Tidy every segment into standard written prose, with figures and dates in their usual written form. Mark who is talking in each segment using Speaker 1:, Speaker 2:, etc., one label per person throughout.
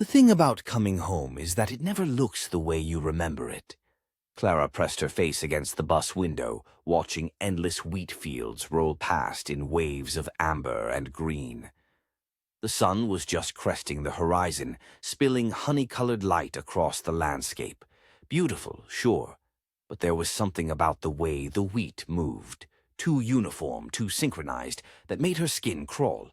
Speaker 1: The thing about coming home is that it never looks the way you remember it. Clara pressed her face against the bus window, watching endless wheat fields roll past in waves of amber and green. The sun was just cresting the horizon, spilling honey-colored light across the landscape. Beautiful, sure, but there was something about the way the wheat moved, too uniform, too synchronized, that made her skin crawl.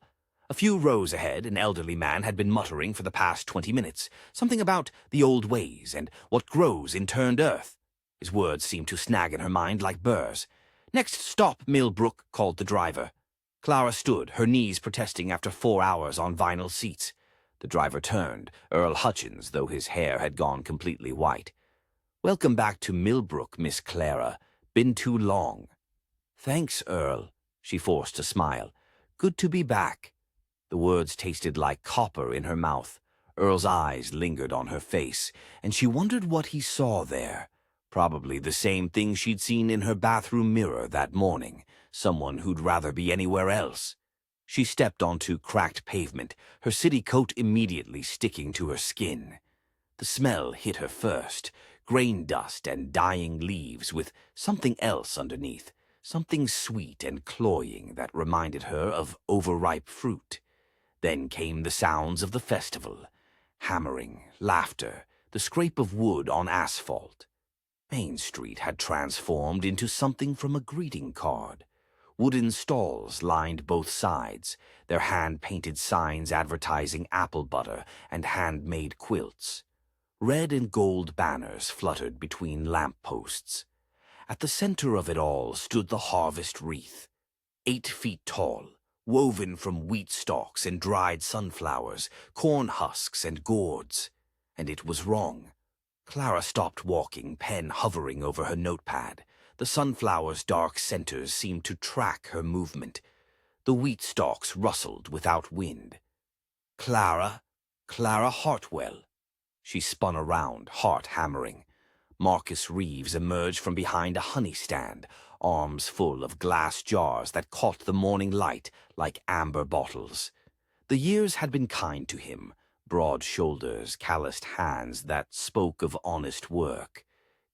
Speaker 1: A few rows ahead, an elderly man had been muttering for the past 20 minutes, something about the old ways and what grows in turned earth. His words seemed to snag in her mind like burrs. "Next stop, Millbrook," called the driver. Clara stood, her knees protesting after 4 hours on vinyl seats. The driver turned, Earl Hutchins, though his hair had gone completely white. "Welcome back to Millbrook, Miss Clara. Been too long." "Thanks, Earl." She forced a smile. "Good to be back." The words tasted like copper in her mouth. Earl's eyes lingered on her face, and she wondered what he saw there. Probably the same thing she'd seen in her bathroom mirror that morning, someone who'd rather be anywhere else. She stepped onto cracked pavement, her city coat immediately sticking to her skin. The smell hit her first, grain dust and dying leaves with something else underneath, something sweet and cloying that reminded her of overripe fruit. Then came the sounds of the festival, hammering, laughter, the scrape of wood on asphalt. Main Street had transformed into something from a greeting card. Wooden stalls lined both sides, their hand-painted signs advertising apple butter and handmade quilts. Red and gold banners fluttered between lamp-posts. At the center of it all stood the harvest wreath, 8 feet tall, woven from wheat stalks and dried sunflowers, corn husks and gourds. And it was wrong. Clara stopped walking, pen hovering over her notepad. The sunflower's dark centers seemed to track her movement. The wheat stalks rustled without wind. Clara Hartwell. She spun around, heart hammering. Marcus Reeves emerged from behind a honey stand, arms full of glass jars that caught the morning light like amber bottles. The years had been kind to him, broad shoulders, calloused hands that spoke of honest work.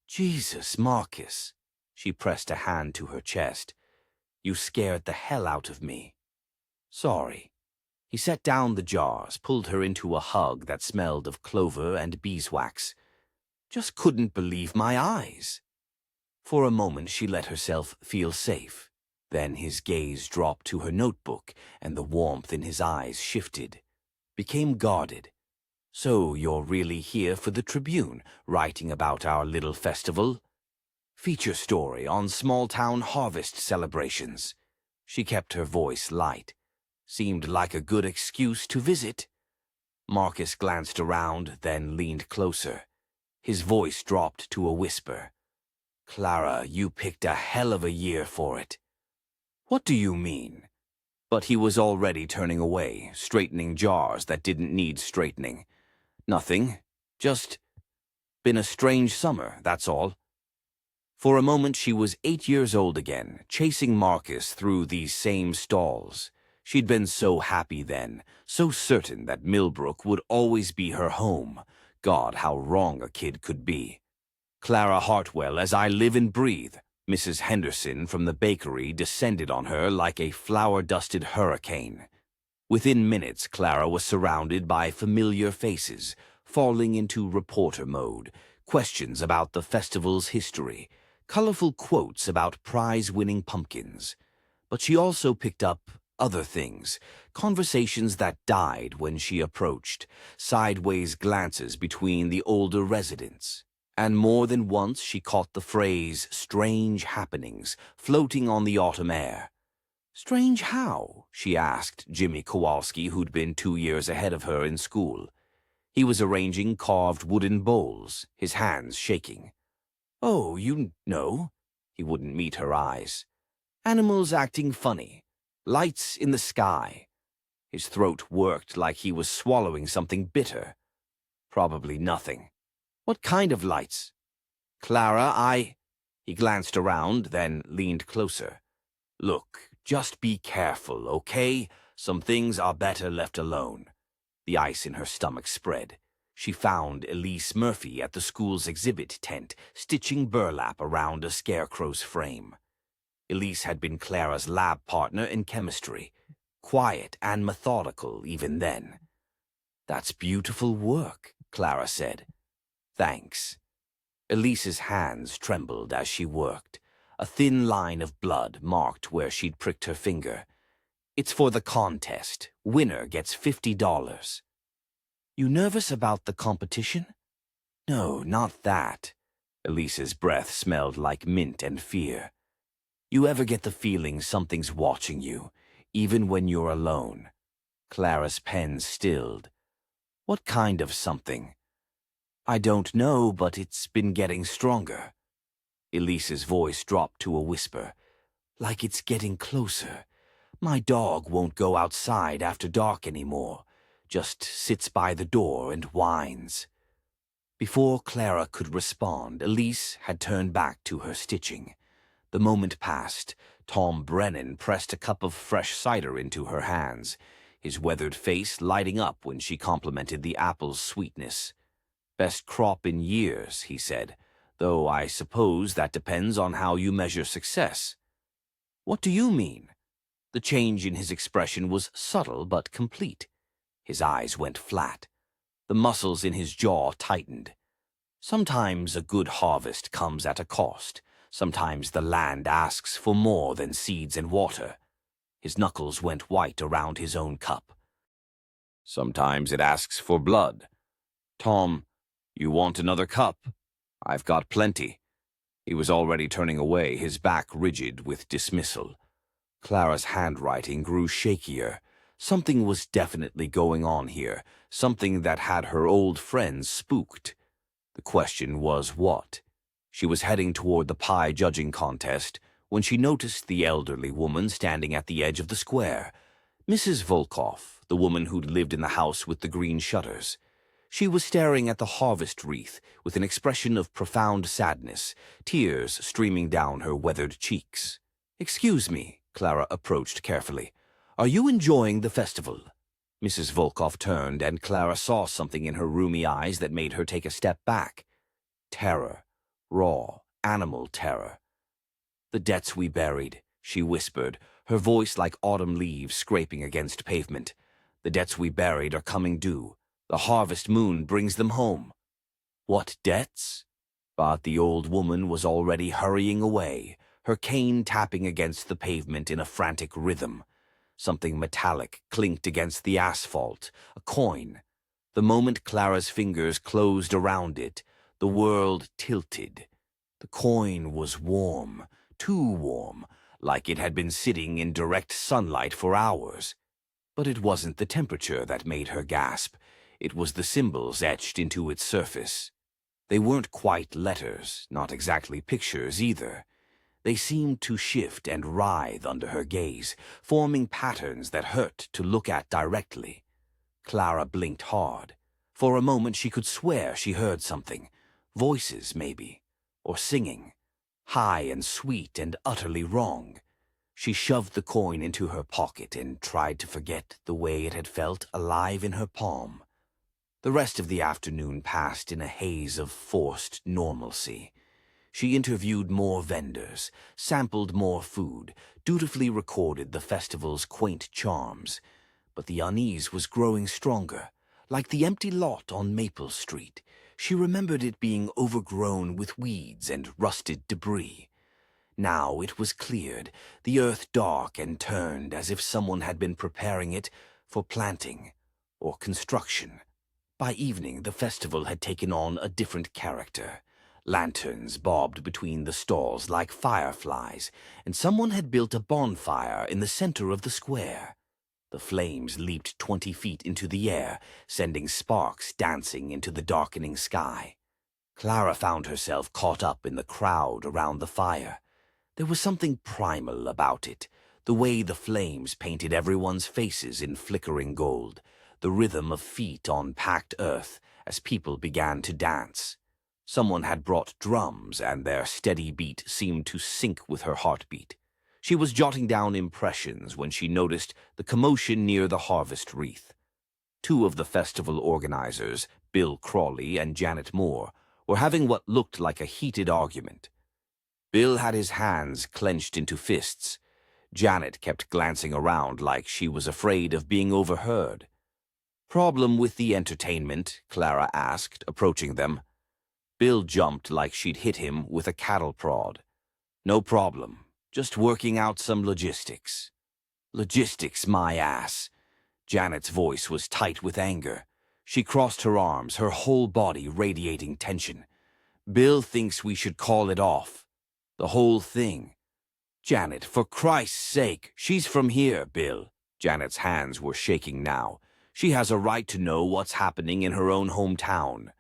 Speaker 1: "Jesus, Marcus." She pressed a hand to her chest. "You scared the hell out of me." "Sorry." He set down the jars, pulled her into a hug that smelled of clover and beeswax. "Just couldn't believe my eyes." For a moment she let herself feel safe. Then his gaze dropped to her notebook, and the warmth in his eyes shifted, became guarded. "So you're really here for the Tribune, writing about our little festival?" "Feature story on small-town harvest celebrations." She kept her voice light. "Seemed like a good excuse to visit." Marcus glanced around, then leaned closer. His voice dropped to a whisper. "Clara, you picked a hell of a year for it." "What do you mean?" But he was already turning away, straightening jars that didn't need straightening. "Nothing. Just been a strange summer, that's all." For a moment she was 8 years old again, chasing Marcus through these same stalls. She'd been so happy then, so certain that Millbrook would always be her home. God, how wrong a kid could be. "Clara Hartwell, as I live and breathe." Mrs. Henderson from the bakery descended on her like a flour-dusted hurricane. Within minutes, Clara was surrounded by familiar faces, falling into reporter mode, questions about the festival's history, colorful quotes about prize-winning pumpkins. But she also picked up other things, conversations that died when she approached, sideways glances between the older residents. And more than once she caught the phrase "strange happenings" floating on the autumn air. "Strange how?" she asked Jimmy Kowalski, who'd been 2 years ahead of her in school. He was arranging carved wooden bowls, his hands shaking. "Oh, you know." He wouldn't meet her eyes. "Animals acting funny. Lights in the sky." His throat worked like he was swallowing something bitter. "Probably nothing." "What kind of lights?" "Clara, He glanced around, then leaned closer. "Look, just be careful, okay? Some things are better left alone." The ice in her stomach spread. She found Elise Murphy at the school's exhibit tent, stitching burlap around a scarecrow's frame. Elise had been Clara's lab partner in chemistry, quiet and methodical even then. "That's beautiful work," Clara said. "Thanks." Elise's hands trembled as she worked. A thin line of blood marked where she'd pricked her finger. "It's for the contest. Winner gets $50. "You nervous about the competition?" "No, not that." Elise's breath smelled like mint and fear. "You ever get the feeling something's watching you, even when you're alone?" Clara's pen stilled. "What kind of something?" "I don't know, but it's been getting stronger." Elise's voice dropped to a whisper. "Like it's getting closer. My dog won't go outside after dark anymore. Just sits by the door and whines." Before Clara could respond, Elise had turned back to her stitching. The moment passed. Tom Brennan pressed a cup of fresh cider into her hands, his weathered face lighting up when she complimented the apple's sweetness. "Best crop in years," he said, "though I suppose that depends on how you measure success." "What do you mean?" The change in his expression was subtle but complete. His eyes went flat. The muscles in his jaw tightened. "Sometimes a good harvest comes at a cost. Sometimes the land asks for more than seeds and water." His knuckles went white around his own cup. "Sometimes it asks for blood. Tom, you want another cup? I've got plenty." He was already turning away, his back rigid with dismissal. Clara's handwriting grew shakier. Something was definitely going on here, something that had her old friends spooked. The question was what? She was heading toward the pie judging contest when she noticed the elderly woman standing at the edge of the square. Mrs. Volkoff, the woman who'd lived in the house with the green shutters. She was staring at the harvest wreath with an expression of profound sadness, tears streaming down her weathered cheeks. "Excuse me," Clara approached carefully. "Are you enjoying the festival?" Mrs. Volkoff turned, and Clara saw something in her rheumy eyes that made her take a step back. Terror. Raw, animal terror. "The debts we buried," she whispered, her voice like autumn leaves scraping against pavement. "The debts we buried are coming due. The harvest moon brings them home." "What debts?" But the old woman was already hurrying away, her cane tapping against the pavement in a frantic rhythm. Something metallic clinked against the asphalt, a coin. The moment Clara's fingers closed around it, the world tilted. The coin was warm, too warm, like it had been sitting in direct sunlight for hours. But it wasn't the temperature that made her gasp. It was the symbols etched into its surface. They weren't quite letters, not exactly pictures either. They seemed to shift and writhe under her gaze, forming patterns that hurt to look at directly. Clara blinked hard. For a moment she could swear she heard something. Voices, maybe. Or singing. High and sweet and utterly wrong. She shoved the coin into her pocket and tried to forget the way it had felt alive in her palm. The rest of the afternoon passed in a haze of forced normalcy. She interviewed more vendors, sampled more food, dutifully recorded the festival's quaint charms. But the unease was growing stronger, like the empty lot on Maple Street. She remembered it being overgrown with weeds and rusted debris. Now it was cleared, the earth dark and turned as if someone had been preparing it for planting or construction. By evening, the festival had taken on a different character. Lanterns bobbed between the stalls like fireflies, and someone had built a bonfire in the center of the square. The flames leaped 20 feet into the air, sending sparks dancing into the darkening sky. Clara found herself caught up in the crowd around the fire. There was something primal about it, the way the flames painted everyone's faces in flickering gold, the rhythm of feet on packed earth as people began to dance. Someone had brought drums, and their steady beat seemed to sync with her heartbeat. She was jotting down impressions when she noticed the commotion near the harvest wreath. Two of the festival organizers, Bill Crawley and Janet Moore, were having what looked like a heated argument. Bill had his hands clenched into fists. Janet kept glancing around like she was afraid of being overheard. "Problem with the entertainment?" Clara asked, approaching them. Bill jumped like she'd hit him with a cattle prod. "No problem. Just working out some logistics." "Logistics, my ass." Janet's voice was tight with anger. She crossed her arms, her whole body radiating tension. "Bill thinks we should call it off. The whole thing." "Janet, for Christ's sake, she's from here, Bill." Janet's hands were shaking now. "She has a right to know what's happening in her own hometown."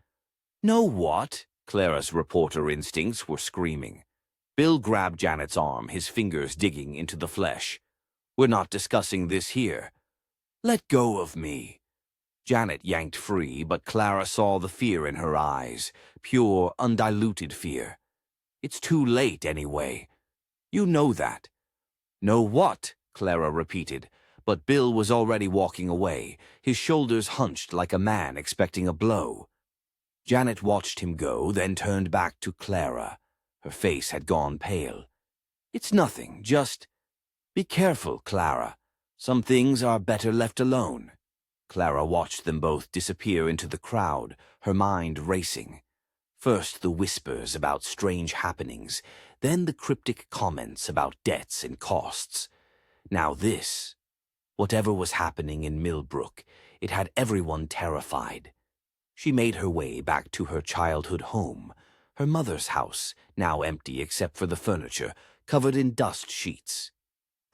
Speaker 1: "Know what?" Clara's reporter instincts were screaming. Bill grabbed Janet's arm, his fingers digging into the flesh. "We're not discussing this here." "Let go of me." Janet yanked free, but Clara saw the fear in her eyes, pure, undiluted fear. "It's too late anyway. You know that." "Know what?" Clara repeated, but Bill was already walking away, his shoulders hunched like a man expecting a blow. Janet watched him go, then turned back to Clara. Her face had gone pale. "It's nothing, just... Be careful, Clara. Some things are better left alone." Clara watched them both disappear into the crowd, her mind racing. First the whispers about strange happenings, then the cryptic comments about debts and costs. Now this. Whatever was happening in Millbrook, it had everyone terrified. She made her way back to her childhood home, her mother's house, now empty except for the furniture, covered in dust sheets.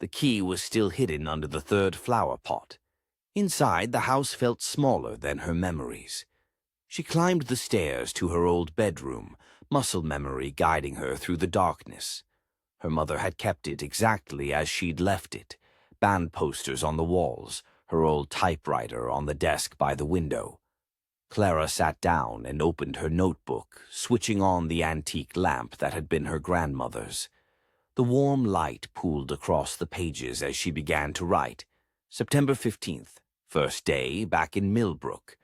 Speaker 1: The key was still hidden under the third flower pot. Inside, the house felt smaller than her memories. She climbed the stairs to her old bedroom, muscle memory guiding her through the darkness. Her mother had kept it exactly as she'd left it, band posters on the walls, her old typewriter on the desk by the window. Clara sat down and opened her notebook, switching on the antique lamp that had been her grandmother's. The warm light pooled across the pages as she began to write. September 15th, first day back in Millbrook.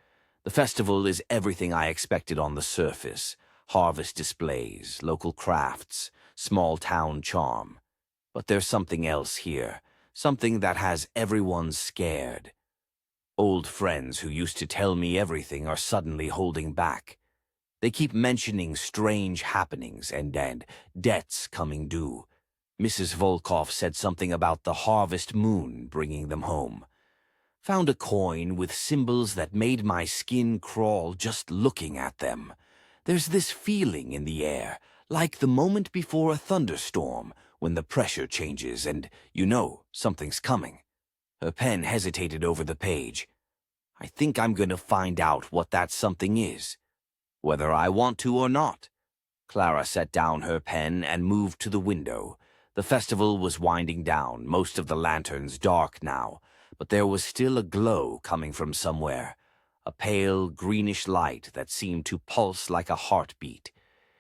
Speaker 1: The festival is everything I expected on the surface. Harvest displays, local crafts, small town charm. But there's something else here, something that has everyone scared. Old friends who used to tell me everything are suddenly holding back. They keep mentioning strange happenings and debts coming due. Mrs. Volkov said something about the harvest moon bringing them home. Found a coin with symbols that made my skin crawl just looking at them. There's this feeling in the air, like the moment before a thunderstorm, when the pressure changes and you know something's coming. Her pen hesitated over the page. "I think I'm going to find out what that something is, whether I want to or not." Clara set down her pen and moved to the window. The festival was winding down, most of the lanterns dark now, but there was still a glow coming from somewhere, a pale, greenish light that seemed to pulse like a heartbeat.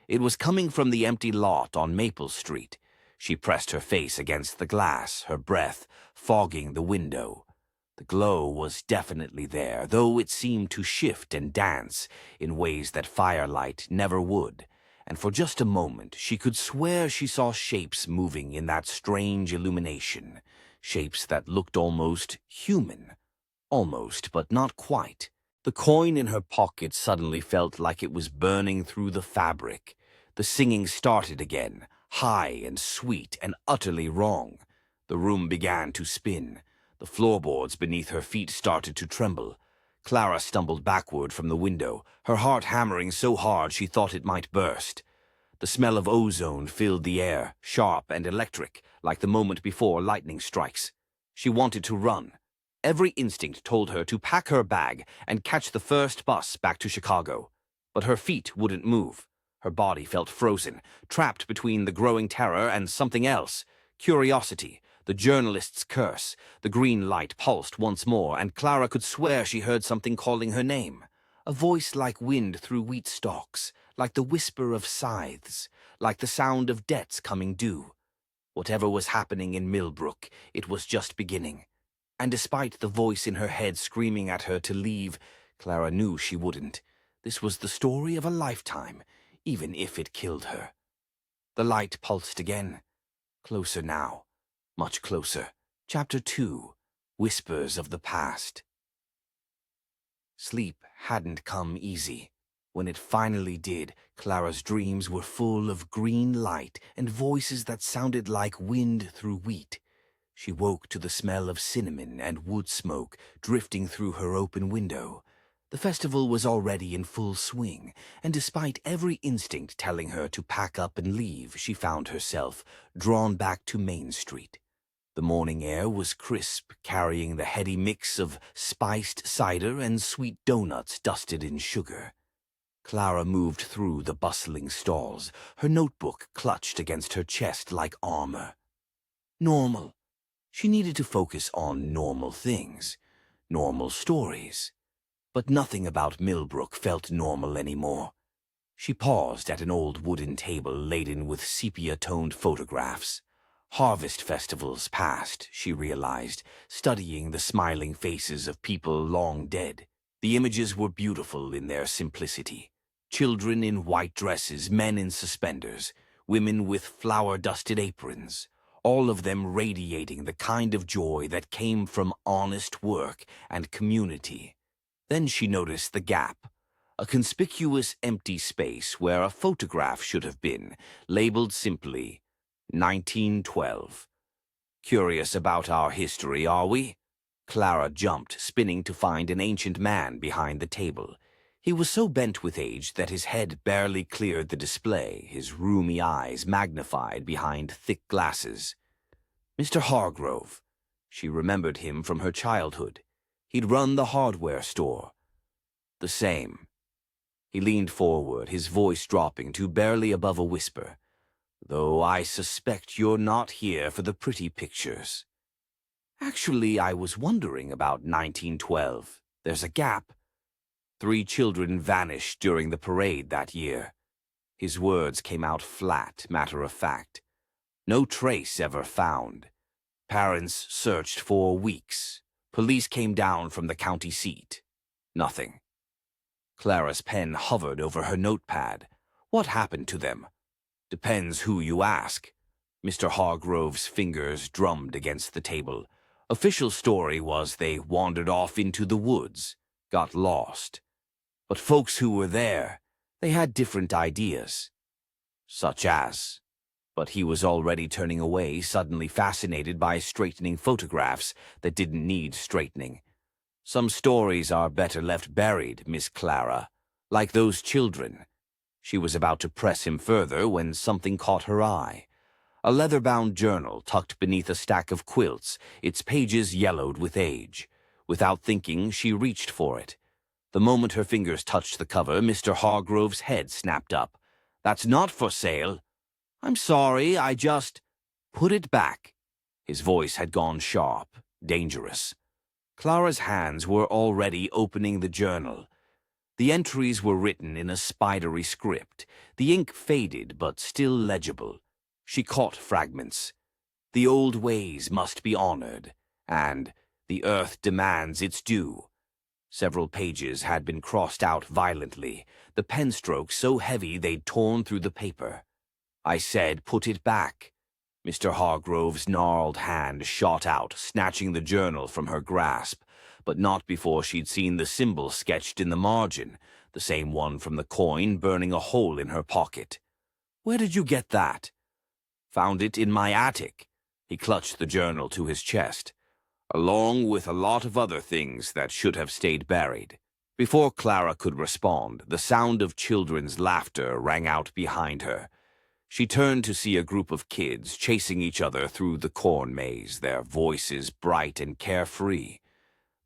Speaker 1: It was coming from the empty lot on Maple Street. She pressed her face against the glass, her breath fogging the window. The glow was definitely there, though it seemed to shift and dance in ways that firelight never would. And for just a moment she could swear she saw shapes moving in that strange illumination, shapes that looked almost human. Almost, but not quite. The coin in her pocket suddenly felt like it was burning through the fabric. The singing started again, high and sweet and utterly wrong. The room began to spin. The floorboards beneath her feet started to tremble. Clara stumbled backward from the window, her heart hammering so hard she thought it might burst. The smell of ozone filled the air, sharp and electric, like the moment before lightning strikes. She wanted to run. Every instinct told her to pack her bag and catch the first bus back to Chicago. But her feet wouldn't move. Her body felt frozen, trapped between the growing terror and something else. Curiosity, the journalist's curse. The green light pulsed once more, and Clara could swear she heard something calling her name. A voice like wind through wheat stalks, like the whisper of scythes, like the sound of debts coming due. Whatever was happening in Millbrook, it was just beginning. And despite the voice in her head screaming at her to leave, Clara knew she wouldn't. This was the story of a lifetime, even if it killed her. The light pulsed again. Closer now. Much closer. Chapter 2. Whispers of the Past. Sleep hadn't come easy. When it finally did, Clara's dreams were full of green light and voices that sounded like wind through wheat. She woke to the smell of cinnamon and wood smoke drifting through her open window. The festival was already in full swing, and despite every instinct telling her to pack up and leave, she found herself drawn back to Main Street. The morning air was crisp, carrying the heady mix of spiced cider and sweet donuts dusted in sugar. Clara moved through the bustling stalls, her notebook clutched against her chest like armor. Normal. She needed to focus on normal things, normal stories. But nothing about Millbrook felt normal anymore. She paused at an old wooden table laden with sepia-toned photographs. Harvest festivals past, she realized, studying the smiling faces of people long dead. The images were beautiful in their simplicity. Children in white dresses, men in suspenders, women with flour-dusted aprons, all of them radiating the kind of joy that came from honest work and community. Then she noticed the gap, a conspicuous empty space where a photograph should have been, labeled simply 1912. Curious about our history, are we? Clara jumped, spinning to find an ancient man behind the table. He was so bent with age that his head barely cleared the display, his rheumy eyes magnified behind thick glasses. Mr. Hargrove. She remembered him from her childhood. He'd run the hardware store. The same. He leaned forward, his voice dropping to barely above a whisper. Though I suspect you're not here for the pretty pictures. Actually, I was wondering about 1912. There's a gap. 3 children vanished during the parade that year. His words came out flat, matter-of-fact. No trace ever found. Parents searched for weeks. Police came down from the county seat. Nothing. Clara's pen hovered over her notepad. What happened to them? Depends who you ask. Mr. Hargrove's fingers drummed against the table. Official story was they wandered off into the woods, got lost. But folks who were there, they had different ideas. Such as... But he was already turning away, suddenly fascinated by straightening photographs that didn't need straightening. Some stories are better left buried, Miss Clara, like those children. She was about to press him further when something caught her eye. A leather-bound journal tucked beneath a stack of quilts, its pages yellowed with age. Without thinking, she reached for it. The moment her fingers touched the cover, Mr. Hargrove's head snapped up. That's not for sale. I'm sorry, I just... Put it back. His voice had gone sharp, dangerous. Clara's hands were already opening the journal. The entries were written in a spidery script. The ink faded, but still legible. She caught fragments. The old ways must be honored, and the earth demands its due. Several pages had been crossed out violently, the pen strokes so heavy they'd torn through the paper. I said, put it back. Mr. Hargrove's gnarled hand shot out, snatching the journal from her grasp, but not before she'd seen the symbol sketched in the margin, the same one from the coin burning a hole in her pocket. Where did you get that? Found it in my attic. He clutched the journal to his chest, along with a lot of other things that should have stayed buried. Before Clara could respond, the sound of children's laughter rang out behind her. She turned to see a group of kids chasing each other through the corn maze, their voices bright and carefree.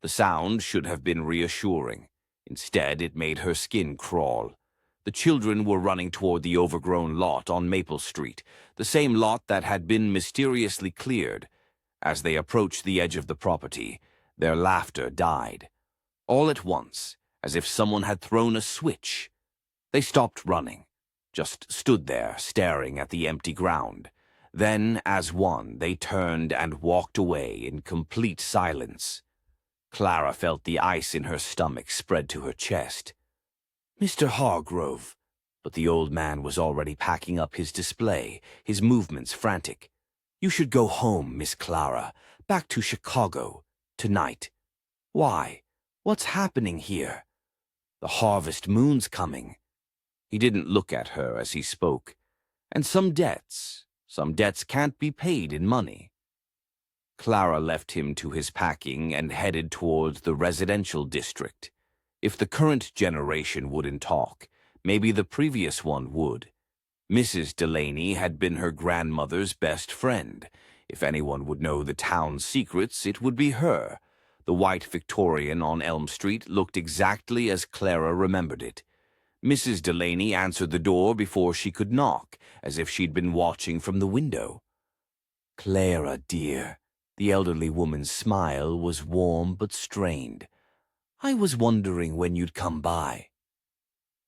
Speaker 1: The sound should have been reassuring. Instead, it made her skin crawl. The children were running toward the overgrown lot on Maple Street, the same lot that had been mysteriously cleared. As they approached the edge of the property, their laughter died. All at once, as if someone had thrown a switch. They stopped running, just stood there staring at the empty ground. Then, as one, they turned and walked away in complete silence. Clara felt the ice in her stomach spread to her chest. "Mr. Hargrove." But the old man was already packing up his display, his movements frantic. "You should go home, Miss Clara, back to Chicago, tonight." "Why? What's happening here?" "The harvest moon's coming." He didn't look at her as he spoke. "And some debts can't be paid in money." Clara left him to his packing and headed towards the residential district. If the current generation wouldn't talk, maybe the previous one would. Mrs. Delaney had been her grandmother's best friend. If anyone would know the town's secrets, it would be her. The white Victorian on Elm Street looked exactly as Clara remembered it. Mrs. Delaney answered the door before she could knock, as if she'd been watching from the window. "Clara, dear." The elderly woman's smile was warm but strained. "I was wondering when you'd come by."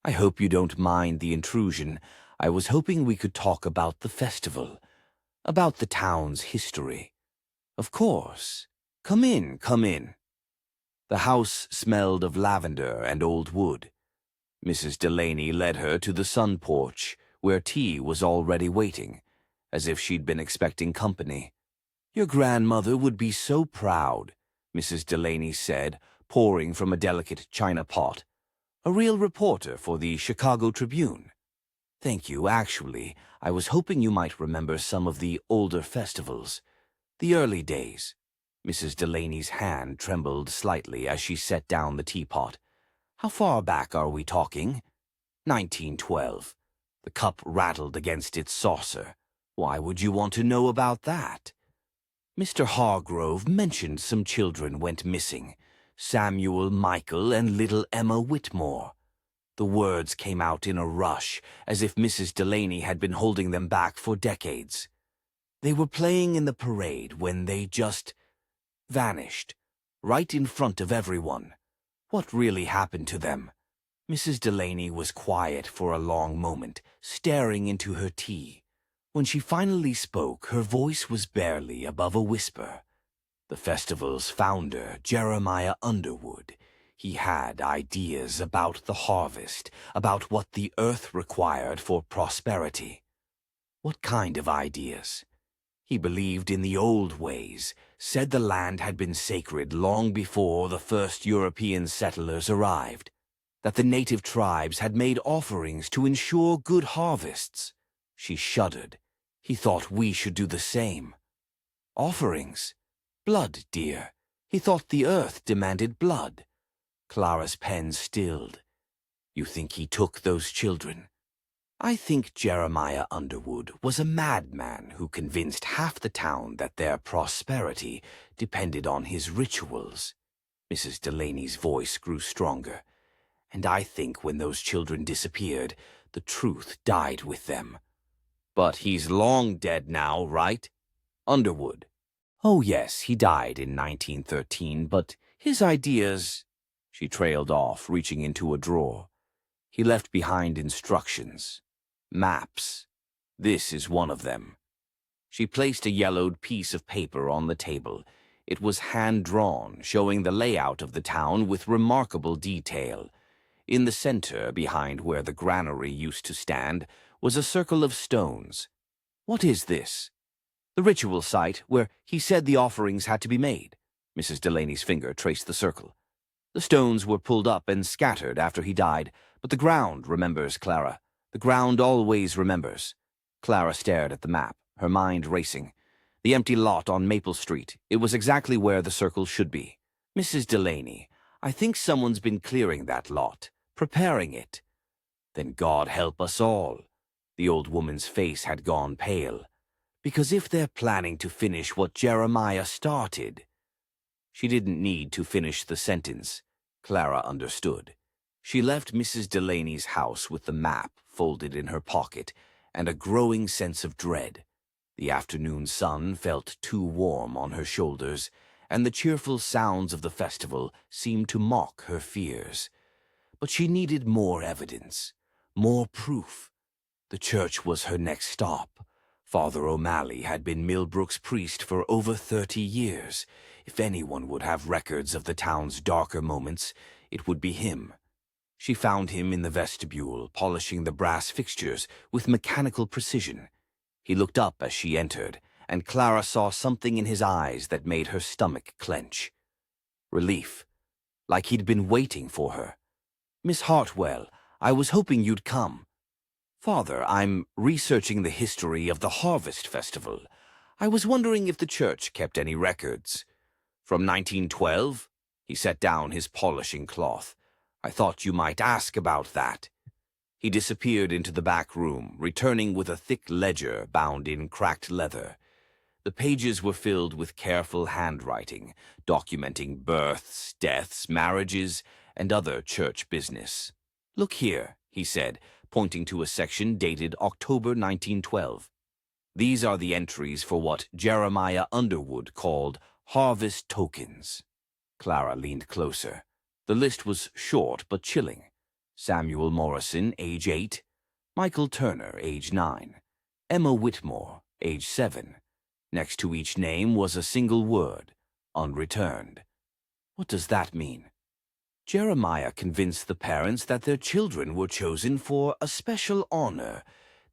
Speaker 1: "I hope you don't mind the intrusion. I was hoping we could talk about the festival, about the town's history." "Of course. Come in, come in." The house smelled of lavender and old wood. Mrs. Delaney led her to the sun porch, where tea was already waiting, as if she'd been expecting company. "Your grandmother would be so proud," Mrs. Delaney said, pouring from a delicate china pot. "A real reporter for the Chicago Tribune." "Thank you. Actually, I was hoping you might remember some of the older festivals. The early days." Mrs. Delaney's hand trembled slightly as she set down the teapot. "How far back are we talking?" 1912. The cup rattled against its saucer. "Why would you want to know about that?" "Mr. Hargrove mentioned some children went missing. Samuel, Michael, and little Emma Whitmore." The words came out in a rush, as if Mrs. Delaney had been holding them back for decades. "They were playing in the parade when they just vanished, right in front of everyone. What really happened to them?" Mrs. Delaney was quiet for a long moment, staring into her tea. When she finally spoke, her voice was barely above a whisper. "The festival's founder, Jeremiah Underwood, he had ideas about the harvest, about what the earth required for prosperity." "What kind of ideas?" "He believed in the old ways, said the land had been sacred long before the first European settlers arrived, that the native tribes had made offerings to ensure good harvests." She shuddered. "He thought we should do the same." "Offerings? Blood, dear. He thought the earth demanded blood." Clara's pen stilled. "You think he took those children?" "I think Jeremiah Underwood was a madman who convinced half the town that their prosperity depended on his rituals." Mrs. Delaney's voice grew stronger. "And I think when those children disappeared, the truth died with them." "But he's long dead now, right? Underwood?" "Oh yes, he died in 1913, but his ideas—" She trailed off, reaching into a drawer. "He left behind instructions. Maps. This is one of them." She placed a yellowed piece of paper on the table. It was hand-drawn, showing the layout of the town with remarkable detail. In the center, behind where the granary used to stand, was a circle of stones. "What is this?" "The ritual site where he said the offerings had to be made." Mrs. Delaney's finger traced the circle. "The stones were pulled up and scattered after he died, but the ground remembers, Clara. The ground always remembers." Clara stared at the map, her mind racing. The empty lot on Maple Street. It was exactly where the circle should be. "Mrs. Delaney, I think someone's been clearing that lot, preparing it." "Then God help us all." The old woman's face had gone pale. "Because if they're planning to finish what Jeremiah started—" She didn't need to finish the sentence. Clara understood. She left Mrs. Delaney's house with the map folded in her pocket and a growing sense of dread. The afternoon sun felt too warm on her shoulders, and the cheerful sounds of the festival seemed to mock her fears. But she needed more evidence, more proof. The church was her next stop. Father O'Malley had been Millbrook's priest for over 30 years. If anyone would have records of the town's darker moments, it would be him. She found him in the vestibule, polishing the brass fixtures with mechanical precision. He looked up as she entered, and Clara saw something in his eyes that made her stomach clench. Relief, like he'd been waiting for her. "Miss Hartwell, I was hoping you'd come." "Father, I'm researching the history of the Harvest Festival. I was wondering if the church kept any records." "From 1912? He set down his polishing cloth. "I thought you might ask about that." He disappeared into the back room, returning with a thick ledger bound in cracked leather. The pages were filled with careful handwriting, documenting births, deaths, marriages, and other church business. "Look here," he said, pointing to a section dated October 1912. "These are the entries for what Jeremiah Underwood called harvest tokens." Clara leaned closer. The list was short but chilling. Samuel Morrison, age 8. Michael Turner, age 9. Emma Whitmore, age 7. Next to each name was a single word, unreturned. What does that mean? Jeremiah convinced the parents that their children were chosen for a special honor.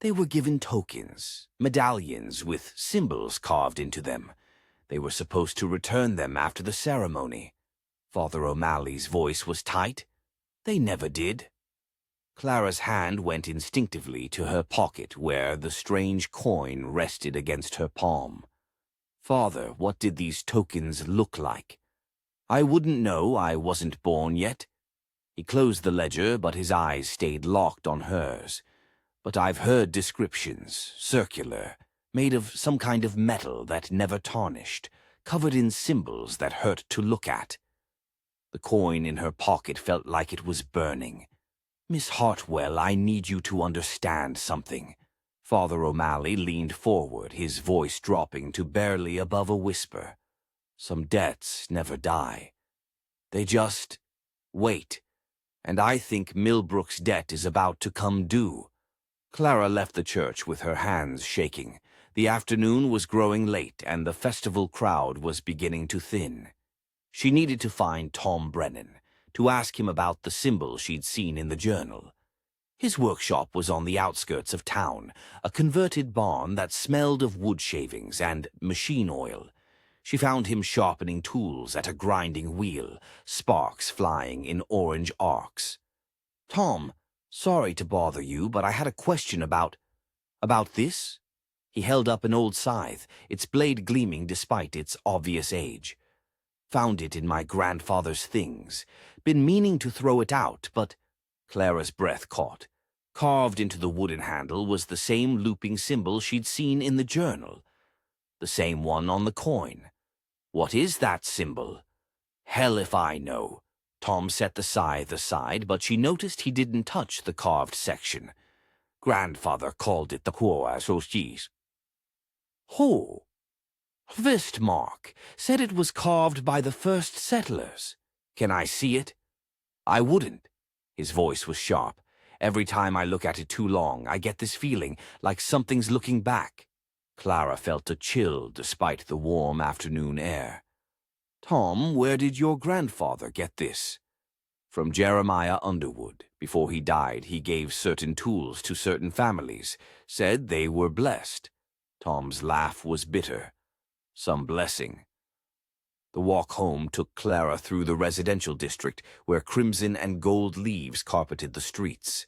Speaker 1: They were given tokens, medallions with symbols carved into them. They were supposed to return them after the ceremony. Father O'Malley's voice was tight. They never did. Clara's hand went instinctively to her pocket where the strange coin rested against her palm. "Father, what did these tokens look like?" "I wouldn't know, I wasn't born yet." He closed the ledger, but his eyes stayed locked on hers. "But I've heard descriptions, circular, made of some kind of metal that never tarnished, covered in symbols that hurt to look at." The coin in her pocket felt like it was burning. "Miss Hartwell, I need you to understand something." Father O'Malley leaned forward, his voice dropping to barely above a whisper. "Some debts never die. They just wait. And I think Millbrook's debt is about to come due." Clara left the church with her hands shaking. The afternoon was growing late, and the festival crowd was beginning to thin. She needed to find Tom Brennan, to ask him about the symbol she'd seen in the journal. His workshop was on the outskirts of town, a converted barn that smelled of wood shavings and machine oil. She found him sharpening tools at a grinding wheel, sparks flying in orange arcs. "Tom, sorry to bother you, but I had a question about this?" He held up an old scythe, its blade gleaming despite its obvious age. "Found it in my grandfather's things. Been meaning to throw it out, but—" Clara's breath caught. Carved into the wooden handle was the same looping symbol she'd seen in the journal. The same one on the coin. "What is that symbol?" "Hell if I know." Tom set the scythe aside, but she noticed he didn't touch the carved section. "Grandfather called it the Huasoshis." "Ho! Fist mark. Said it was carved by the first settlers. Can I see it?" "I wouldn't." His voice was sharp. "Every time I look at it too long, I get this feeling, like something's looking back." Clara felt a chill despite the warm afternoon air. "Tom, where did your grandfather get this?" "From Jeremiah Underwood. Before he died, he gave certain tools to certain families, said they were blessed." Tom's laugh was bitter. "Some blessing." The walk home took Clara through the residential district where crimson and gold leaves carpeted the streets.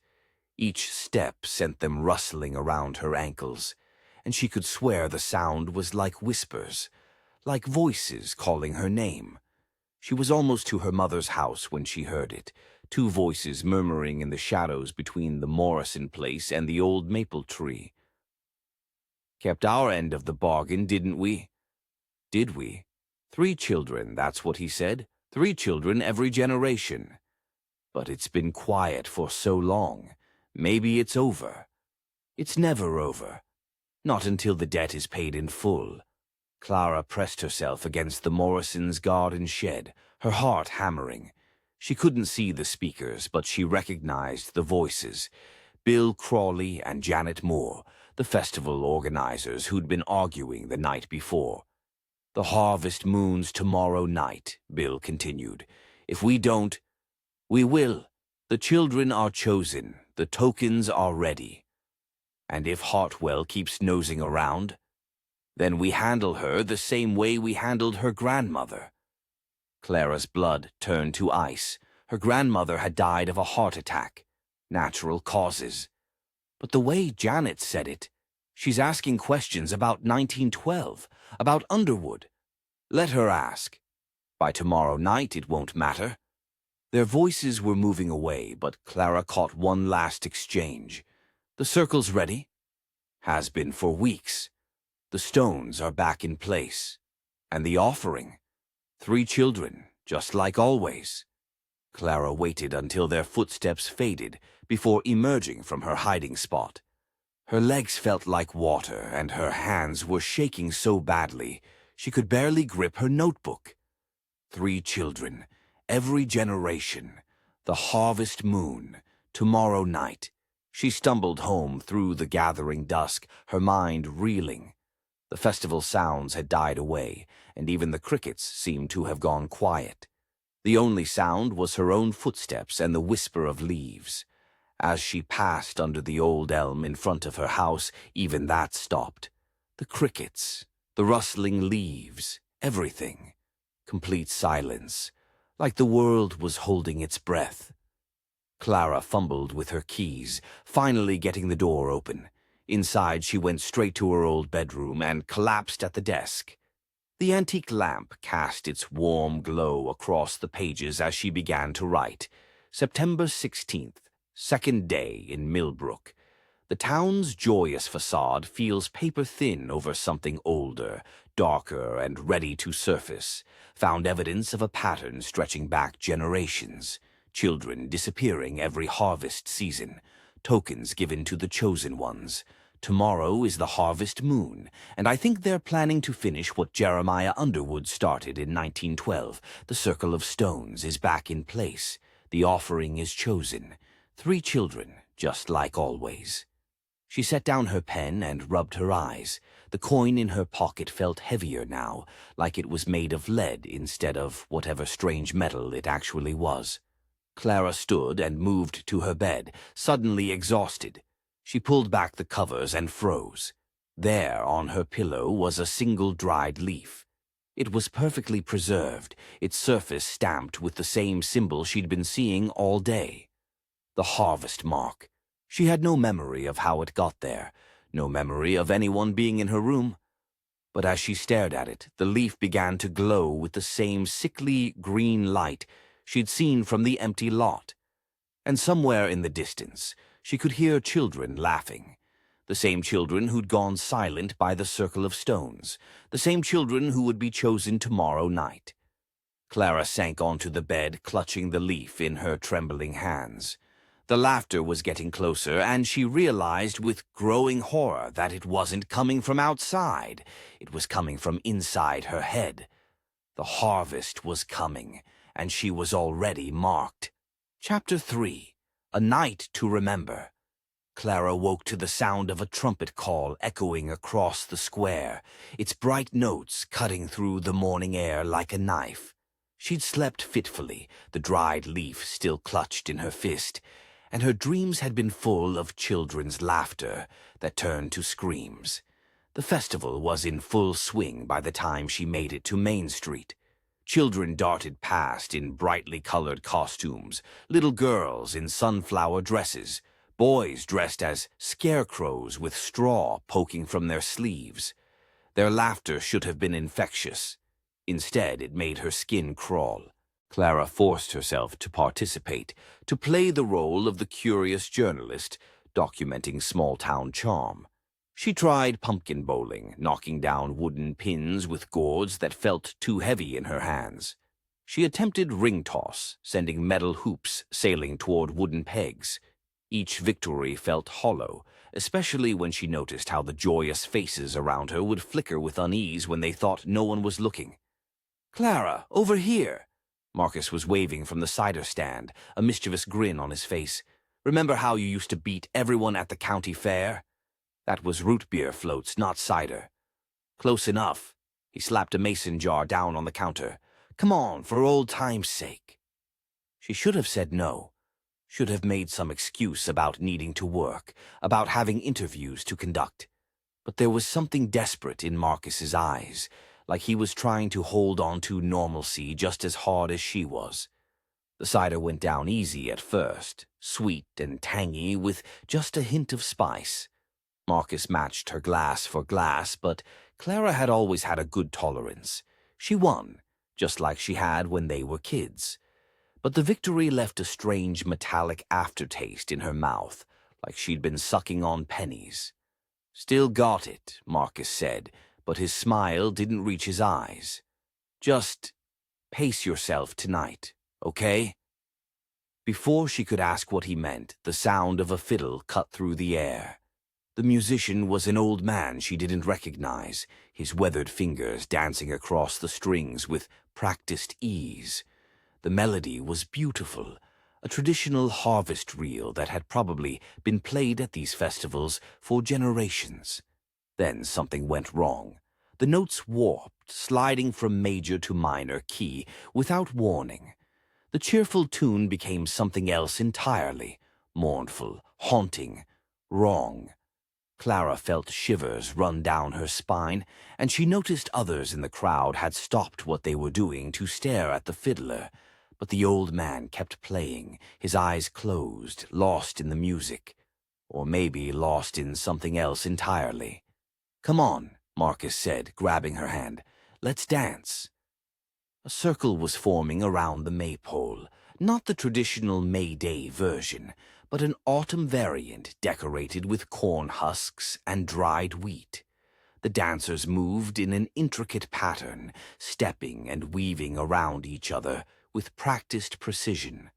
Speaker 1: Each step sent them rustling around her ankles, and she could swear the sound was like whispers, like voices calling her name. She was almost to her mother's house when she heard it, two voices murmuring in the shadows between the Morrison place and the old maple tree. "Kept our end of the bargain, didn't we?" "Did we? 3 children, that's what he said. 3 children every generation. But it's been quiet for so long. Maybe it's over." "It's never over. Not until the debt is paid in full." Clara pressed herself against the Morrisons' garden shed, her heart hammering. She couldn't see the speakers, but she recognized the voices. Bill Crawley and Janet Moore, the festival organizers who'd been arguing the night before. "The harvest moon's tomorrow night," Bill continued. "If we don't, we will." The children are chosen, the tokens are ready. And if Hartwell keeps nosing around, then we handle her the same way we handled her grandmother. Clara's blood turned to ice. Her grandmother had died of a heart attack. Natural causes. But the way Janet said it, she's asking questions about 1912, about Underwood. Let her ask. By tomorrow night it won't matter. Their voices were moving away, but Clara caught one last exchange. The circle's ready? Has been for weeks. The stones are back in place. And the offering? 3 children, just like always. Clara waited until their footsteps faded before emerging from her hiding spot. Her legs felt like water, and her hands were shaking so badly she could barely grip her notebook. 3 children, every generation, the harvest moon, tomorrow night. She stumbled home through the gathering dusk, her mind reeling. The festival sounds had died away, and even the crickets seemed to have gone quiet. The only sound was her own footsteps and the whisper of leaves. As she passed under the old elm in front of her house, even that stopped. The crickets, the rustling leaves, everything. Complete silence, like the world was holding its breath. Clara fumbled with her keys, finally getting the door open. Inside, she went straight to her old bedroom and collapsed at the desk. The antique lamp cast its warm glow across the pages as she began to write. September 16th, second day in Millbrook. The town's joyous facade feels paper-thin over something older, darker, and ready to surface. Found evidence of a pattern stretching back generations. Children disappearing every harvest season. Tokens given to the chosen ones. Tomorrow is the harvest moon, and I think they're planning to finish what Jeremiah Underwood started in 1912. The circle of stones is back in place. The offering is chosen. 3 children, just like always. She set down her pen and rubbed her eyes. The coin in her pocket felt heavier now, like it was made of lead instead of whatever strange metal it actually was. Clara stood and moved to her bed, suddenly exhausted. She pulled back the covers and froze. There, on her pillow, was a single dried leaf. It was perfectly preserved, its surface stamped with the same symbol she'd been seeing all day. The harvest mark. She had no memory of how it got there, no memory of anyone being in her room. But as she stared at it, the leaf began to glow with the same sickly green light she'd seen from the empty lot. And somewhere in the distance, she could hear children laughing. The same children who'd gone silent by the circle of stones. The same children who would be chosen tomorrow night. Clara sank onto the bed, clutching the leaf in her trembling hands. The laughter was getting closer, and she realized with growing horror that it wasn't coming from outside. It was coming from inside her head. The harvest was coming, and she was already marked. Chapter 3. A Night to Remember. Clara woke to the sound of a trumpet call echoing across the square, its bright notes cutting through the morning air like a knife. She'd slept fitfully, the dried leaf still clutched in her fist, and her dreams had been full of children's laughter that turned to screams. The festival was in full swing by the time she made it to Main Street. Children darted past in brightly colored costumes, little girls in sunflower dresses, boys dressed as scarecrows with straw poking from their sleeves. Their laughter should have been infectious. Instead, it made her skin crawl. Clara forced herself to participate, to play the role of the curious journalist, documenting small-town charm. She tried pumpkin bowling, knocking down wooden pins with gourds that felt too heavy in her hands. She attempted ring toss, sending metal hoops sailing toward wooden pegs. Each victory felt hollow, especially when she noticed how the joyous faces around her would flicker with unease when they thought no one was looking. "Clara, over here!" Marcus was waving from the cider stand, a mischievous grin on his face. "Remember how you used to beat everyone at the county fair? That was root beer floats, not cider." "Close enough." He slapped a mason jar down on the counter. "Come on, for old time's sake." She should have said no. Should have made some excuse about needing to work, about having interviews to conduct. But there was something desperate in Marcus's eyes, like he was trying to hold on to normalcy just as hard as she was. The cider went down easy at first, sweet and tangy with just a hint of spice. Marcus matched her glass for glass, but Clara had always had a good tolerance. She won, just like she had when they were kids. But the victory left a strange metallic aftertaste in her mouth, like she'd been sucking on pennies. "Still got it," Marcus said, but his smile didn't reach his eyes. "Just pace yourself tonight, okay?" Before she could ask what he meant, the sound of a fiddle cut through the air. The musician was an old man she didn't recognize, his weathered fingers dancing across the strings with practiced ease. The melody was beautiful, a traditional harvest reel that had probably been played at these festivals for generations. Then something went wrong. The notes warped, sliding from major to minor key without warning. The cheerful tune became something else entirely, mournful, haunting, wrong. Clara felt shivers run down her spine, and she noticed others in the crowd had stopped what they were doing to stare at the fiddler. But the old man kept playing, his eyes closed, lost in the music. Or maybe lost in something else entirely. "Come on," Marcus said, grabbing her hand. "Let's dance." A circle was forming around the maypole, not the traditional May Day version, but an autumn variant decorated with corn husks and dried wheat. The dancers moved in an intricate pattern, stepping and weaving around each other with practiced precision.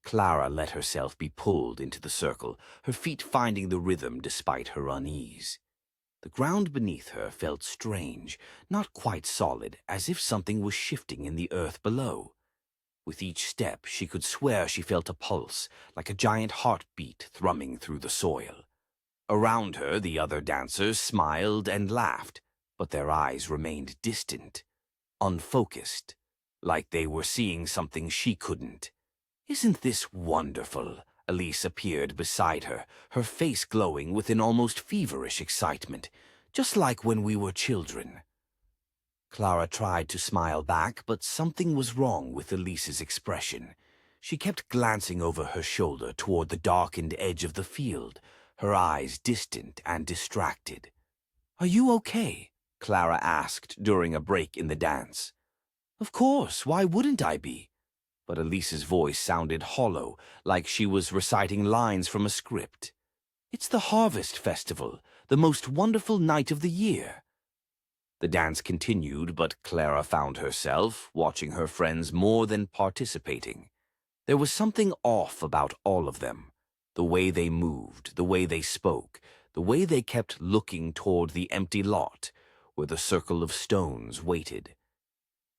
Speaker 1: Clara let herself be pulled into the circle, her feet finding the rhythm despite her unease. The ground beneath her felt strange, not quite solid, as if something was shifting in the earth below. With each step, she could swear she felt a pulse, like a giant heartbeat thrumming through the soil. Around her, the other dancers smiled and laughed, but their eyes remained distant, unfocused, like they were seeing something she couldn't. "Isn't this wonderful?" Elise appeared beside her, her face glowing with an almost feverish excitement, just like when we were children. Clara tried to smile back, but something was wrong with Elise's expression. She kept glancing over her shoulder toward the darkened edge of the field, her eyes distant and distracted. "Are you okay?" Clara asked during a break in the dance. "Of course, why wouldn't I be?" But Elise's voice sounded hollow, like she was reciting lines from a script. "It's the Harvest Festival, the most wonderful night of the year." The dance continued, but Clara found herself watching her friends more than participating. There was something off about all of them. The way they moved, the way they spoke, the way they kept looking toward the empty lot, where the circle of stones waited.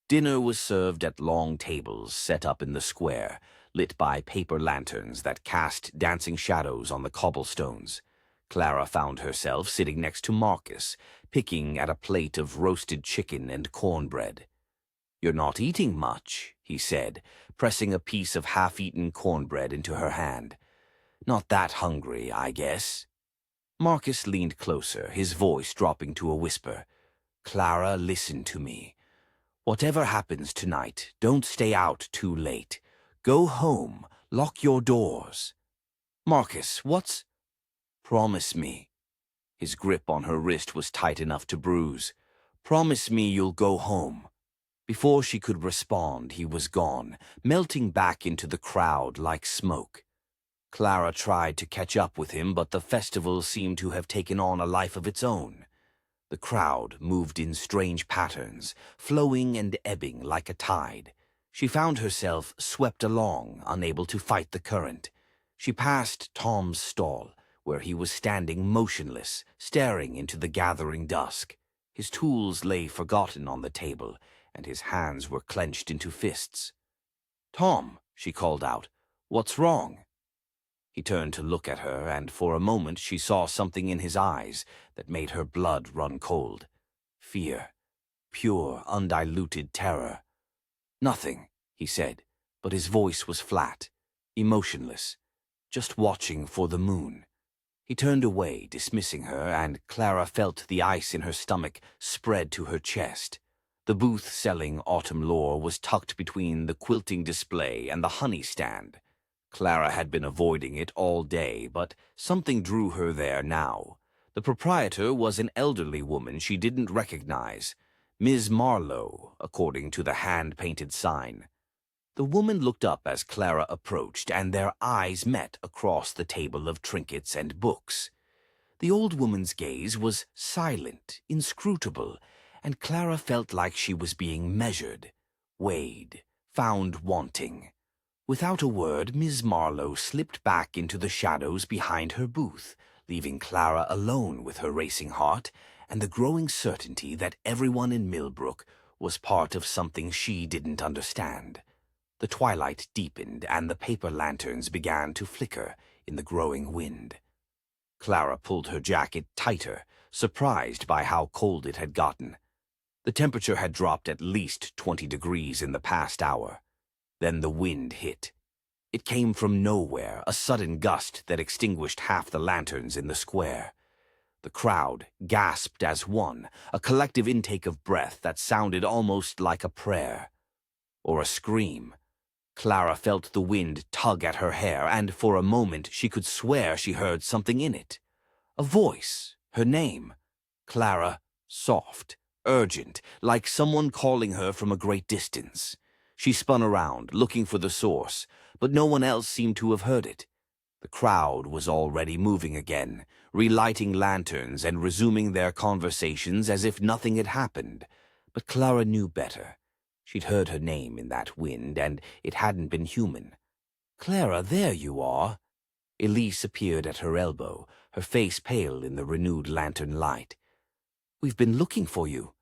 Speaker 1: Dinner was served at long tables set up in the square, lit by paper lanterns that cast dancing shadows on the cobblestones. Clara found herself sitting next to Marcus, picking at a plate of roasted chicken and cornbread. "You're not eating much," he said, pressing a piece of half-eaten cornbread into her hand. "Not that hungry, I guess." Marcus leaned closer, his voice dropping to a whisper. "Clara, listen to me. Whatever happens tonight, don't stay out too late. Go home, lock your doors." "Marcus, what's—" "Promise me." His grip on her wrist was tight enough to bruise. "Promise me you'll go home." Before she could respond, he was gone, melting back into the crowd like smoke. Clara tried to catch up with him, but the festival seemed to have taken on a life of its own. The crowd moved in strange patterns, flowing and ebbing like a tide. She found herself swept along, unable to fight the current. She passed Tom's stall, where he was standing motionless, staring into the gathering dusk. His tools lay forgotten on the table, and his hands were clenched into fists. "Tom," she called out, "what's wrong?" He turned to look at her, and for a moment she saw something in his eyes that made her blood run cold. Fear. Pure, undiluted terror. "Nothing," he said, but his voice was flat, emotionless. just watching for the moon. He turned away, dismissing her, and Clara felt the ice in her stomach spread to her chest. The booth selling autumn lore was tucked between the quilting display and the honey stand. Clara had been avoiding it all day, but something drew her there now. The proprietor was an elderly woman she didn't recognize, Miss Marlowe, according to the hand-painted sign. The woman looked up as Clara approached, and their eyes met across the table of trinkets and books. The old woman's gaze was silent, inscrutable, and Clara felt like she was being measured, weighed, found wanting. Without a word, Miss Marlowe slipped back into the shadows behind her booth, leaving Clara alone with her racing heart and the growing certainty that everyone in Millbrook was part of something she didn't understand. The twilight deepened, and the paper lanterns began to flicker in the growing wind. Clara pulled her jacket tighter, surprised by how cold it had gotten. The temperature had dropped at least 20 degrees in the past hour. Then the wind hit. It came from nowhere, a sudden gust that extinguished half the lanterns in the square. The crowd gasped as one, a collective intake of breath that sounded almost like a prayer. Or a scream. Clara felt the wind tug at her hair, and for a moment she could swear she heard something in it. A voice, her name. Clara, soft, urgent, like someone calling her from a great distance. She spun around, looking for the source, but no one else seemed to have heard it. The crowd was already moving again, relighting lanterns and resuming their conversations as if nothing had happened. But Clara knew better. She'd heard her name in that wind, and it hadn't been human. "Clara, there you are." Elise appeared at her elbow, her face pale in the renewed lantern light. "We've been looking for you."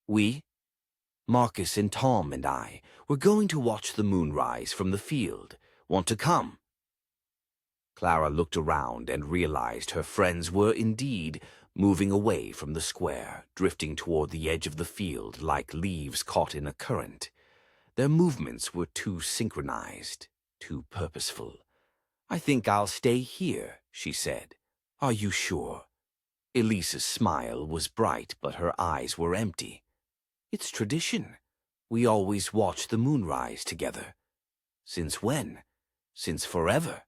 Speaker 1: "We?" "Marcus and Tom and I. We're going to watch the moonrise from the field. Want to come?" Clara looked around and realized her friends were indeed moving away from the square, drifting toward the edge of the field like leaves caught in a current. Their movements were too synchronized, too purposeful. "I think I'll stay here," she said. "Are you sure?" Elise's smile was bright, but her eyes were empty. "It's tradition. We always watch the moonrise together." "Since when?" "Since forever."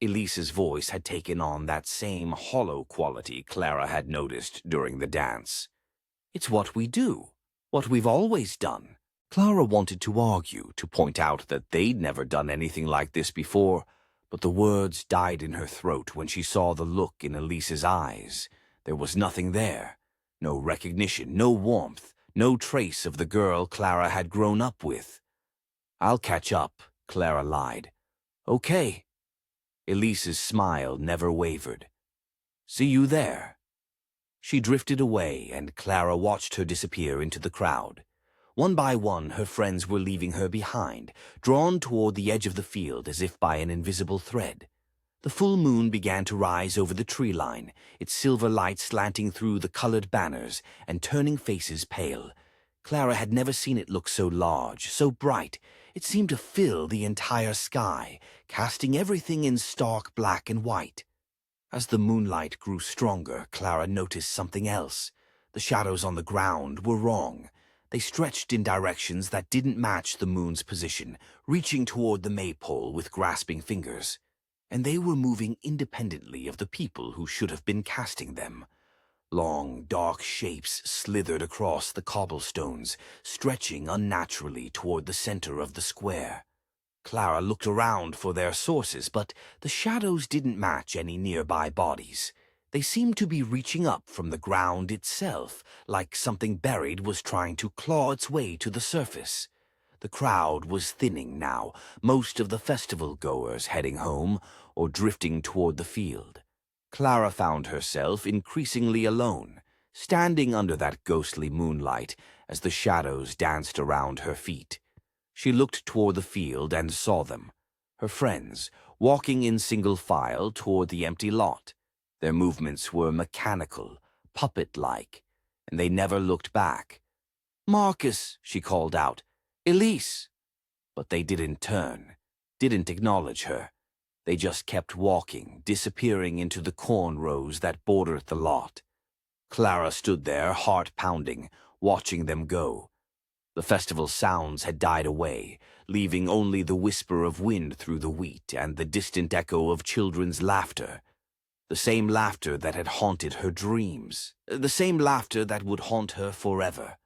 Speaker 1: Elise's voice had taken on that same hollow quality Clara had noticed during the dance. "It's what we do, what we've always done." Clara wanted to argue, to point out that they'd never done anything like this before, but the words died in her throat when she saw the look in Elise's eyes. There was nothing there. No recognition, no warmth, no trace of the girl Clara had grown up with. "I'll catch up," Clara lied. "Okay." Elise's smile never wavered. "See you there." She drifted away, and Clara watched her disappear into the crowd. One by one, her friends were leaving her behind, drawn toward the edge of the field as if by an invisible thread. The full moon began to rise over the tree line, its silver light slanting through the colored banners and turning faces pale. Clara had never seen it look so large, so bright. It seemed to fill the entire sky, casting everything in stark black and white. As the moonlight grew stronger, Clara noticed something else. The shadows on the ground were wrong. They stretched in directions that didn't match the moon's position, reaching toward the maypole with grasping fingers. And they were moving independently of the people who should have been casting them. Long, dark shapes slithered across the cobblestones, stretching unnaturally toward the center of the square. Clara looked around for their sources, but the shadows didn't match any nearby bodies. They seemed to be reaching up from the ground itself, like something buried was trying to claw its way to the surface. The crowd was thinning now, most of the festival-goers heading home or drifting toward the field. Clara found herself increasingly alone, standing under that ghostly moonlight as the shadows danced around her feet. She looked toward the field and saw them, her friends, walking in single file toward the empty lot. Their movements were mechanical, puppet-like, and they never looked back. "Marcus," she called out. "Elise." But they didn't turn, didn't acknowledge her. They just kept walking, disappearing into the corn rows that bordered the lot. Clara stood there, heart pounding, watching them go. The festival sounds had died away, leaving only the whisper of wind through the wheat and the distant echo of children's laughter. The same laughter that had haunted her dreams, the same laughter that would haunt her forever.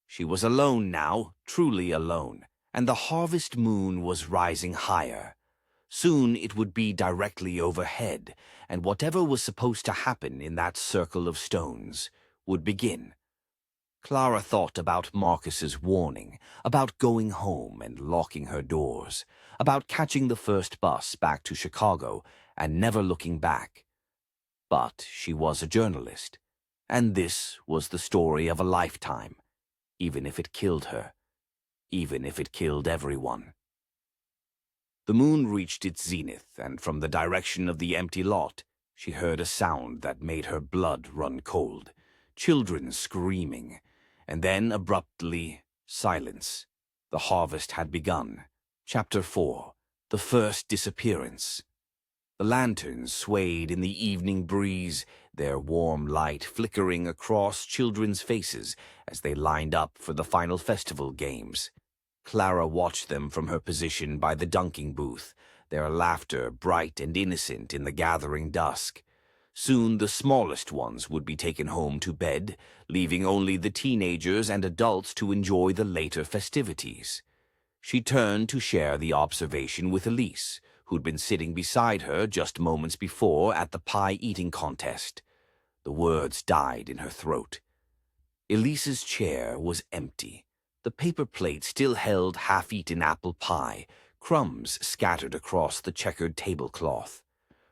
Speaker 1: She was alone now, truly alone, and the harvest moon was rising higher. Soon it would be directly overhead, and whatever was supposed to happen in that circle of stones would begin. Clara thought about Marcus's warning, about going home and locking her doors, about catching the first bus back to Chicago and never looking back. But she was a journalist, and this was the story of a lifetime, even if it killed her, even if it killed everyone. The moon reached its zenith, and from the direction of the empty lot, she heard a sound that made her blood run cold. Children screaming, and then abruptly, silence. The harvest had begun. Chapter 4. The First Disappearance. The lanterns swayed in the evening breeze, their warm light flickering across children's faces as they lined up for the final festival games. Clara watched them from her position by the dunking booth, their laughter bright and innocent in the gathering dusk. Soon the smallest ones would be taken home to bed, leaving only the teenagers and adults to enjoy the later festivities. She turned to share the observation with Elise, who'd been sitting beside her just moments before at the pie-eating contest. The words died in her throat. Elise's chair was empty. The paper plate still held half-eaten apple pie, crumbs scattered across the checkered tablecloth.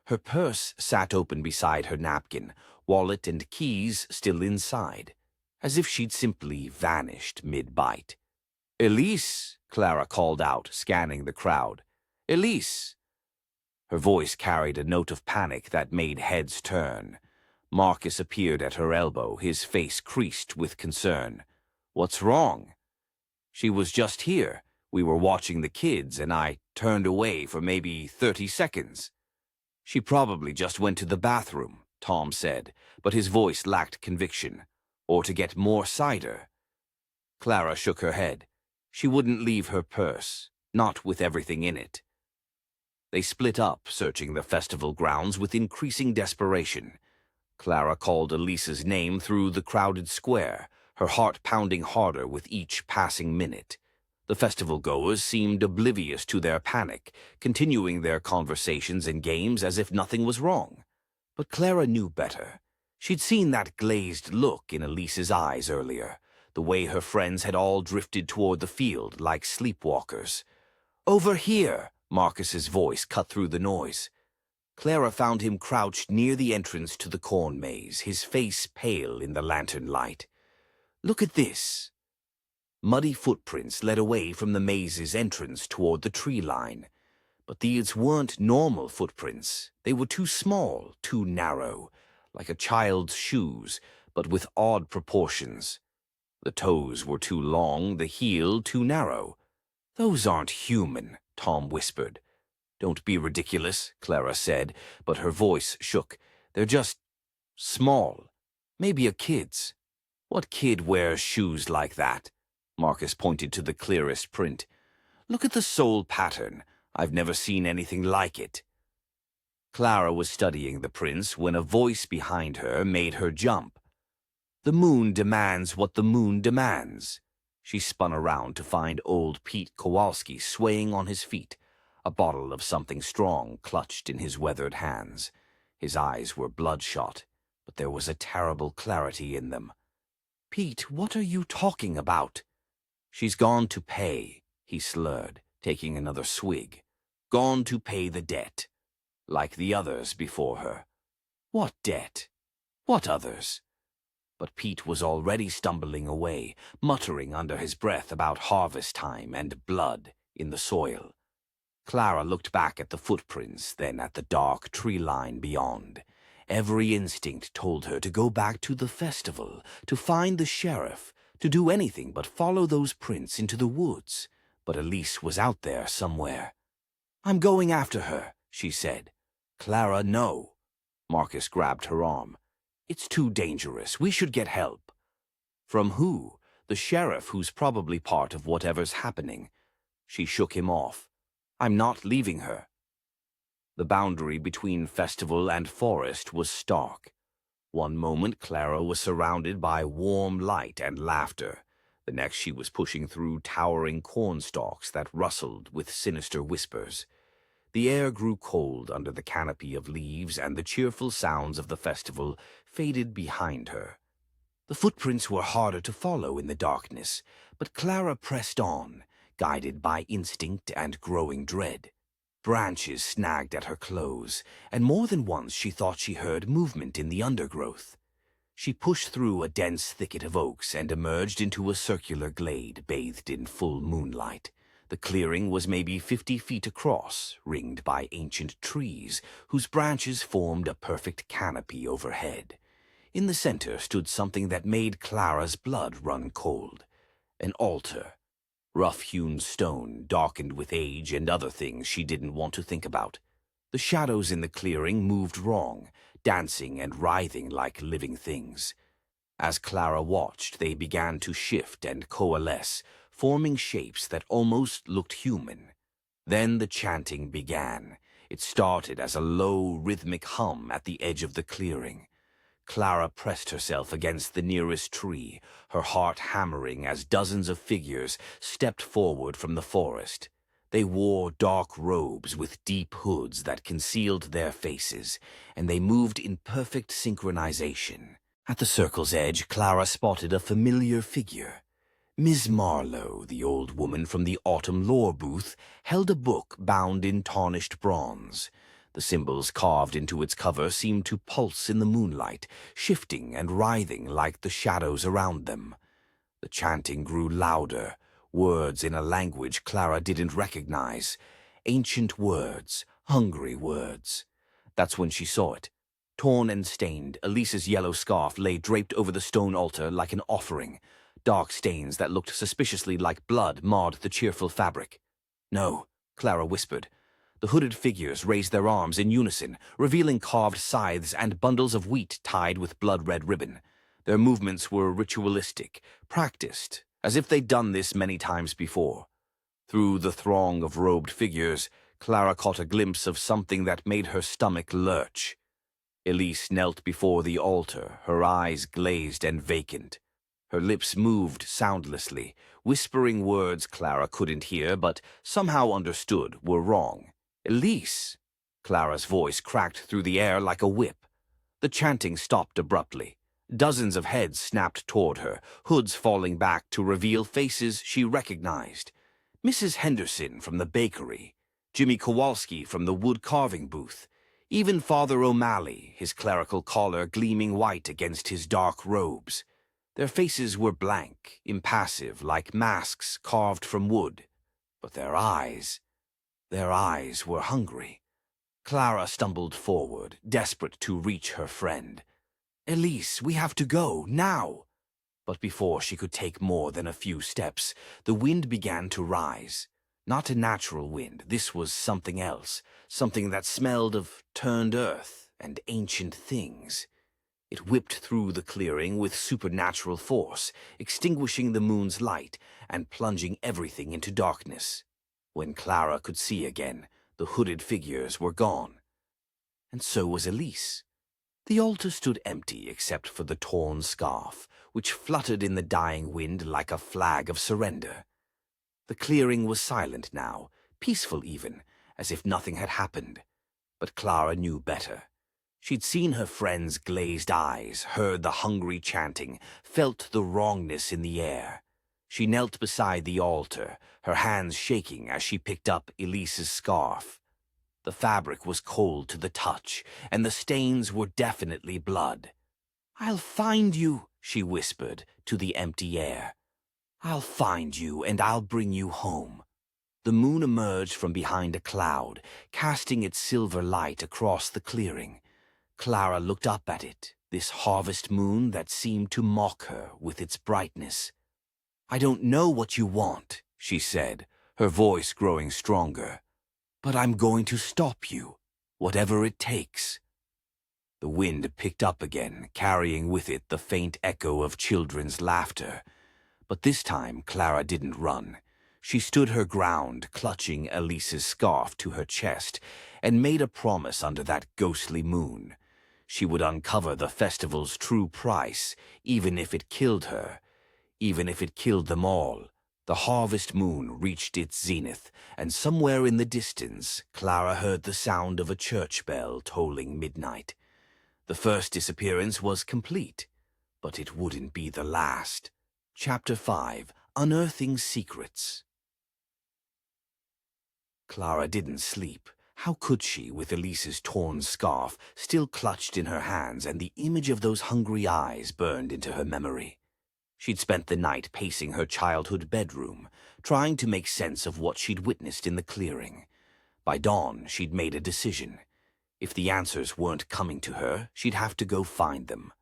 Speaker 1: Her purse sat open beside her napkin, wallet and keys still inside, as if she'd simply vanished mid-bite. "Elise!" Clara called out, scanning the crowd. "Elise!" Her voice carried a note of panic that made heads turn. Marcus appeared at her elbow, his face creased with concern. "What's wrong?" "She was just here. We were watching the kids, and I turned away for maybe 30 seconds. "She probably just went to the bathroom," Tom said, but his voice lacked conviction. "Or to get more cider." Clara shook her head. She wouldn't leave her purse, not with everything in it. They split up, searching the festival grounds with increasing desperation. Clara called Elise's name through the crowded square, her heart pounding harder with each passing minute. The festival-goers seemed oblivious to their panic, continuing their conversations and games as if nothing was wrong. But Clara knew better. She'd seen that glazed look in Elise's eyes earlier, the way her friends had all drifted toward the field like sleepwalkers. "Over here!" Marcus's voice cut through the noise. Clara found him crouched near the entrance to the corn maze, his face pale in the lantern light. "Look at this." Muddy footprints led away from the maze's entrance toward the tree line. But these weren't normal footprints. They were too small, too narrow, like a child's shoes, but with odd proportions. The toes were too long, the heel too narrow. "Those aren't human," Tom whispered. "Don't be ridiculous," Clara said, but her voice shook. "They're just small. Maybe a kid's." "What kid wears shoes like that?" Marcus pointed to the clearest print. "Look at the sole pattern. I've never seen anything like it." Clara was studying the prints when a voice behind her made her jump. "The moon demands what the moon demands." She spun around to find old Pete Kowalski swaying on his feet, a bottle of something strong clutched in his weathered hands. His eyes were bloodshot, but there was a terrible clarity in them. "Pete, what are you talking about?" "She's gone to pay," he slurred, taking another swig. "Gone to pay the debt. Like the others before her." "What debt? What others?" But Pete was already stumbling away, muttering under his breath about harvest time and blood in the soil. Clara looked back at the footprints, then at the dark tree line beyond. Every instinct told her to go back to the festival, to find the sheriff, to do anything but follow those prints into the woods. But Elise was out there somewhere. "I'm going after her," she said. "Clara, no." Marcus grabbed her arm. "It's too dangerous. We should get help." "From who? The sheriff, who's probably part of whatever's happening." She shook him off. "I'm not leaving her." The boundary between festival and forest was stark. One moment Clara was surrounded by warm light and laughter. The next she was pushing through towering cornstalks that rustled with sinister whispers. The air grew cold under the canopy of leaves, and the cheerful sounds of the festival faded behind her. The footprints were harder to follow in the darkness, but Clara pressed on, guided by instinct and growing dread. Branches snagged at her clothes, and more than once she thought she heard movement in the undergrowth. She pushed through a dense thicket of oaks and emerged into a circular glade bathed in full moonlight. The clearing was maybe 50 feet across, ringed by ancient trees, whose branches formed a perfect canopy overhead. In the center stood something that made Clara's blood run cold. An altar. Rough-hewn stone, darkened with age and other things she didn't want to think about. The shadows in the clearing moved wrong, dancing and writhing like living things. As Clara watched, they began to shift and coalesce, forming shapes that almost looked human. Then the chanting began. It started as a low, rhythmic hum at the edge of the clearing. Clara pressed herself against the nearest tree, her heart hammering as dozens of figures stepped forward from the forest. They wore dark robes with deep hoods that concealed their faces, and they moved in perfect synchronization. At the circle's edge, Clara spotted a familiar figure. Miss Marlowe, the old woman from the autumn lore booth, held a book bound in tarnished bronze. The symbols carved into its cover seemed to pulse in the moonlight, shifting and writhing like the shadows around them. The chanting grew louder, words in a language Clara didn't recognize. Ancient words, hungry words. That's when she saw it. Torn and stained, Elise's yellow scarf lay draped over the stone altar like an offering. Dark stains that looked suspiciously like blood marred the cheerful fabric. "No," Clara whispered. The hooded figures raised their arms in unison, revealing carved scythes and bundles of wheat tied with blood-red ribbon. Their movements were ritualistic, practiced, as if they'd done this many times before. Through the throng of robed figures, Clara caught a glimpse of something that made her stomach lurch. Elise knelt before the altar, her eyes glazed and vacant. Her lips moved soundlessly, whispering words Clara couldn't hear but somehow understood were wrong. "Elise!" Clara's voice cracked through the air like a whip. The chanting stopped abruptly. Dozens of heads snapped toward her, hoods falling back to reveal faces she recognized. Mrs. Henderson from the bakery, Jimmy Kowalski from the wood-carving booth, even Father O'Malley, his clerical collar gleaming white against his dark robes. Their faces were blank, impassive, like masks carved from wood. But their eyes were hungry. Clara stumbled forward, desperate to reach her friend. "Elise, we have to go, now!" But before she could take more than a few steps, the wind began to rise. Not a natural wind, this was something else, something that smelled of turned earth and ancient things. It whipped through the clearing with supernatural force, extinguishing the moon's light and plunging everything into darkness. When Clara could see again, the hooded figures were gone. And so was Elise. The altar stood empty except for the torn scarf, which fluttered in the dying wind like a flag of surrender. The clearing was silent now, peaceful even, as if nothing had happened. But Clara knew better. She'd seen her friend's glazed eyes, heard the hungry chanting, felt the wrongness in the air. She knelt beside the altar, her hands shaking as she picked up Elise's scarf. The fabric was cold to the touch, and the stains were definitely blood. "I'll find you," she whispered to the empty air. "I'll find you, and I'll bring you home." The moon emerged from behind a cloud, casting its silver light across the clearing. Clara looked up at it, this harvest moon that seemed to mock her with its brightness. "I don't know what you want," she said, her voice growing stronger. "But I'm going to stop you." Whatever it takes." The wind picked up again, carrying with it the faint echo of children's laughter. But this time Clara didn't run. She stood her ground, clutching Elise's scarf to her chest, and made a promise under that ghostly moon. She would uncover the festival's true price, even if it killed her, even if it killed them all. The harvest moon reached its zenith, and somewhere in the distance, Clara heard the sound of a church bell tolling midnight. The first disappearance was complete, but it wouldn't be the last. Chapter 5: Unearthing Secrets. Clara didn't sleep. How could she, with Elise's torn scarf still clutched in her hands and the image of those hungry eyes burned into her memory? She'd spent the night pacing her childhood bedroom, trying to make sense of what she'd witnessed in the clearing. By dawn, she'd made a decision. If the answers weren't coming to her, she'd have to go find them.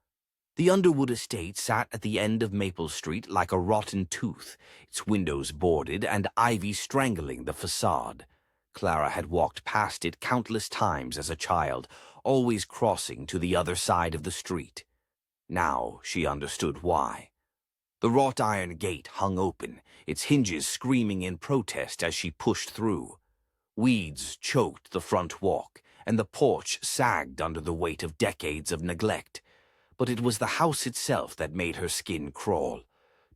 Speaker 1: The Underwood estate sat at the end of Maple Street like a rotten tooth, its windows boarded and ivy strangling the facade. Clara had walked past it countless times as a child, always crossing to the other side of the street. Now she understood why. The wrought iron gate hung open, its hinges screaming in protest as she pushed through. Weeds choked the front walk, and the porch sagged under the weight of decades of neglect. But it was the house itself that made her skin crawl.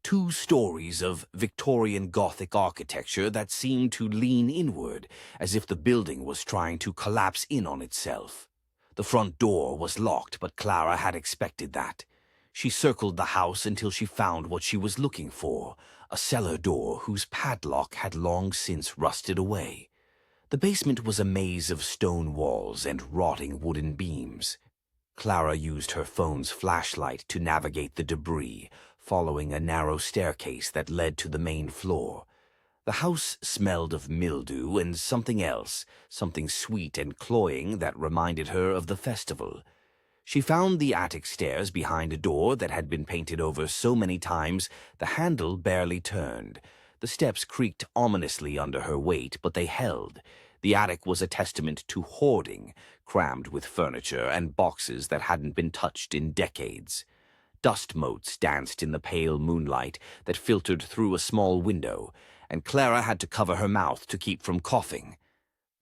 Speaker 1: 2 stories of Victorian Gothic architecture that seemed to lean inward, as if the building was trying to collapse in on itself. The front door was locked, but Clara had expected that. She circled the house until she found what she was looking for, a cellar door whose padlock had long since rusted away. The basement was a maze of stone walls and rotting wooden beams. Clara used her phone's flashlight to navigate the debris, following a narrow staircase that led to the main floor. The house smelled of mildew and something else, something sweet and cloying that reminded her of the festival. She found the attic stairs behind a door that had been painted over so many times the handle barely turned. The steps creaked ominously under her weight, but they held. The attic was a testament to hoarding, crammed with furniture and boxes that hadn't been touched in decades. Dust motes danced in the pale moonlight that filtered through a small window, and Clara had to cover her mouth to keep from coughing.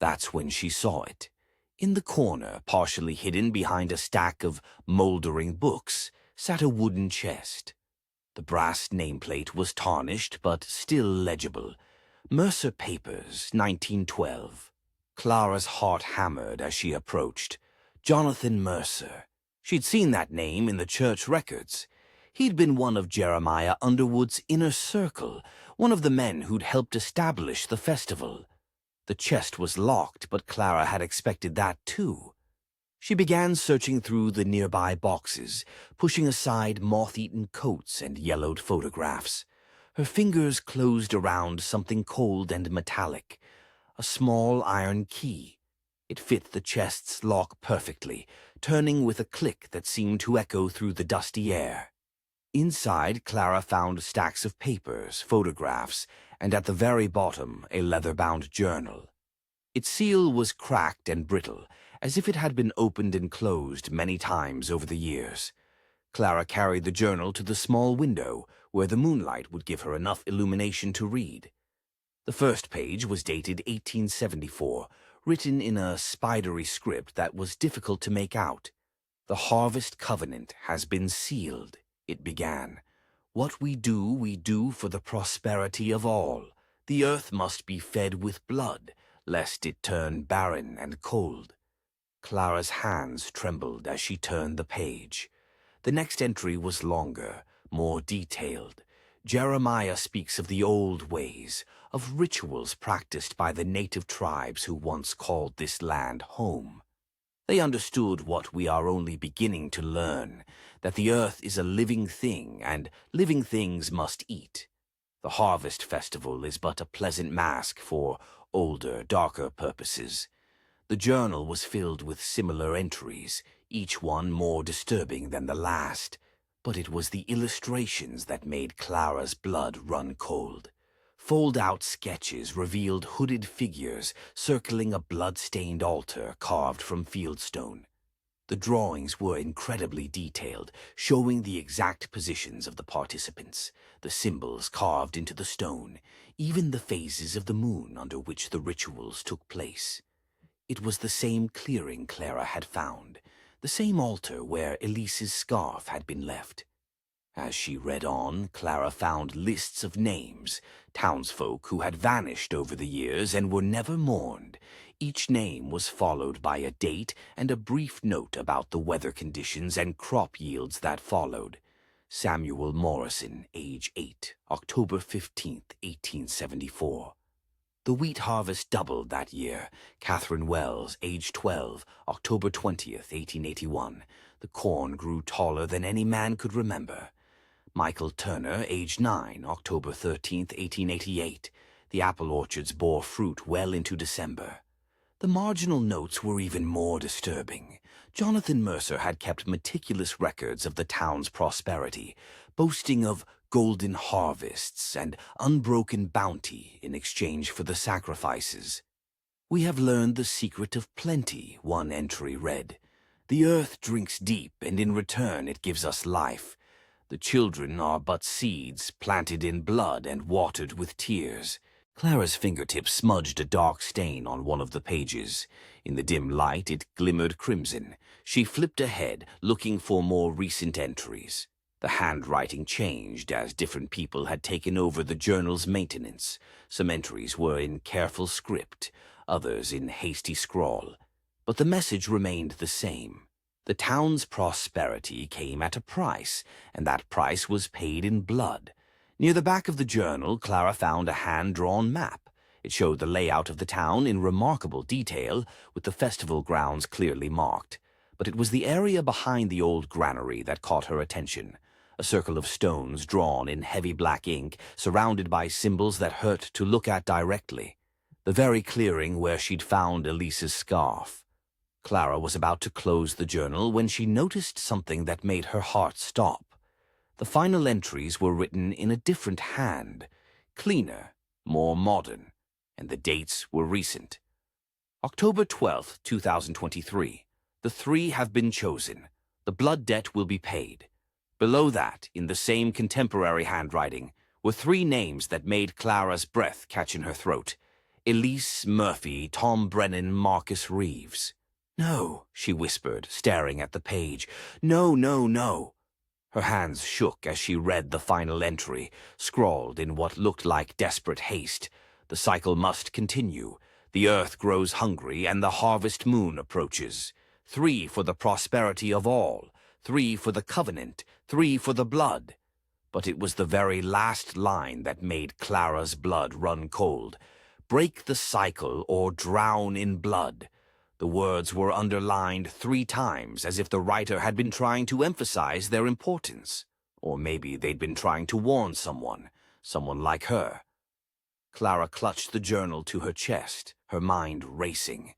Speaker 1: That's when she saw it. In the corner, partially hidden behind a stack of moldering books, sat a wooden chest. The brass nameplate was tarnished, but still legible. Mercer Papers, 1912. Clara's heart hammered as she approached. Jonathan Mercer. She'd seen that name in the church records. He'd been one of Jeremiah Underwood's inner circle, one of the men who'd helped establish the festival. The chest was locked, but Clara had expected that too. She began searching through the nearby boxes, pushing aside moth-eaten coats and yellowed photographs. Her fingers closed around something cold and metallic, a small iron key. It fit the chest's lock perfectly, turning with a click that seemed to echo through the dusty air. Inside, Clara found stacks of papers, photographs, and at the very bottom, a leather-bound journal. Its seal was cracked and brittle, as if it had been opened and closed many times over the years. Clara carried the journal to the small window, where the moonlight would give her enough illumination to read. The first page was dated 1874, written in a spidery script that was difficult to make out. "The harvest covenant has been sealed," it began. "What we do for the prosperity of all. The earth must be fed with blood, lest it turn barren and cold." Clara's hands trembled as she turned the page. The next entry was longer, more detailed. Jeremiah speaks of the old ways, of rituals practiced by the native tribes who once called this land home. They understood what we are only beginning to learn, that the earth is a living thing and living things must eat. The harvest festival is but a pleasant mask for older, darker purposes. The journal was filled with similar entries, each one more disturbing than the last. But it was the illustrations that made Clara's blood run cold. Fold-out sketches revealed hooded figures circling a blood-stained altar carved from fieldstone. The drawings were incredibly detailed, showing the exact positions of the participants, the symbols carved into the stone, even the phases of the moon under which the rituals took place. It was the same clearing Clara had found, the same altar where Elise's scarf had been left. As she read on, Clara found lists of names, townsfolk who had vanished over the years and were never mourned. Each name was followed by a date and a brief note about the weather conditions and crop yields that followed. Samuel Morrison, age 8, October 15th, 1874. The wheat harvest doubled that year. Catherine Wells, age 12, October 20th, 1881. The corn grew taller than any man could remember. Michael Turner, age 9, October 13th, 1888. The apple orchards bore fruit well into December. The marginal notes were even more disturbing. Jonathan Mercer had kept meticulous records of the town's prosperity, boasting of golden harvests and unbroken bounty in exchange for the sacrifices. "We have learned the secret of plenty," one entry read. "The earth drinks deep, and in return it gives us life. The children are but seeds planted in blood and watered with tears." Clara's fingertips smudged a dark stain on one of the pages. In the dim light, it glimmered crimson. She flipped ahead, looking for more recent entries. The handwriting changed as different people had taken over the journal's maintenance. Some entries were in careful script, others in hasty scrawl. But the message remained the same. The town's prosperity came at a price, and that price was paid in blood. Near the back of the journal, Clara found a hand-drawn map. It showed the layout of the town in remarkable detail, with the festival grounds clearly marked. But it was the area behind the old granary that caught her attention. A circle of stones drawn in heavy black ink, surrounded by symbols that hurt to look at directly. The very clearing where she'd found Elise's scarf. Clara was about to close the journal when she noticed something that made her heart stop. The final entries were written in a different hand, cleaner, more modern, and the dates were recent. October 12th, 2023. The 3 have been chosen. The blood debt will be paid. Below that, in the same contemporary handwriting, were 3 names that made Clara's breath catch in her throat. Elise Murphy, Tom Brennan, Marcus Reeves. "No," she whispered, staring at the page. "No, no, no." Her hands shook as she read the final entry, scrawled in what looked like desperate haste. The cycle must continue. The earth grows hungry, and the harvest moon approaches. 3 for the prosperity of all. 3 for the covenant. 3 for the blood. But it was the very last line that made Clara's blood run cold. "Break the cycle or drown in blood." The words were underlined 3 times, as if the writer had been trying to emphasize their importance. Or maybe they'd been trying to warn someone like her. Clara clutched the journal to her chest, her mind racing.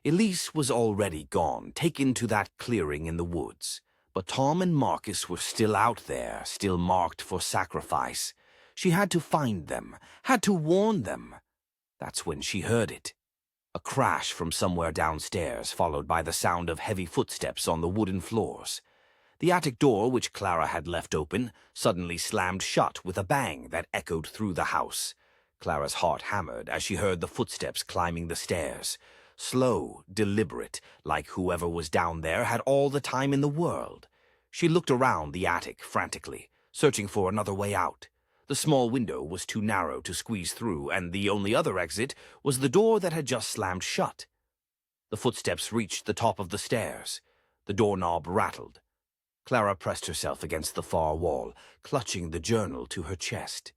Speaker 1: Elise was already gone, taken to that clearing in the woods. But Tom and Marcus were still out there, still marked for sacrifice. She had to find them, had to warn them. That's when she heard it. A crash from somewhere downstairs, followed by the sound of heavy footsteps on the wooden floors. The attic door, which Clara had left open, suddenly slammed shut with a bang that echoed through the house. Clara's heart hammered as she heard the footsteps climbing the stairs. Slow, deliberate, like whoever was down there had all the time in the world. She looked around the attic frantically, searching for another way out. The small window was too narrow to squeeze through, and the only other exit was the door that had just slammed shut. The footsteps reached the top of the stairs. The doorknob rattled. Clara pressed herself against the far wall, clutching the journal to her chest.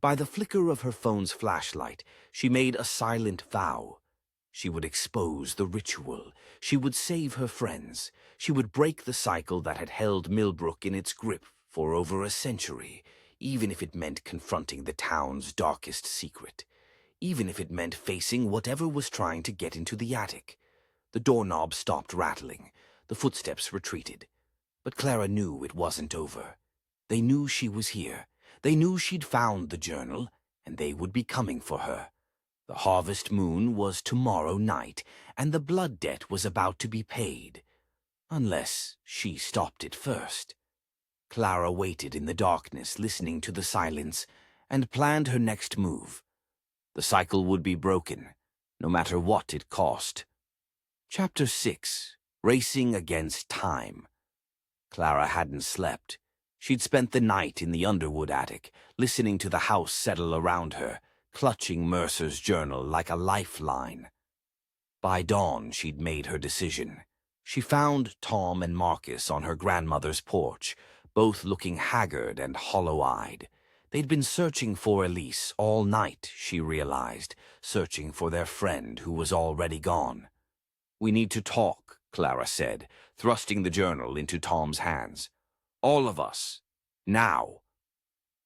Speaker 1: By the flicker of her phone's flashlight, she made a silent vow. She would expose the ritual. She would save her friends. She would break the cycle that had held Millbrook in its grip for over a century. Even if it meant confronting the town's darkest secret. Even if it meant facing whatever was trying to get into the attic. The doorknob stopped rattling. The footsteps retreated. But Clara knew it wasn't over. They knew she was here. They knew she'd found the journal, and they would be coming for her. The harvest moon was tomorrow night, and the blood debt was about to be paid. Unless she stopped it first. Clara waited in the darkness, listening to the silence, and planned her next move. The cycle would be broken, no matter what it cost. Chapter 6. Racing Against Time. Clara hadn't slept. She'd spent the night in the Underwood attic, listening to the house settle around her, clutching Mercer's journal like a lifeline. By dawn, she'd made her decision. She found Tom and Marcus on her grandmother's porch, both looking haggard and hollow-eyed. They'd been searching for Elise all night, she realized, searching for their friend who was already gone. "We need to talk," Clara said, thrusting the journal into Tom's hands. "All of us. Now."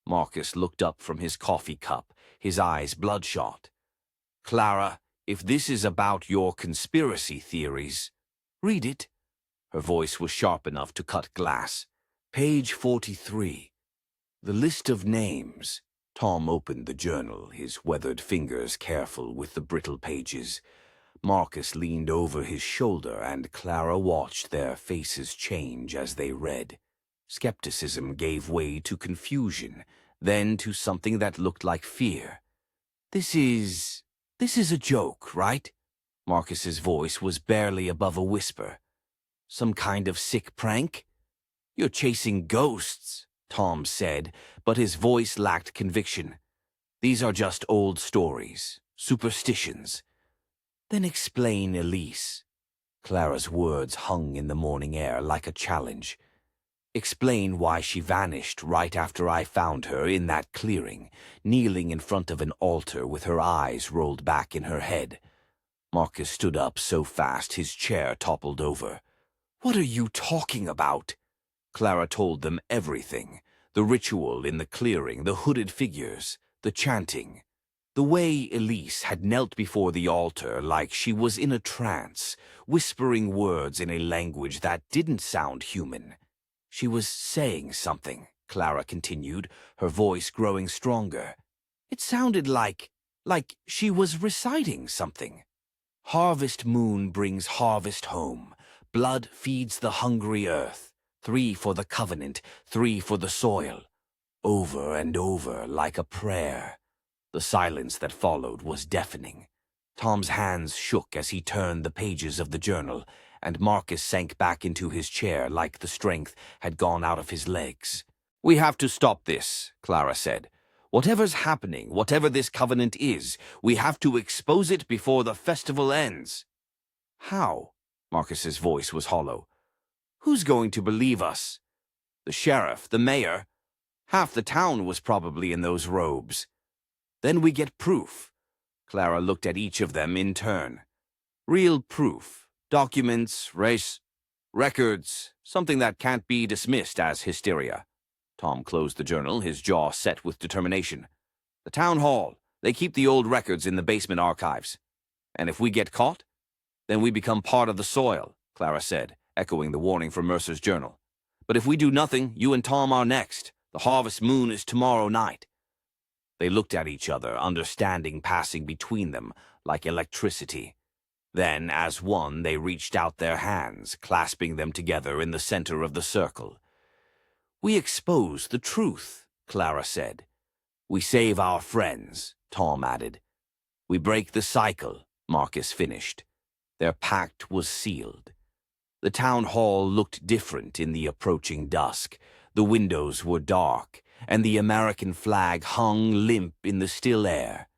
Speaker 1: Marcus looked up from his coffee cup, his eyes bloodshot. "Clara, if this is about your conspiracy theories, read it." Her voice was sharp enough to cut glass. "Page 43. The list of names." Tom opened the journal, his weathered fingers careful with the brittle pages. Marcus leaned over his shoulder, and Clara watched their faces change as they read. Skepticism gave way to confusion, then to something that looked like fear. This is a joke, right?" Marcus's voice was barely above a whisper. "Some kind of sick prank?" "You're chasing ghosts," Tom said, but his voice lacked conviction. "These are just old stories, superstitions." "Then explain Elise." Clara's words hung in the morning air like a challenge. "Explain why she vanished right after I found her in that clearing, kneeling in front of an altar with her eyes rolled back in her head." Marcus stood up so fast his chair toppled over. "What are you talking about?" Clara told them everything. The ritual in the clearing, the hooded figures, the chanting. The way Elise had knelt before the altar like she was in a trance, whispering words in a language that didn't sound human. "She was saying something," Clara continued, her voice growing stronger. "It sounded like she was reciting something. Harvest moon brings harvest home. Blood feeds the hungry earth. 3 for the covenant, 3 for the soil." Over and over, like a prayer. The silence that followed was deafening. Tom's hands shook as he turned the pages of the journal, and Marcus sank back into his chair like the strength had gone out of his legs. "We have to stop this," Clara said. "Whatever's happening, whatever this covenant is, we have to expose it before the festival ends." "How?" Marcus's voice was hollow. "Who's going to believe us? The sheriff, the mayor? Half the town was probably in those robes. Then we get proof." Clara looked at each of them in turn. "Real proof. Documents, records, something that can't be dismissed as hysteria." Tom closed the journal, his jaw set with determination. "The town hall. They keep the old records in the basement archives. And if we get caught, then we become part of the soil," Clara said, echoing the warning from Mercer's journal. "But if we do nothing, you and Tom are next. The harvest moon is tomorrow night." They looked at each other, understanding passing between them like electricity. Then, as one, they reached out their hands, clasping them together in the center of the circle. "We expose the truth," Clara said. "We save our friends," Tom added. "We break the cycle," Marcus finished. Their pact was sealed. The town hall looked different in the approaching dusk. The windows were dark, and the American flag hung limp in the still air.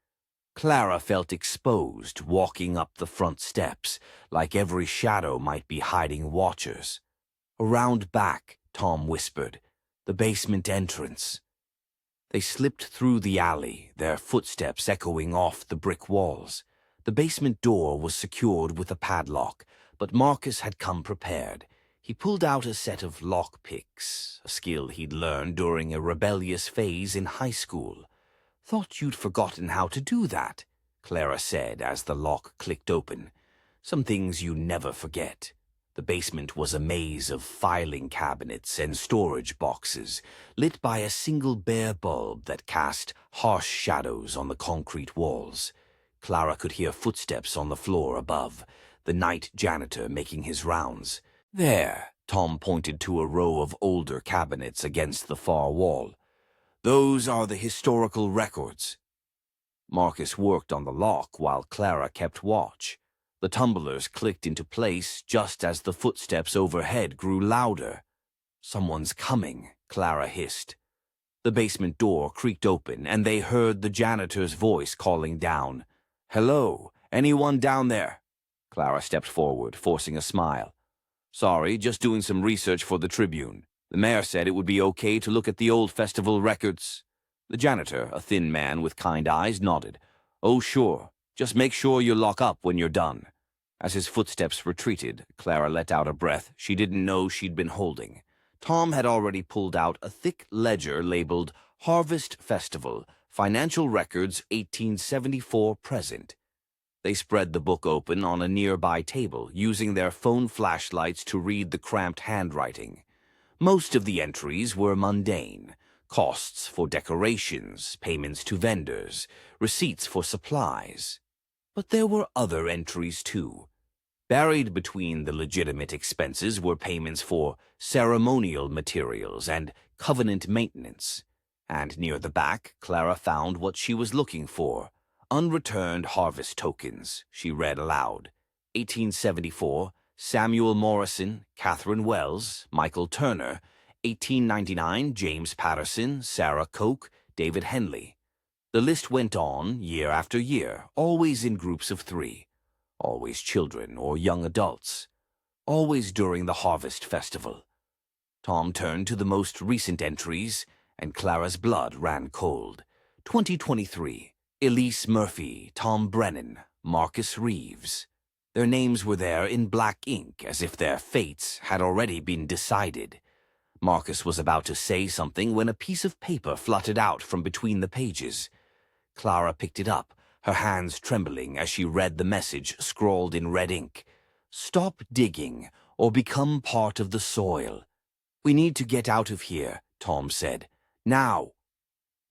Speaker 1: Clara felt exposed walking up the front steps, like every shadow might be hiding watchers. "Around back," Tom whispered. "The basement entrance." They slipped through the alley, their footsteps echoing off the brick walls. The basement door was secured with a padlock, but Marcus had come prepared. He pulled out a set of lockpicks, a skill he'd learned during a rebellious phase in high school. "Thought you'd forgotten how to do that," Clara said as the lock clicked open. "Some things you never forget." The basement was a maze of filing cabinets and storage boxes, lit by a single bare bulb that cast harsh shadows on the concrete walls. Clara could hear footsteps on the floor above, the night janitor making his rounds. "There," Tom pointed to a row of older cabinets against the far wall. "Those are the historical records." Marcus worked on the lock while Clara kept watch. The tumblers clicked into place just as the footsteps overhead grew louder. "Someone's coming," Clara hissed. The basement door creaked open, and they heard the janitor's voice calling down. "Hello, anyone down there?" Clara stepped forward, forcing a smile. "Sorry, just doing some research for the Tribune. The mayor said it would be okay to look at the old festival records." The janitor, a thin man with kind eyes, nodded. "Oh, sure. Just make sure you lock up when you're done." As his footsteps retreated, Clara let out a breath she didn't know she'd been holding. Tom had already pulled out a thick ledger labeled Harvest Festival, Financial Records 1874 Present. They spread the book open on a nearby table, using their phone flashlights to read the cramped handwriting. Most of the entries were mundane. Costs for decorations, payments to vendors, receipts for supplies. But there were other entries too. Buried between the legitimate expenses were payments for ceremonial materials and covenant maintenance. And near the back, Clara found what she was looking for. "Unreturned harvest tokens," she read aloud. 1874, Samuel Morrison, Catherine Wells, Michael Turner. 1899, James Patterson, Sarah Koch, David Henley. The list went on, year after year, always in groups of 3. Always children or young adults. Always during the Harvest Festival. Tom turned to the most recent entries, and Clara's blood ran cold. 2023, Elise Murphy, Tom Brennan, Marcus Reeves. Their names were there in black ink, as if their fates had already been decided. Marcus was about to say something when a piece of paper fluttered out from between the pages. Clara picked it up, her hands trembling as she read the message scrawled in red ink. "Stop digging, or become part of the soil." "We need to get out of here," Tom said. "Now."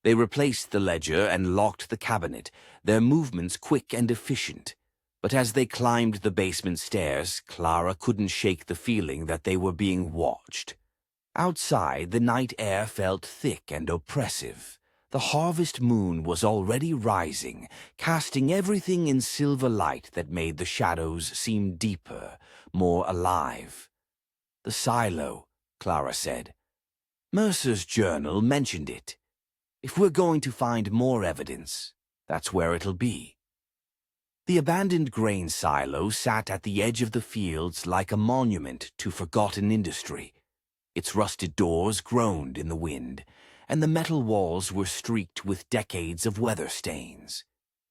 Speaker 1: They replaced the ledger and locked the cabinet, their movements quick and efficient. But as they climbed the basement stairs, Clara couldn't shake the feeling that they were being watched. Outside, the night air felt thick and oppressive. The harvest moon was already rising, casting everything in silver light that made the shadows seem deeper, more alive. "The silo," Clara said. "Mercer's journal mentioned it. If we're going to find more evidence, that's where it'll be." The abandoned grain silo sat at the edge of the fields like a monument to forgotten industry. Its rusted doors groaned in the wind, and the metal walls were streaked with decades of weather stains.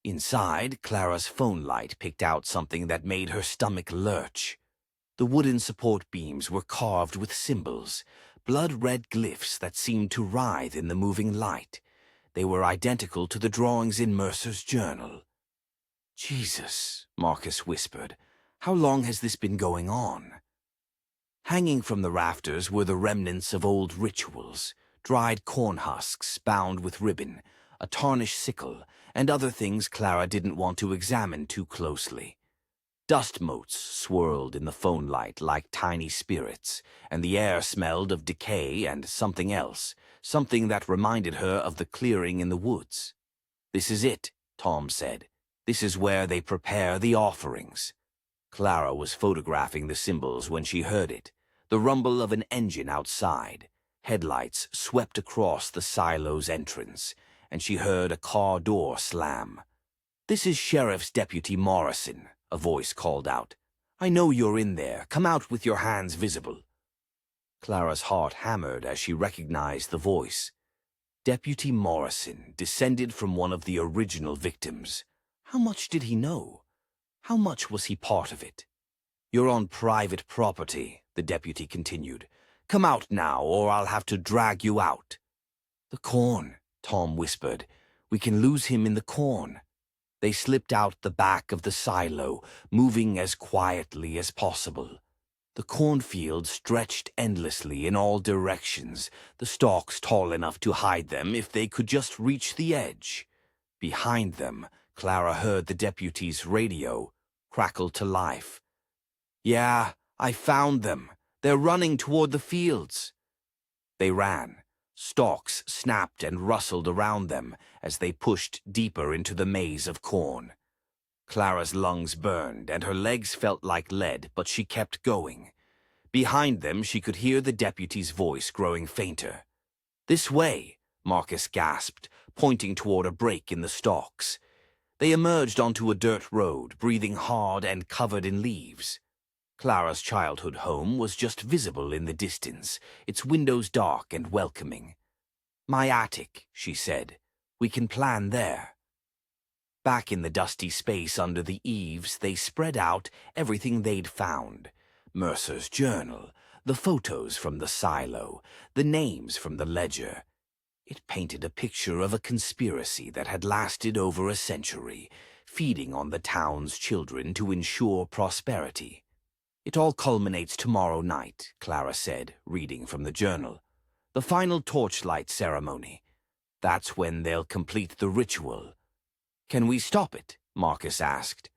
Speaker 1: Inside, Clara's phone light picked out something that made her stomach lurch. The wooden support beams were carved with symbols, blood-red glyphs that seemed to writhe in the moving light. They were identical to the drawings in Mercer's journal. "Jesus," Marcus whispered, "how long has this been going on?" Hanging from the rafters were the remnants of old rituals, dried corn husks bound with ribbon, a tarnished sickle, and other things Clara didn't want to examine too closely. Dust motes swirled in the phone light like tiny spirits, and the air smelled of decay and something else, something that reminded her of the clearing in the woods. "This is it," Tom said. "This is where they prepare the offerings." Clara was photographing the symbols when she heard it, the rumble of an engine outside. Headlights swept across the silo's entrance, and she heard a car door slam. "This is Sheriff's Deputy Morrison," a voice called out. "I know you're in there. Come out with your hands visible." Clara's heart hammered as she recognized the voice. Deputy Morrison, descended from one of the original victims. How much did he know? How much was he part of it? "You're on private property," the deputy continued. "Come out now, or I'll have to drag you out." "The corn," Tom whispered. "We can lose him in the corn." They slipped out the back of the silo, moving as quietly as possible. The cornfields stretched endlessly in all directions, the stalks tall enough to hide them if they could just reach the edge. Behind them, Clara heard the deputy's radio crackle to life. "Yeah, I found them. They're running toward the fields." They ran. Stalks snapped and rustled around them as they pushed deeper into the maze of corn. Clara's lungs burned and her legs felt like lead, but she kept going. Behind them, she could hear the deputy's voice growing fainter. "This way," Marcus gasped, pointing toward a break in the stalks. They emerged onto a dirt road, breathing hard and covered in leaves. Clara's childhood home was just visible in the distance, its windows dark and welcoming. "My attic," she said. "We can plan there." Back in the dusty space under the eaves, they spread out everything they'd found. Mercer's journal, the photos from the silo, the names from the ledger. It painted a picture of a conspiracy that had lasted over a century, feeding on the town's children to ensure prosperity. "It all culminates tomorrow night," Clara said, reading from the journal. "The final torchlight ceremony. That's when they'll complete the ritual." "Can we stop it?" Marcus asked.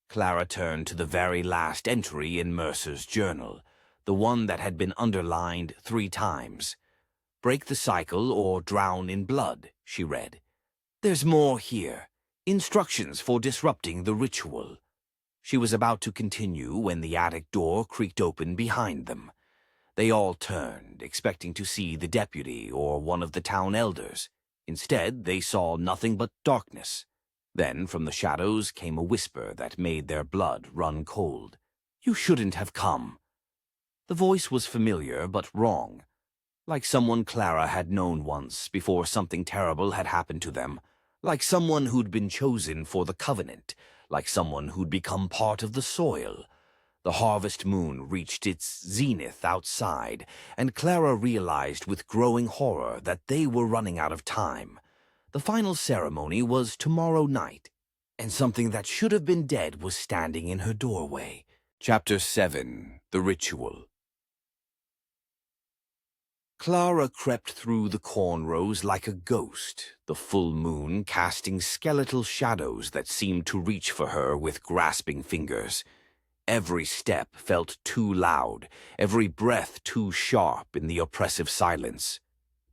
Speaker 1: Clara turned to the very last entry in Mercer's journal, the one that had been underlined 3 times. "Break the cycle or drown in blood," she read. "There's more here. Instructions for disrupting the ritual." She was about to continue when the attic door creaked open behind them. They all turned, expecting to see the deputy or one of the town elders. Instead, they saw nothing but darkness. Then, from the shadows, came a whisper that made their blood run cold. "You shouldn't have come." The voice was familiar but wrong, like someone Clara had known once before something terrible had happened to them, like someone who'd been chosen for the covenant, like someone who'd become part of the soil. The harvest moon reached its zenith outside, and Clara realized with growing horror that they were running out of time. The final ceremony was tomorrow night, and something that should have been dead was standing in her doorway. Chapter 7. The Ritual. Clara crept through the cornrows like a ghost, the full moon casting skeletal shadows that seemed to reach for her with grasping fingers. Every step felt too loud, every breath too sharp in the oppressive silence.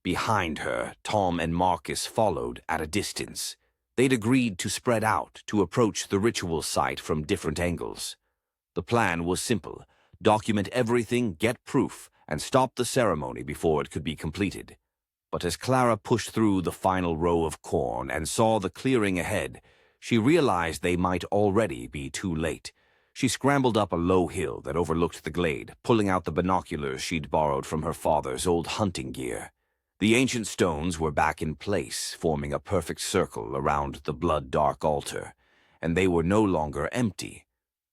Speaker 1: Behind her, Tom and Marcus followed at a distance. They'd agreed to spread out to approach the ritual site from different angles. The plan was simple: document everything, get proof, and stop the ceremony before it could be completed. But as Clara pushed through the final row of corn and saw the clearing ahead, she realized they might already be too late. She scrambled up a low hill that overlooked the glade, pulling out the binoculars she'd borrowed from her father's old hunting gear. The ancient stones were back in place, forming a perfect circle around the blood-dark altar, and they were no longer empty.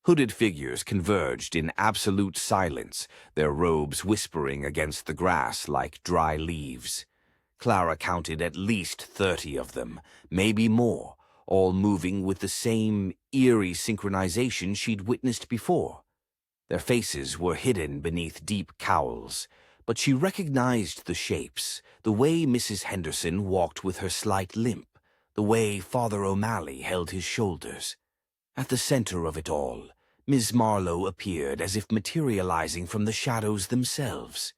Speaker 1: Hooded figures converged in absolute silence, their robes whispering against the grass like dry leaves. Clara counted at least 30 of them, maybe more, all moving with the same eerie synchronization she'd witnessed before. Their faces were hidden beneath deep cowls, but she recognized the shapes, the way Mrs. Henderson walked with her slight limp, the way Father O'Malley held his shoulders. At the center of it all, Miss Marlowe appeared as if materializing from the shadows themselves.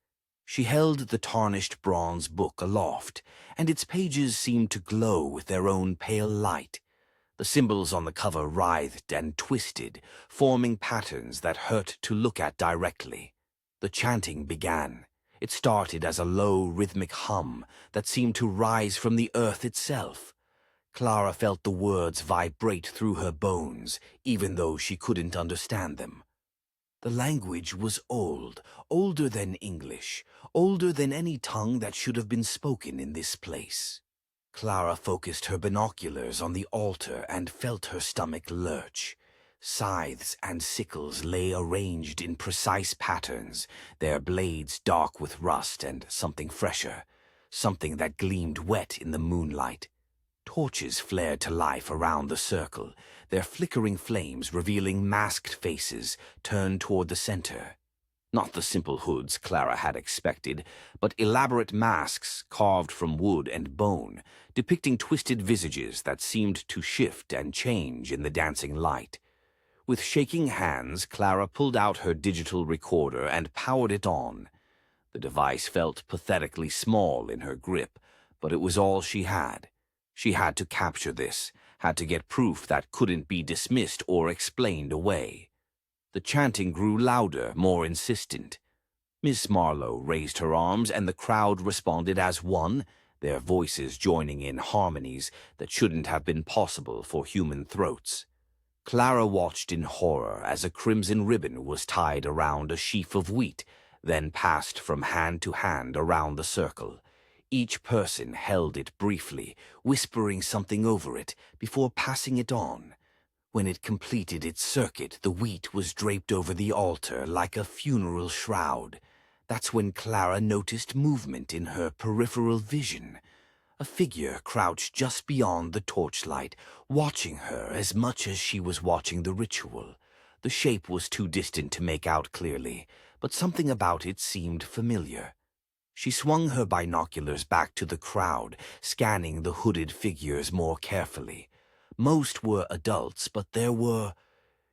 Speaker 1: She held the tarnished bronze book aloft, and its pages seemed to glow with their own pale light. The symbols on the cover writhed and twisted, forming patterns that hurt to look at directly. The chanting began. It started as a low, rhythmic hum that seemed to rise from the earth itself. Clara felt the words vibrate through her bones, even though she couldn't understand them. The language was old, older than English, older than any tongue that should have been spoken in this place. Clara focused her binoculars on the altar and felt her stomach lurch. Scythes and sickles lay arranged in precise patterns, their blades dark with rust and something fresher, something that gleamed wet in the moonlight. Torches flared to life around the circle, their flickering flames revealing masked faces turned toward the center. Not the simple hoods Clara had expected, but elaborate masks carved from wood and bone, depicting twisted visages that seemed to shift and change in the dancing light. With shaking hands, Clara pulled out her digital recorder and powered it on. The device felt pathetically small in her grip, but it was all she had. She had to capture this, had to get proof that couldn't be dismissed or explained away. The chanting grew louder, more insistent. Miss Marlowe raised her arms, and the crowd responded as one, their voices joining in harmonies that shouldn't have been possible for human throats. Clara watched in horror as a crimson ribbon was tied around a sheaf of wheat, then passed from hand to hand around the circle. Each person held it briefly, whispering something over it before passing it on. When it completed its circuit, the wheat was draped over the altar like a funeral shroud. That's when Clara noticed movement in her peripheral vision. A figure crouched just beyond the torchlight, watching her as much as she was watching the ritual. The shape was too distant to make out clearly, but something about it seemed familiar. She swung her binoculars back to the crowd, scanning the hooded figures more carefully. Most were adults, but there were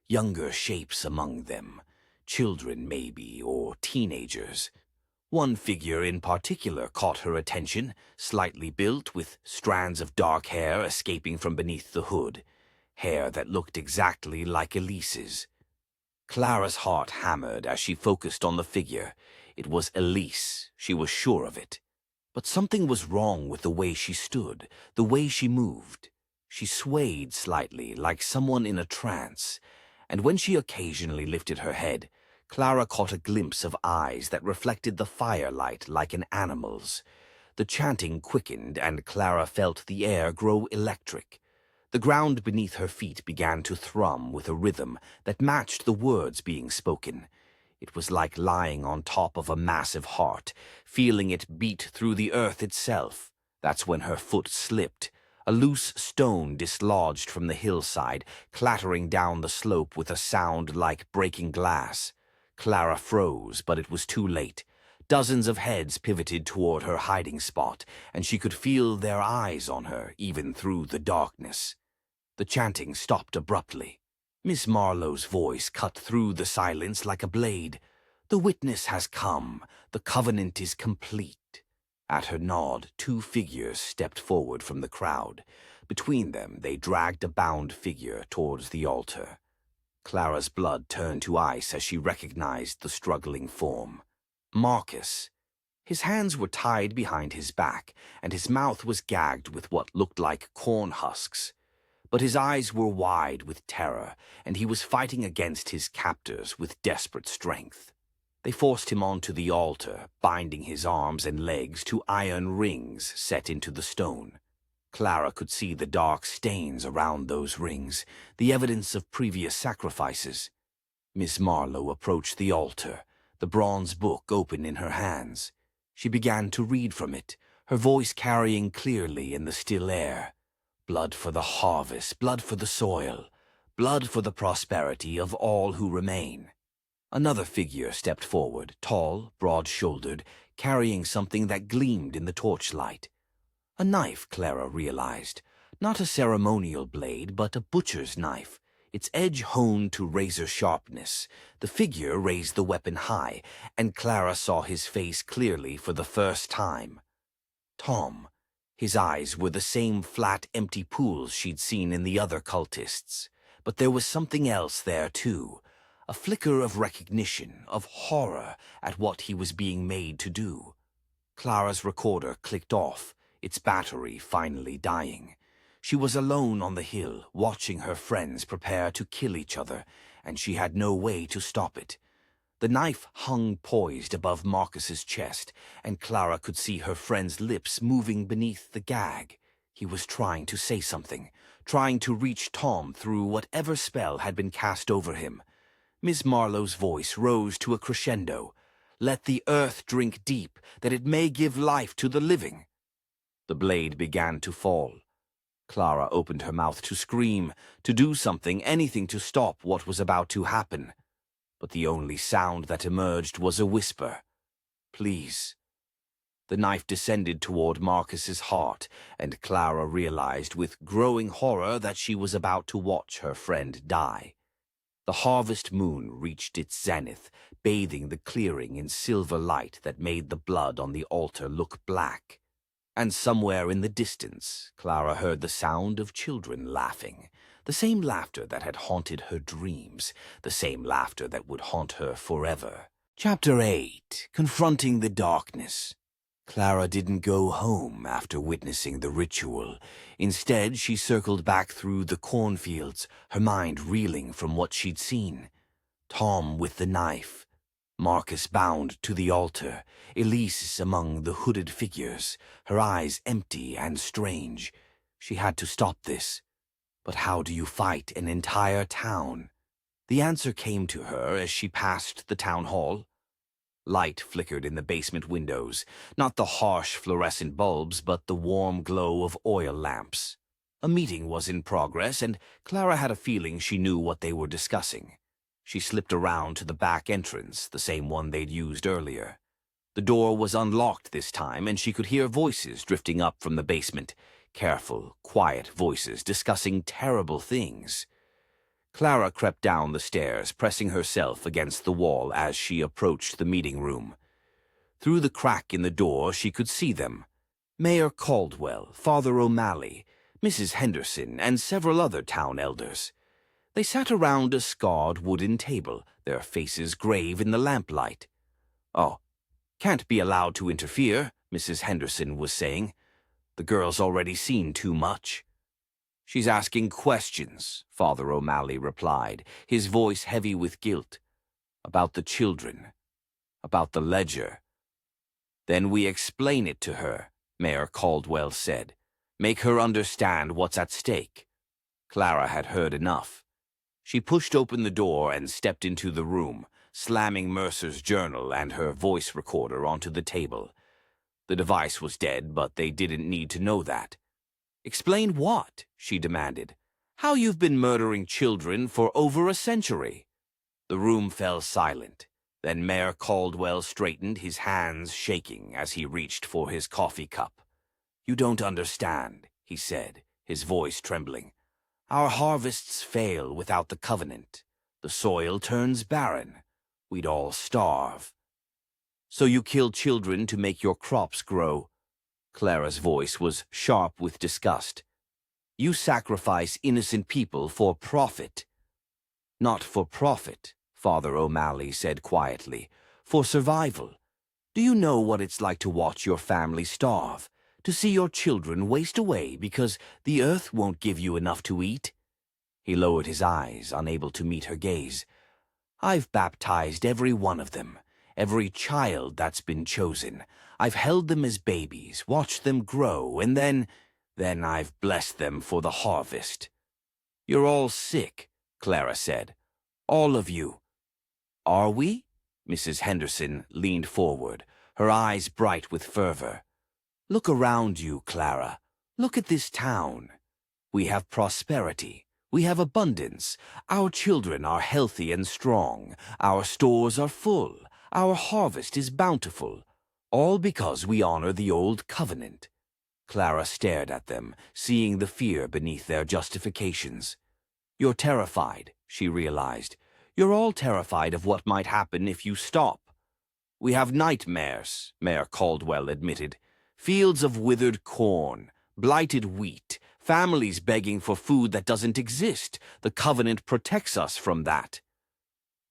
Speaker 1: younger shapes among them. Children, maybe, or teenagers. One figure in particular caught her attention, slightly built, with strands of dark hair escaping from beneath the hood. Hair that looked exactly like Elise's. Clara's heart hammered as she focused on the figure. It was Elise, she was sure of it. But something was wrong with the way she stood, the way she moved. She swayed slightly, like someone in a trance, and when she occasionally lifted her head, Clara caught a glimpse of eyes that reflected the firelight like an animal's. The chanting quickened, and Clara felt the air grow electric. The ground beneath her feet began to thrum with a rhythm that matched the words being spoken. It was like lying on top of a massive heart, feeling it beat through the earth itself. That's when her foot slipped. A loose stone dislodged from the hillside, clattering down the slope with a sound like breaking glass. Clara froze, but it was too late. Dozens of heads pivoted toward her hiding spot, and she could feel their eyes on her, even through the darkness. The chanting stopped abruptly. Miss Marlowe's voice cut through the silence like a blade. "The witness has come. The covenant is complete." At her nod, two figures stepped forward from the crowd. Between them, they dragged a bound figure towards the altar. Clara's blood turned to ice as she recognized the struggling form. Marcus. His hands were tied behind his back, and his mouth was gagged with what looked like corn husks. But his eyes were wide with terror, and he was fighting against his captors with desperate strength. They forced him onto the altar, binding his arms and legs to iron rings set into the stone. Clara could see the dark stains around those rings, the evidence of previous sacrifices. Miss Marlowe approached the altar, the bronze book open in her hands. She began to read from it, her voice carrying clearly in the still air. Blood for the harvest, blood for the soil, blood for the prosperity of all who remain. Another figure stepped forward, tall, broad-shouldered, carrying something that gleamed in the torchlight. A knife, Clara realized. Not a ceremonial blade, but a butcher's knife, its edge honed to razor sharpness. The figure raised the weapon high, and Clara saw his face clearly for the first time. Tom. His eyes were the same flat, empty pools she'd seen in the other cultists. But there was something else there, too. A flicker of recognition, of horror at what he was being made to do. Clara's recorder clicked off, its battery finally dying. She was alone on the hill, watching her friends prepare to kill each other, and she had no way to stop it. The knife hung poised above Marcus's chest, and Clara could see her friend's lips moving beneath the gag. He was trying to say something, trying to reach Tom through whatever spell had been cast over him. Miss Marlowe's voice rose to a crescendo. "Let the earth drink deep, that it may give life to the living." The blade began to fall. Clara opened her mouth to scream, to do something, anything to stop what was about to happen. but the only sound that emerged was a whisper. "Please." The knife descended toward Marcus's heart, and Clara realized with growing horror that she was about to watch her friend die. The harvest moon reached its zenith, bathing the clearing in silver light that made the blood on the altar look black. And somewhere in the distance, Clara heard the sound of children laughing, the same laughter that had haunted her dreams, the same laughter that would haunt her forever. Chapter 8. Confronting the Darkness. Clara didn't go home after witnessing the ritual. Instead, she circled back through the cornfields, her mind reeling from what she'd seen. Tom with the knife, Marcus bound to the altar, Elise among the hooded figures, her eyes empty and strange. She had to stop this. But how do you fight an entire town? The answer came to her as she passed the town hall. Light flickered in the basement windows, not the harsh fluorescent bulbs, but the warm glow of oil lamps. A meeting was in progress, and Clara had a feeling she knew what they were discussing. She slipped around to the back entrance, the same one they'd used earlier. The door was unlocked this time, and she could hear voices drifting up from the basement, careful, quiet voices discussing terrible things. Clara crept down the stairs, pressing herself against the wall as she approached the meeting room. Through the crack in the door, she could see them. Mayor Caldwell, Father O'Malley, Mrs. Henderson, and several other town elders. They sat around a scarred wooden table, their faces grave in the lamplight. "Oh, can't be allowed to interfere," Mrs. Henderson was saying. "The girl's already seen too much." "She's asking questions," Father O'Malley replied, his voice heavy with guilt. "About the children. About the ledger." "Then we explain it to her," Mayor Caldwell said. "Make her understand what's at stake." Clara had heard enough. She pushed open the door and stepped into the room, slamming Mercer's journal and her voice recorder onto the table. The device was dead, but they didn't need to know that. "Explain what?" she demanded. "How you've been murdering children for over a century." The room fell silent. Then Mayor Caldwell straightened, his hands shaking as he reached for his coffee cup. "You don't understand," he said, his voice trembling. "Our harvests fail without the covenant. The soil turns barren. We'd all starve." "So you kill children to make your crops grow?" Clara's voice was sharp with disgust. "You sacrifice innocent people for profit." "Not for profit," Father O'Malley said quietly. "For survival. Do you know what it's like to watch your family starve? To see your children waste away because the earth won't give you enough to eat?" He lowered his eyes, unable to meet her gaze. "I've baptized every one of them, every child that's been chosen. I've held them as babies, watched them grow, and then I've blessed them for the harvest." "You're all sick," Clara said. "All of you." "Are we?" Mrs. Henderson leaned forward, her eyes bright with fervor. "Look around you, Clara. Look at this town. We have prosperity. We have abundance. Our children are healthy and strong. Our stores are full. Our harvest is bountiful. All because we honor the old covenant." Clara stared at them, seeing the fear beneath their justifications. "You're terrified," she realized. "You're all terrified of what might happen if you stop." "We have nightmares," Mayor Caldwell admitted. "Fields of withered corn, blighted wheat, families begging for food that doesn't exist. The covenant protects us from that."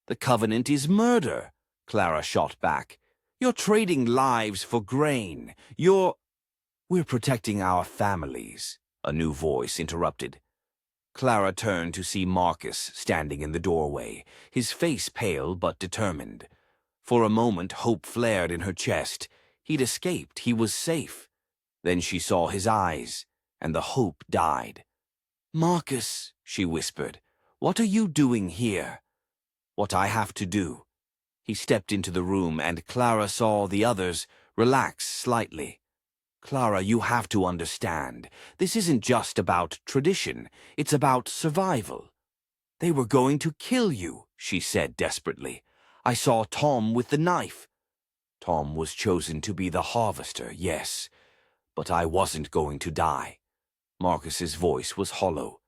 Speaker 1: "The covenant is murder," Clara shot back. "You're trading lives for grain. We're protecting our families," a new voice interrupted. Clara turned to see Marcus standing in the doorway, his face pale but determined. For a moment, hope flared in her chest. He'd escaped. He was safe. Then she saw his eyes, and the hope died. "Marcus," she whispered, "what are you doing here?" "What I have to do." He stepped into the room, and Clara saw the others relax slightly. "Clara, you have to understand. This isn't just about tradition. It's about survival." "They were going to kill you," she said desperately. "I saw Tom with the knife." Tom was chosen to be the harvester, yes, but I wasn't going to die. Marcus's voice was hollow.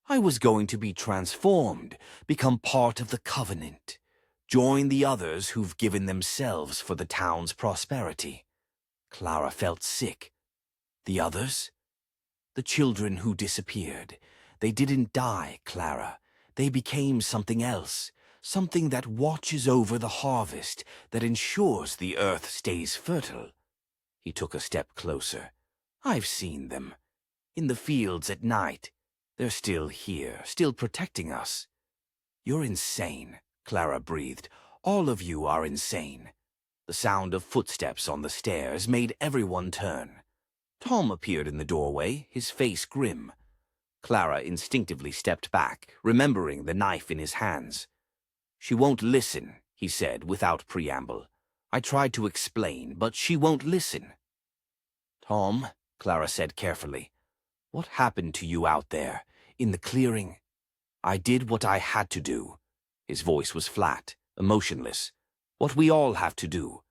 Speaker 1: I was going to be transformed, become part of the covenant, join the others who've given themselves for the town's prosperity. Clara felt sick. The others? The children who disappeared. They didn't die, Clara. They became something else, something that watches over the harvest, that ensures the earth stays fertile. He took a step closer. I've seen them. In the fields at night. They're still here, still protecting us. You're insane, Clara breathed. All of you are insane. The sound of footsteps on the stairs made everyone turn. Tom appeared in the doorway, his face grim. Clara instinctively stepped back, remembering the knife in his hands. "She won't listen," he said without preamble. "I tried to explain, but she won't listen." "Tom," Clara said carefully, "what happened to you out there, in the clearing?" "I did what I had to do." His voice was flat, emotionless. "What we all have to do.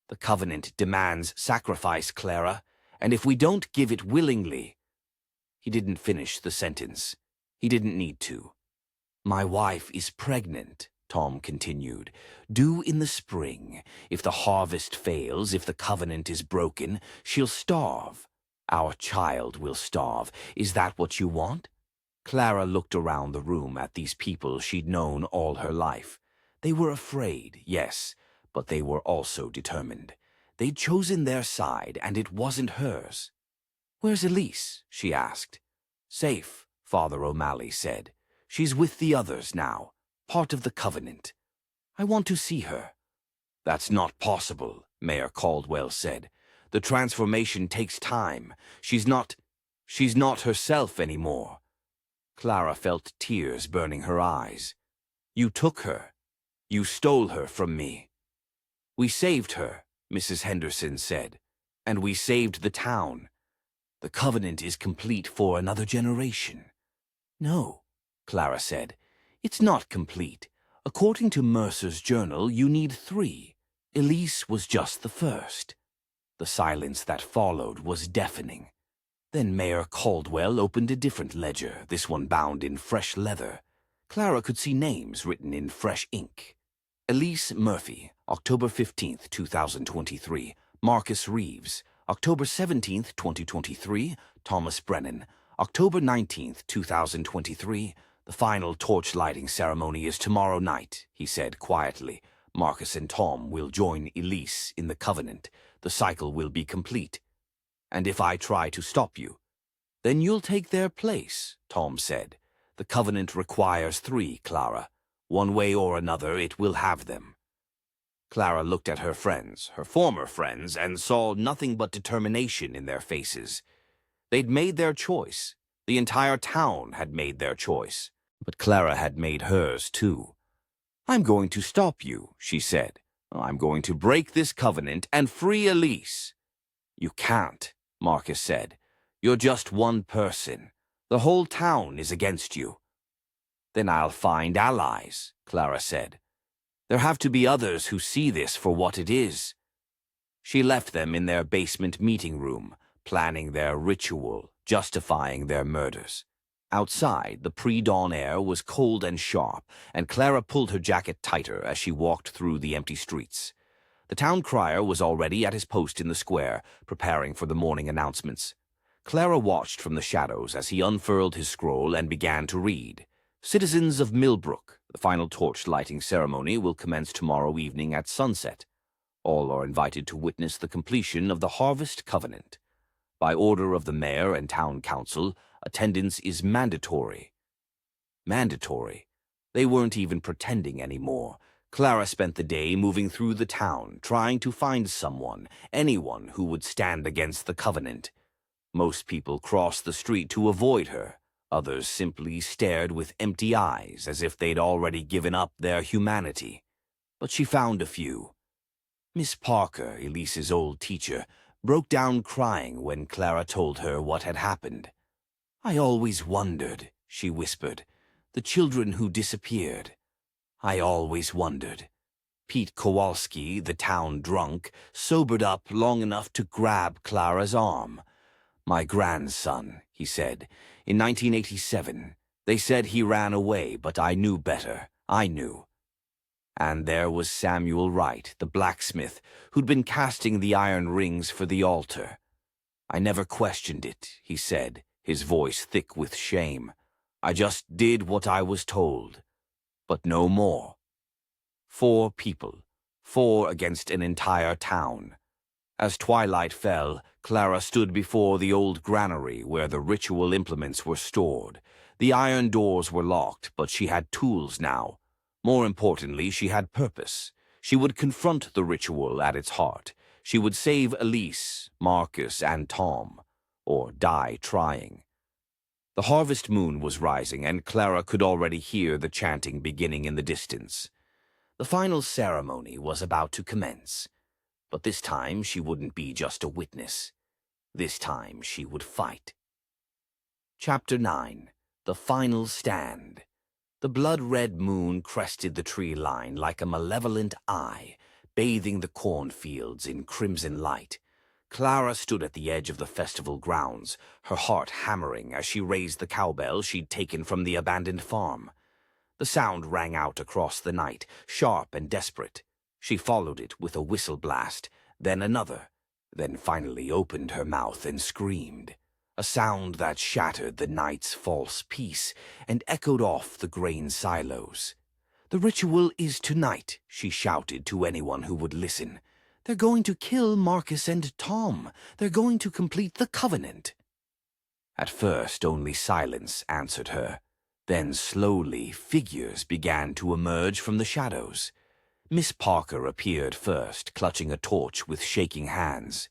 Speaker 1: The covenant demands sacrifice, Clara, and if we don't give it willingly—" He didn't finish the sentence. He didn't need to. "My wife is pregnant," Tom continued, "due in the spring. If the harvest fails, if the covenant is broken, she'll starve. Our child will starve. Is that what you want?" Clara looked around the room at these people she'd known all her life. They were afraid, yes, but they were also determined. They'd chosen their side, and it wasn't hers. "Where's Elise?" she asked. "Safe," Father O'Malley said. "She's with the others now, part of the covenant. I want to see her." "That's not possible," Mayor Caldwell said. "The transformation takes time. She's not herself anymore." Clara felt tears burning her eyes. "You took her. You stole her from me." "We saved her," Mrs. Henderson said, "and we saved the town. The covenant is complete for another generation." "No," Clara said, "it's not complete. According to Mercer's journal, you need 3. Elise was just the first." The silence that followed was deafening. Then Mayor Caldwell opened a different ledger, this one bound in fresh leather. Clara could see names written in fresh ink. Elise Murphy, October 15th, 2023. Marcus Reeves, October 17th, 2023. Thomas Brennan, October 19th, 2023. "The final torch lighting ceremony is tomorrow night," he said quietly. "Marcus and Tom will join Elise in the covenant. The cycle will be complete. And if I try to stop you, then you'll take their place," Tom said. "The covenant requires 3, Clara. One way or another, it will have them." Clara looked at her friends, her former friends, and saw nothing but determination in their faces. They'd made their choice. The entire town had made their choice. But Clara had made hers, too. "I'm going to stop you," she said. "I'm going to break this covenant and free Elise." "You can't," Marcus said. "You're just one person. The whole town is against you." "Then I'll find allies," Clara said. "There have to be others who see this for what it is." She left them in their basement meeting room, planning their ritual, justifying their murders. Outside, the pre-dawn air was cold and sharp, and Clara pulled her jacket tighter as she walked through the empty streets. The town crier was already at his post in the square, preparing for the morning announcements. Clara watched from the shadows as he unfurled his scroll and began to read. "Citizens of Millbrook, the final torch lighting ceremony will commence tomorrow evening at sunset. All are invited to witness the completion of the Harvest Covenant. By order of the mayor and town council, attendance is mandatory." Mandatory. They weren't even pretending anymore. Clara spent the day moving through the town, trying to find someone, anyone who would stand against the covenant. Most people crossed the street to avoid her. Others simply stared with empty eyes as if they'd already given up their humanity. But she found a few. Miss Parker, Elise's old teacher, broke down crying when Clara told her what had happened. "I always wondered," she whispered, "the children who disappeared. I always wondered. Pete Kowalski, the town drunk, sobered up long enough to grab Clara's arm. "My grandson," he said. "In 1987, they said he ran away, but I knew better. I knew." And there was Samuel Wright, the blacksmith, who'd been casting the iron rings for the altar. "I never questioned it," he said, his voice thick with shame. "I just did what I was told. But no more." 4 people, 4 against an entire town. As twilight fell, Clara stood before the old granary where the ritual implements were stored. The iron doors were locked, but she had tools now. More importantly, she had purpose. She would confront the ritual at its heart. She would save Elise, Marcus, and Tom, or die trying. The harvest moon was rising, and Clara could already hear the chanting beginning in the distance. The final ceremony was about to commence. But this time she wouldn't be just a witness. This time she would fight. Chapter 9. The Final Stand. The blood-red moon crested the tree line like a malevolent eye, bathing the cornfields in crimson light. Clara stood at the edge of the festival grounds, her heart hammering as she raised the cowbell she'd taken from the abandoned farm. The sound rang out across the night, sharp and desperate. She followed it with a whistle blast, then another, then finally opened her mouth and screamed. A sound that shattered the night's false peace and echoed off the grain silos. "The ritual is tonight," she shouted to anyone who would listen. "They're going to kill Marcus and Tom. They're going to complete the covenant." At first, only silence answered her. Then slowly, figures began to emerge from the shadows. Miss Parker appeared first, clutching a torch with shaking hands.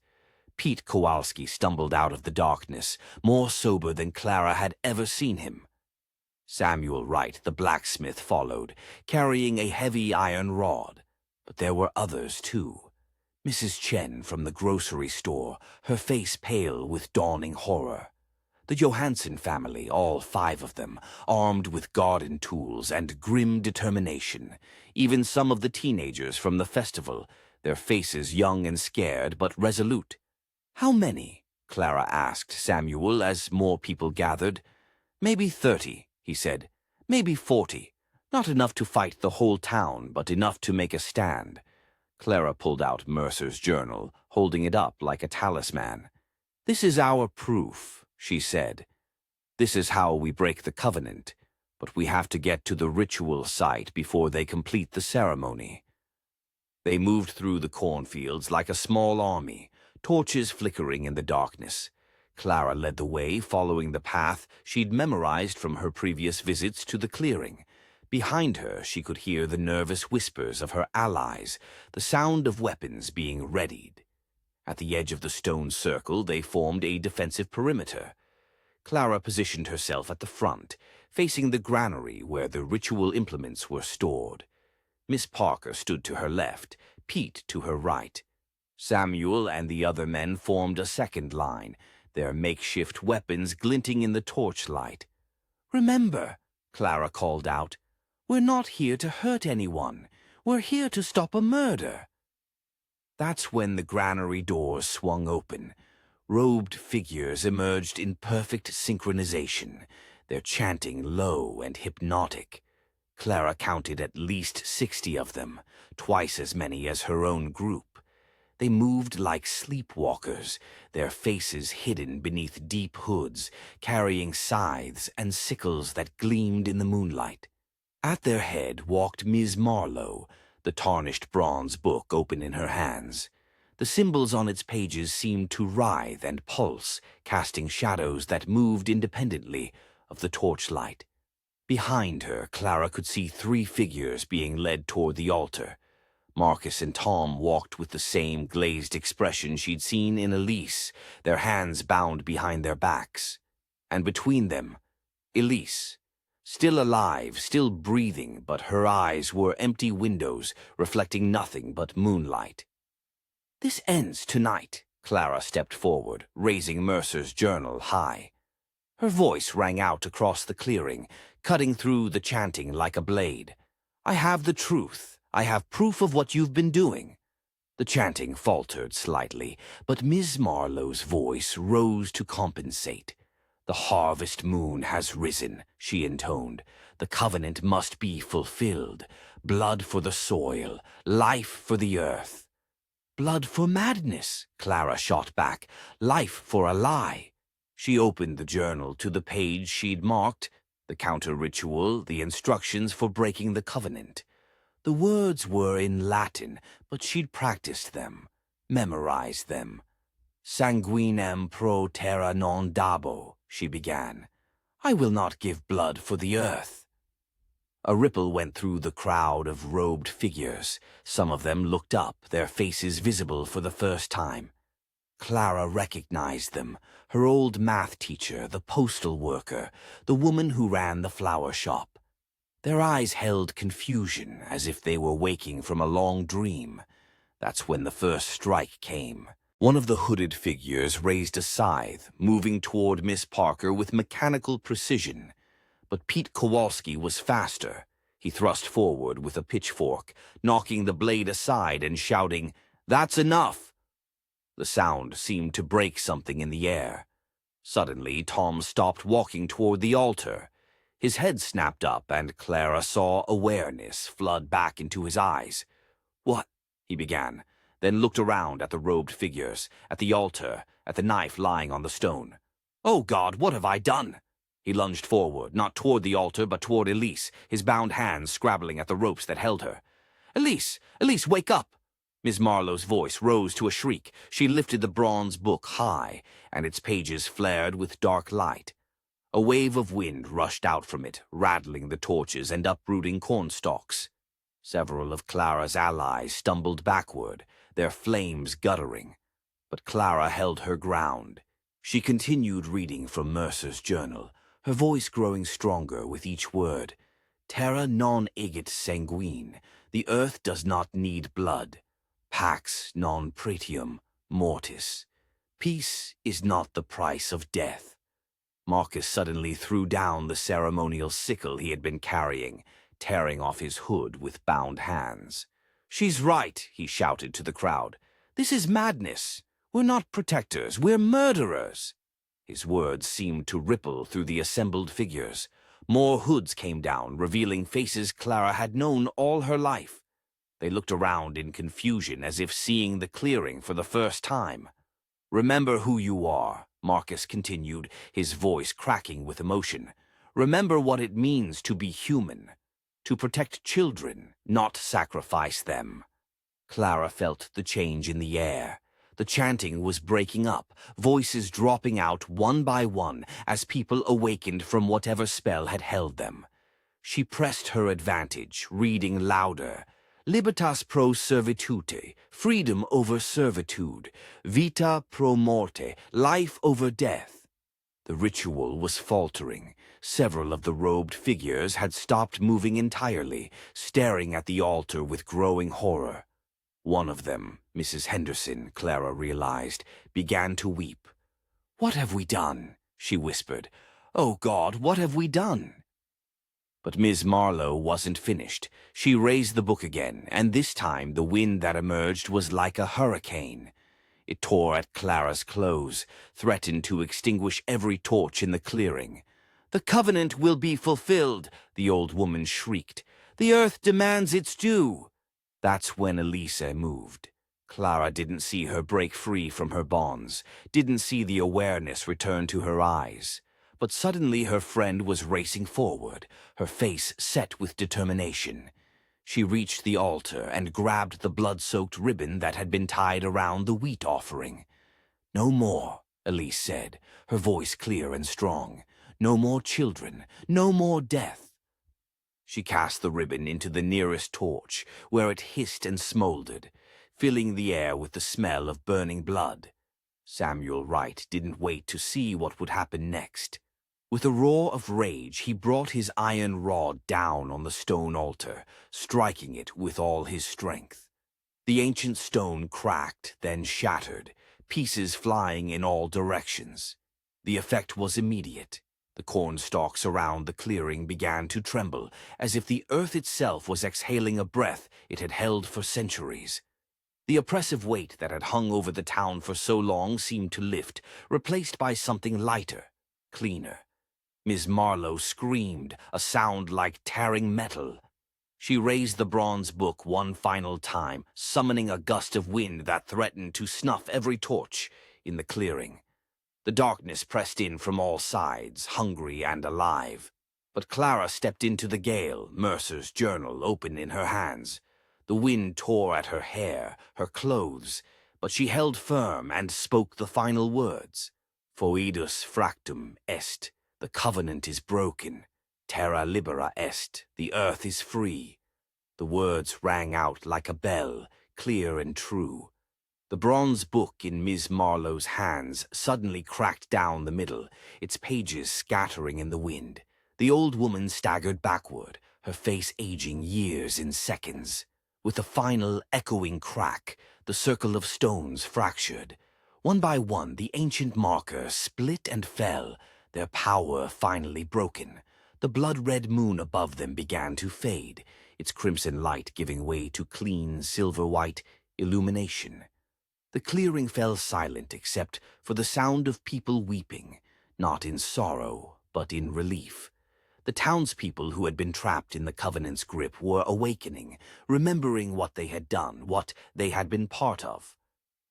Speaker 1: Pete Kowalski stumbled out of the darkness, more sober than Clara had ever seen him. Samuel Wright, the blacksmith, followed, carrying a heavy iron rod. But there were others, too. Mrs. Chen from the grocery store, her face pale with dawning horror. The Johansson family, all 5 of them, armed with garden tools and grim determination. Even some of the teenagers from the festival, their faces young and scared but resolute. "How many?" Clara asked Samuel as more people gathered. "Maybe 30, he said. "Maybe 40. Not enough to fight the whole town, but enough to make a stand." Clara pulled out Mercer's journal, holding it up like a talisman. "This is our proof," she said. "This is how we break the covenant, but we have to get to the ritual site before they complete the ceremony." They moved through the cornfields like a small army, torches flickering in the darkness. Clara led the way, following the path she'd memorized from her previous visits to the clearing. Behind her, she could hear the nervous whispers of her allies, the sound of weapons being readied. At the edge of the stone circle, they formed a defensive perimeter. Clara positioned herself at the front, facing the granary where the ritual implements were stored. Miss Parker stood to her left, Pete to her right. Samuel and the other men formed a second line, their makeshift weapons glinting in the torchlight. "Remember," Clara called out, "we're not here to hurt anyone. We're here to stop a murder." That's when the granary doors swung open. Robed figures emerged in perfect synchronization, their chanting low and hypnotic. Clara counted at least 60 of them, twice as many as her own group. They moved like sleepwalkers, their faces hidden beneath deep hoods, carrying scythes and sickles that gleamed in the moonlight. At their head walked Ms. Marlowe, the tarnished bronze book open in her hands. The symbols on its pages seemed to writhe and pulse, casting shadows that moved independently of the torchlight. Behind her, Clara could see 3 figures being led toward the altar. Marcus and Tom walked with the same glazed expression she'd seen in Elise, their hands bound behind their backs. And between them, Elise, still alive, still breathing, but her eyes were empty windows, reflecting nothing but moonlight. "This ends tonight," Clara stepped forward, raising Mercer's journal high. Her voice rang out across the clearing, cutting through the chanting like a blade. I have the truth. I have proof of what you've been doing." The chanting faltered slightly, but Miss Marlowe's voice rose to compensate. "The harvest moon has risen," she intoned. "The covenant must be fulfilled. Blood for the soil, life for the earth." "Blood for madness," Clara shot back. "Life for a lie." She opened the journal to the page she'd marked, the counter-ritual, the instructions for breaking the covenant. The words were in Latin, but she'd practiced them, memorized them. "Sanguinem pro terra non dabo," she began. "I will not give blood for the earth." A ripple went through the crowd of robed figures. Some of them looked up, their faces visible for the first time. Clara recognized them, her old math teacher, the postal worker, the woman who ran the flower shop. Their eyes held confusion, as if they were waking from a long dream. That's when the first strike came. One of the hooded figures raised a scythe, moving toward Miss Parker with mechanical precision. But Pete Kowalski was faster. He thrust forward with a pitchfork, knocking the blade aside and shouting, "That's enough!" The sound seemed to break something in the air. Suddenly, Tom stopped walking toward the altar. His head snapped up, and Clara saw awareness flood back into his eyes. "What?" he began, then looked around at the robed figures, at the altar, at the knife lying on the stone. "Oh, God, what have I done?" He lunged forward, not toward the altar, but toward Elise, his bound hands scrabbling at the ropes that held her. "Elise! Elise, wake up!" Miss Marlowe's voice rose to a shriek. She lifted the bronze book high, and its pages flared with dark light. A wave of wind rushed out from it, rattling the torches and uprooting cornstalks. Several of Clara's allies stumbled backward, their flames guttering. But Clara held her ground. She continued reading from Mercer's journal, her voice growing stronger with each word. "Terra non egit sanguine. The earth does not need blood. Pax non pretium mortis. Peace is not the price of death." Marcus suddenly threw down the ceremonial sickle he had been carrying, tearing off his hood with bound hands. "She's right," he shouted to the crowd. "This is madness. We're not protectors, we're murderers." His words seemed to ripple through the assembled figures. More hoods came down, revealing faces Clara had known all her life. They looked around in confusion, as if seeing the clearing for the first time. "Remember who you are," Marcus continued, his voice cracking with emotion. "Remember what it means to be human, to protect children, not sacrifice them." Clara felt the change in the air. The chanting was breaking up, voices dropping out one by one as people awakened from whatever spell had held them. She pressed her advantage, reading louder. "Libertas pro servitute, freedom over servitude, vita pro morte, life over death." The ritual was faltering. Several of the robed figures had stopped moving entirely, staring at the altar with growing horror. One of them, Mrs. Henderson, Clara realized, began to weep. "What have we done?" she whispered. "Oh, God, what have we done?" But Miss Marlowe wasn't finished. She raised the book again, and this time the wind that emerged was like a hurricane. It tore at Clara's clothes, threatened to extinguish every torch in the clearing. "The covenant will be fulfilled," the old woman shrieked. "The earth demands its due." That's when Elisa moved. Clara didn't see her break free from her bonds, didn't see the awareness return to her eyes. But suddenly her friend was racing forward, her face set with determination. She reached the altar and grabbed the blood-soaked ribbon that had been tied around the wheat offering. "No more," Elise said, her voice clear and strong. "No more children, no more death." She cast the ribbon into the nearest torch, where it hissed and smoldered, filling the air with the smell of burning blood. Samuel Wright didn't wait to see what would happen next. With a roar of rage, he brought his iron rod down on the stone altar, striking it with all his strength. The ancient stone cracked, then shattered, pieces flying in all directions. The effect was immediate. The corn stalks around the clearing began to tremble, as if the earth itself was exhaling a breath it had held for centuries. The oppressive weight that had hung over the town for so long seemed to lift, replaced by something lighter, cleaner. Miss Marlowe screamed, a sound like tearing metal. She raised the bronze book one final time, summoning a gust of wind that threatened to snuff every torch in the clearing. The darkness pressed in from all sides, hungry and alive. But Clara stepped into the gale, Mercer's journal open in her hands. The wind tore at her hair, her clothes, but she held firm and spoke the final words. Foedus fractum est. The covenant is broken. Terra libera est. The earth is free. The words rang out like a bell, clear and true. The bronze book in Miss Marlowe's hands suddenly cracked down the middle, its pages scattering in the wind. The old woman staggered backward, her face aging years in seconds. With a final echoing crack, the circle of stones fractured. One by one, the ancient markers split and fell, their power finally broken. The blood-red moon above them began to fade, its crimson light giving way to clean, silver-white illumination. The clearing fell silent except for the sound of people weeping, not in sorrow, but in relief. The townspeople who had been trapped in the Covenant's grip were awakening, remembering what they had done, what they had been part of.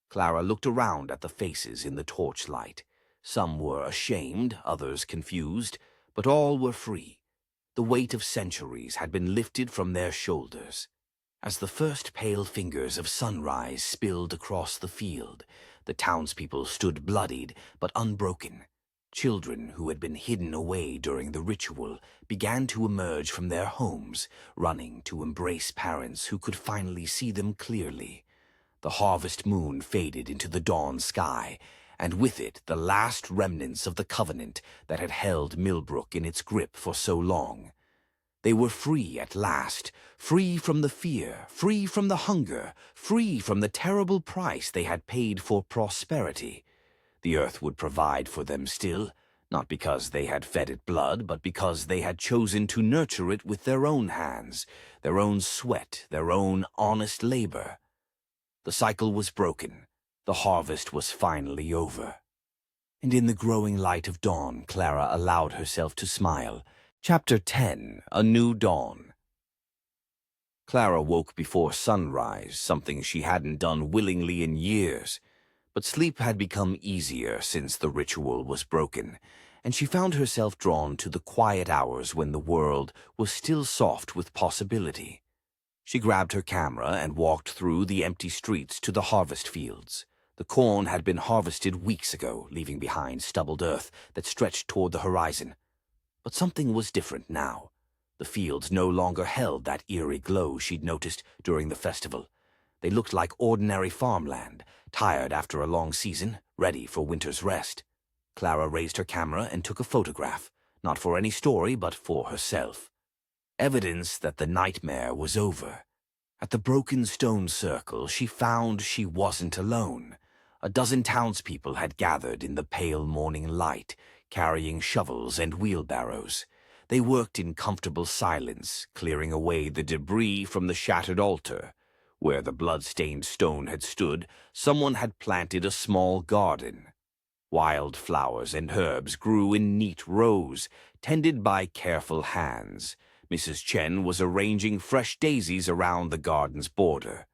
Speaker 1: Clara looked around at the faces in the torchlight. Some were ashamed, others confused, but all were free. The weight of centuries had been lifted from their shoulders. As the first pale fingers of sunrise spilled across the field, the townspeople stood bloodied but unbroken. Children who had been hidden away during the ritual began to emerge from their homes, running to embrace parents who could finally see them clearly. The harvest moon faded into the dawn sky, and with it the last remnants of the covenant that had held Millbrook in its grip for so long. They were free at last, free from the fear, free from the hunger, free from the terrible price they had paid for prosperity. The earth would provide for them still, not because they had fed it blood, but because they had chosen to nurture it with their own hands, their own sweat, their own honest labor. The cycle was broken. The harvest was finally over. And in the growing light of dawn, Clara allowed herself to smile. Chapter 10, A New Dawn. Clara woke before sunrise, something she hadn't done willingly in years. But sleep had become easier since the ritual was broken, and she found herself drawn to the quiet hours when the world was still soft with possibility. She grabbed her camera and walked through the empty streets to the harvest fields. The corn had been harvested weeks ago, leaving behind stubbled earth that stretched toward the horizon. But something was different now. The fields no longer held that eerie glow she'd noticed during the festival. They looked like ordinary farmland, tired after a long season, ready for winter's rest. Clara raised her camera and took a photograph, not for any story, but for herself. Evidence that the nightmare was over. At the broken stone circle, she found she wasn't alone. A dozen townspeople had gathered in the pale morning light, carrying shovels and wheelbarrows. They worked in comfortable silence, clearing away the debris from the shattered altar. Where the blood-stained stone had stood, someone had planted a small garden. Wild flowers and herbs grew in neat rows, tended by careful hands. Mrs. Chen was arranging fresh daisies around the garden's border.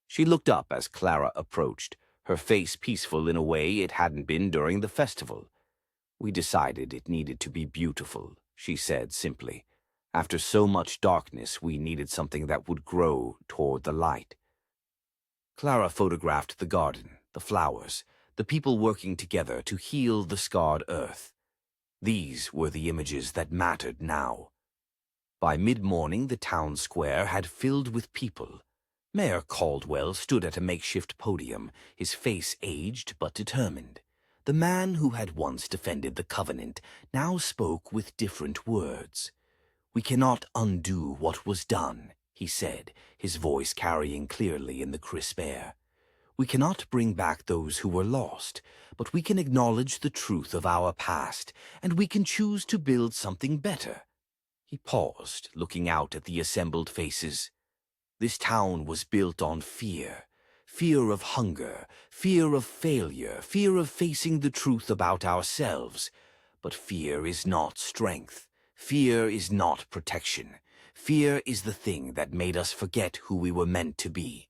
Speaker 1: She looked up as Clara approached, her face peaceful in a way it hadn't been during the festival. "We decided it needed to be beautiful," she said simply. "After so much darkness, we needed something that would grow toward the light." Clara photographed the garden, the flowers, the people working together to heal the scarred earth. These were the images that mattered now. By mid-morning, the town square had filled with people. Mayor Caldwell stood at a makeshift podium, his face aged but determined. The man who had once defended the Covenant now spoke with different words. "We cannot undo what was done," he said, his voice carrying clearly in the crisp air. We cannot bring back those who were lost, but we can acknowledge the truth of our past, and we can choose to build something better." He paused, looking out at the assembled faces. This town was built on fear. Fear of hunger, fear of failure, fear of facing the truth about ourselves. But fear is not strength. Fear is not protection. Fear is the thing that made us forget who we were meant to be.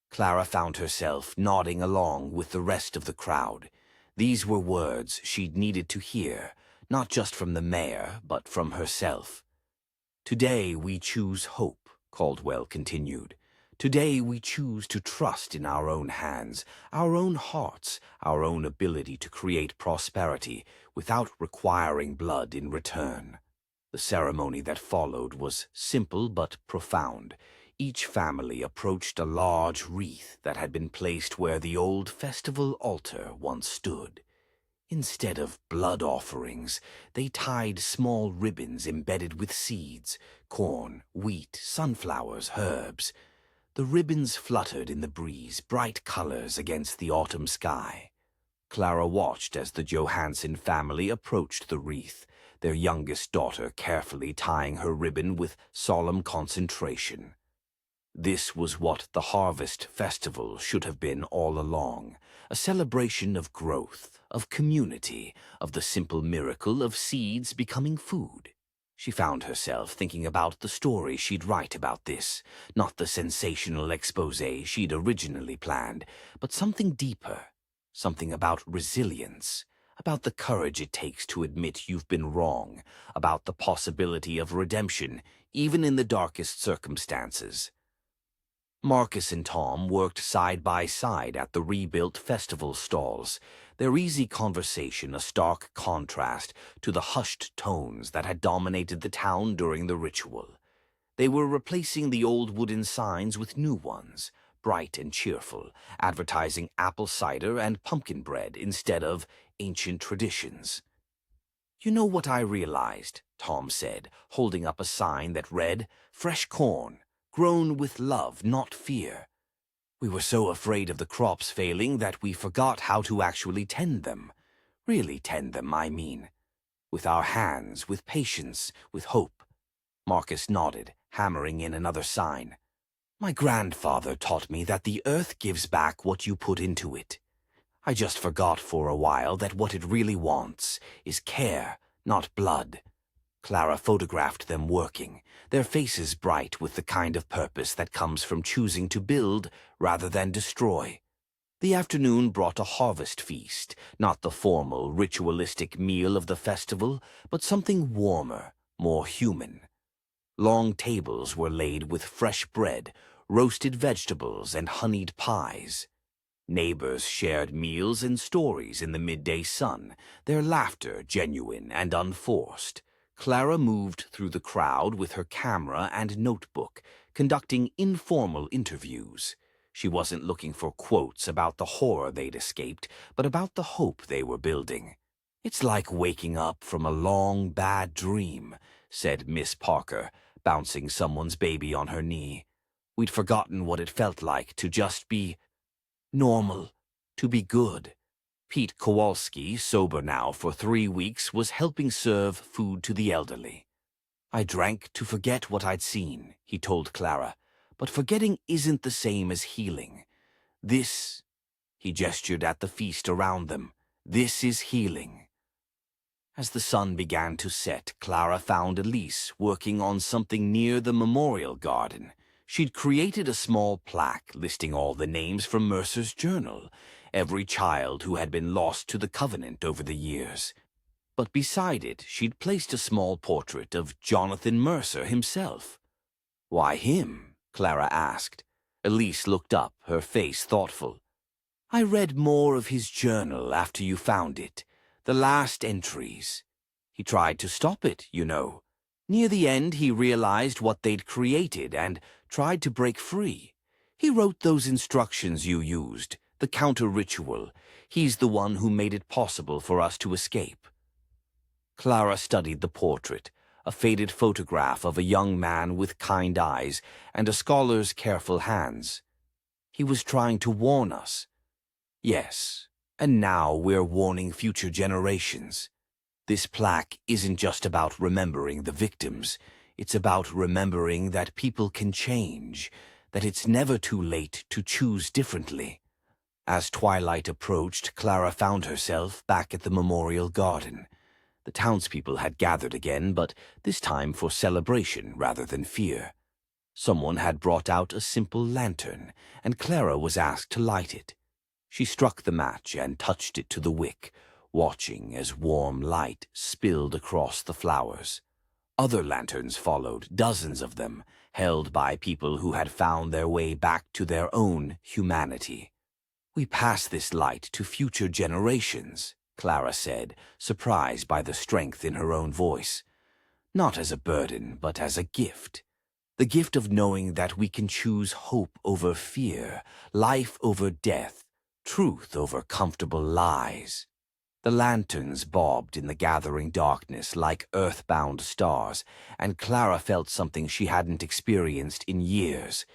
Speaker 1: Clara found herself nodding along with the rest of the crowd. These were words she'd needed to hear, not just from the mayor, but from herself. "Today we choose hope," Caldwell continued. "Today we choose to trust in our own hands, our own hearts, our own ability to create prosperity without requiring blood in return." The ceremony that followed was simple but profound. Each family approached a large wreath that had been placed where the old festival altar once stood. Instead of blood offerings, they tied small ribbons embedded with seeds, corn, wheat, sunflowers, herbs. The ribbons fluttered in the breeze, bright colors against the autumn sky. Clara watched as the Johansson family approached the wreath, their youngest daughter carefully tying her ribbon with solemn concentration. This was what the Harvest Festival should have been all along, a celebration of growth, of community, of the simple miracle of seeds becoming food. She found herself thinking about the story she'd write about this, not the sensational exposé she'd originally planned, but something deeper, something about resilience, about the courage it takes to admit you've been wrong, about the possibility of redemption, even in the darkest circumstances. Marcus and Tom worked side by side at the rebuilt festival stalls, their easy conversation a stark contrast to the hushed tones that had dominated the town during the ritual. They were replacing the old wooden signs with new ones, bright and cheerful, advertising apple cider and pumpkin bread instead of ancient traditions. "You know what I realized," Tom said, holding up a sign that read, "Fresh corn, grown with love, not fear." We were so afraid of the crops failing that we forgot how to actually tend them. Really tend them, I mean. With our hands, with patience, with hope. Marcus nodded, hammering in another sign. "My grandfather taught me that the earth gives back what you put into it. I just forgot for a while that what it really wants is care, not blood." Clara photographed them working, their faces bright with the kind of purpose that comes from choosing to build rather than destroy. The afternoon brought a harvest feast, not the formal, ritualistic meal of the festival, but something warmer, more human. Long tables were laid with fresh bread, roasted vegetables, and honeyed pies. Neighbors shared meals and stories in the midday sun, their laughter genuine and unforced. Clara moved through the crowd with her camera and notebook, conducting informal interviews. She wasn't looking for quotes about the horror they'd escaped, but about the hope they were building. "It's like waking up from a long, bad dream," said Miss Parker, bouncing someone's baby on her knee. "We'd forgotten what it felt like to just be normal, to be good." Pete Kowalski, sober now for 3 weeks, was helping serve food to the elderly. "I drank to forget what I'd seen," he told Clara, "but forgetting isn't the same as healing. This," he gestured at the feast around them, "this is healing." As the sun began to set, Clara found Elise working on something near the memorial garden. She'd created a small plaque listing all the names from Mercer's journal, every child who had been lost to the Covenant over the years. But beside it, she'd placed a small portrait of Jonathan Mercer himself. "Why him?" Clara asked. Elise looked up, her face thoughtful. "I read more of his journal after you found it. The last entries. He tried to stop it, you know. Near the end, he realized what they'd created and tried to break free. He wrote those instructions you used, the counter-ritual. He's the one who made it possible for us to escape." Clara studied the portrait, a faded photograph of a young man with kind eyes and a scholar's careful hands. He was trying to warn us. Yes, and now we're warning future generations. This plaque isn't just about remembering the victims. It's about remembering that people can change, that it's never too late to choose differently. As twilight approached, Clara found herself back at the memorial garden. The townspeople had gathered again, but this time for celebration rather than fear. Someone had brought out a simple lantern, and Clara was asked to light it. She struck the match and touched it to the wick, watching as warm light spilled across the flowers. Other lanterns followed, dozens of them, held by people who had found their way back to their own humanity. "We pass this light to future generations," Clara said, surprised by the strength in her own voice. "Not as a burden, but as a gift. The gift of knowing that we can choose hope over fear, life over death, truth over comfortable lies." The lanterns bobbed in the gathering darkness like earthbound stars, and Clara felt something she hadn't experienced in years.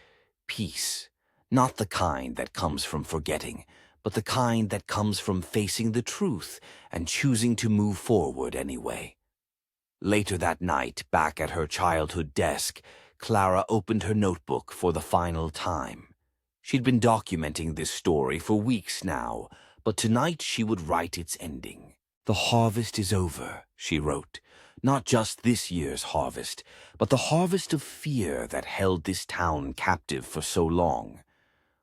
Speaker 1: Peace. Not the kind that comes from forgetting, but the kind that comes from facing the truth and choosing to move forward anyway. Later that night, back at her childhood desk, Clara opened her notebook for the final time. She'd been documenting this story for weeks now, but tonight she would write its ending. "The harvest is over," she wrote. "Not just this year's harvest, but the harvest of fear that held this town captive for so long.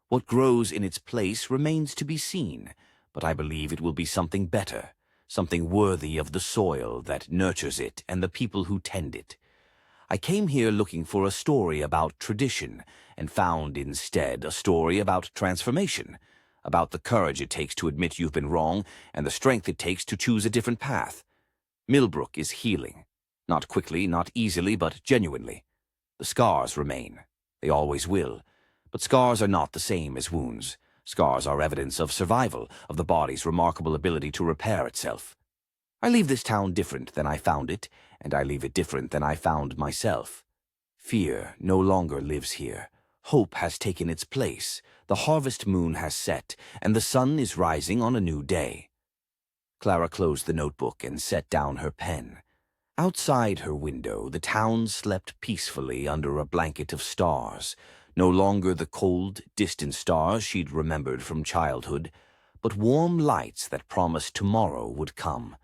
Speaker 1: What grows in its place remains to be seen, but I believe it will be something better, something worthy of the soil that nurtures it and the people who tend it. I came here looking for a story about tradition and found instead a story about transformation, about the courage it takes to admit you've been wrong and the strength it takes to choose a different path. Millbrook is healing. Not quickly, not easily, but genuinely. The scars remain. They always will. But scars are not the same as wounds. Scars are evidence of survival, of the body's remarkable ability to repair itself. I leave this town different than I found it, and I leave it different than I found myself. Fear no longer lives here. Hope has taken its place. The harvest moon has set, and the sun is rising on a new day." Clara closed the notebook and set down her pen. Outside her window, the town slept peacefully under a blanket of stars. No longer the cold, distant stars she'd remembered from childhood, but warm lights that promised tomorrow would come.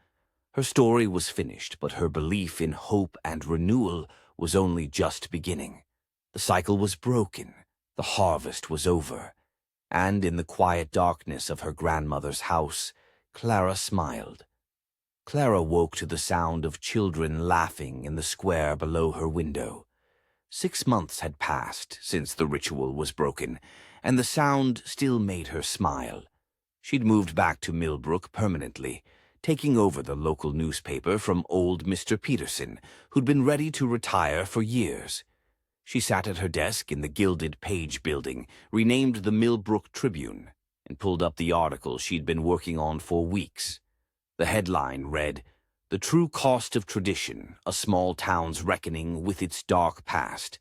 Speaker 1: Her story was finished, but her belief in hope and renewal was only just beginning. The cycle was broken. The harvest was over. And in the quiet darkness of her grandmother's house, Clara smiled. Clara woke to the sound of children laughing in the square below her window. 6 months had passed since the ritual was broken, and the sound still made her smile. She'd moved back to Millbrook permanently, taking over the local newspaper from old Mr. Peterson, who'd been ready to retire for years. She sat at her desk in the Gilded Page building, renamed the Millbrook Tribune, and pulled up the article she'd been working on for weeks. The headline read, "The True Cost of Tradition, a Small Town's Reckoning with Its Dark Past."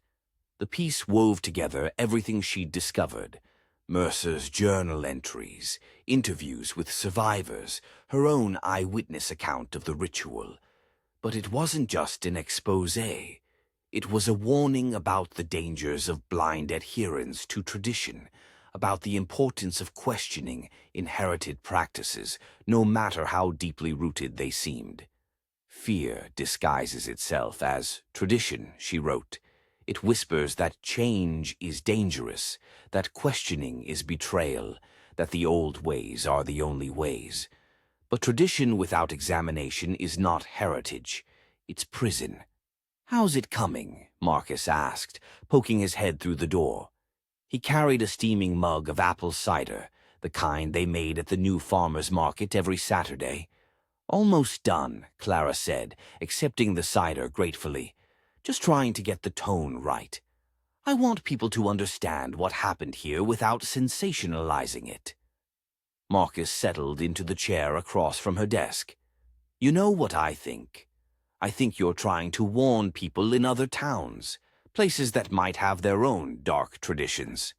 Speaker 1: The piece wove together everything she'd discovered: Mercer's journal entries, interviews with survivors, her own eyewitness account of the ritual. But it wasn't just an exposé. It was a warning about the dangers of blind adherence to tradition, about the importance of questioning inherited practices, no matter how deeply rooted they seemed. "Fear disguises itself as tradition," she wrote. "It whispers that change is dangerous, that questioning is betrayal, that the old ways are the only ways. But tradition without examination is not heritage. It's prison." "How's it coming?" Marcus asked, poking his head through the door. He carried a steaming mug of apple cider, the kind they made at the new farmer's market every Saturday. "Almost done," Clara said, accepting the cider gratefully. "Just trying to get the tone right. I want people to understand what happened here without sensationalizing it." Marcus settled into the chair across from her desk. "You know what I think? I think you're trying to warn people in other towns, places that might have their own dark traditions."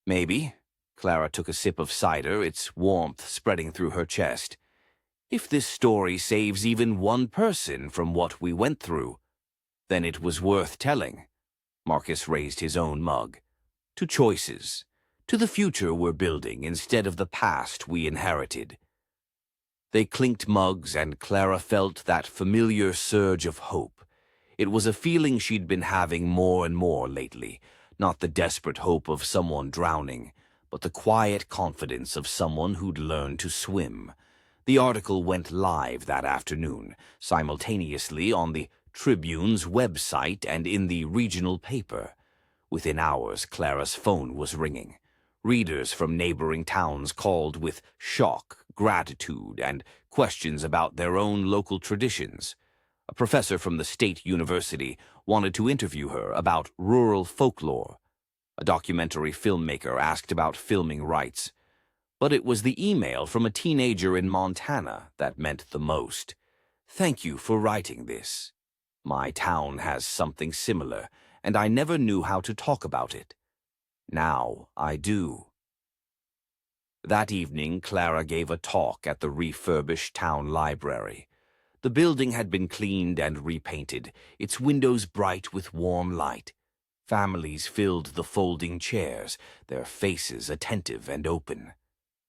Speaker 1: "Maybe, Clara took a sip of cider, its warmth spreading through her chest. If this story saves even one person from what we went through, then it was worth telling. Marcus raised his own mug. To choices, to the future we're building instead of the past we inherited. They clinked mugs, and Clara felt that familiar surge of hope. It was a feeling she'd been having more and more lately, not the desperate hope of someone drowning, but the quiet confidence of someone who'd learned to swim. The article went live that afternoon, simultaneously on the Tribune's website and in the regional paper. Within hours, Clara's phone was ringing. Readers from neighboring towns called with shock, gratitude, and questions about their own local traditions. A professor from the state university wanted to interview her about rural folklore. A documentary filmmaker asked about filming rights. But it was the email from a teenager in Montana that meant the most. "Thank you for writing this. My town has something similar, and I never knew how to talk about it. Now I do." That evening, Clara gave a talk at the refurbished town library. The building had been cleaned and repainted, its windows bright with warm light. Families filled the folding chairs, their faces attentive and open.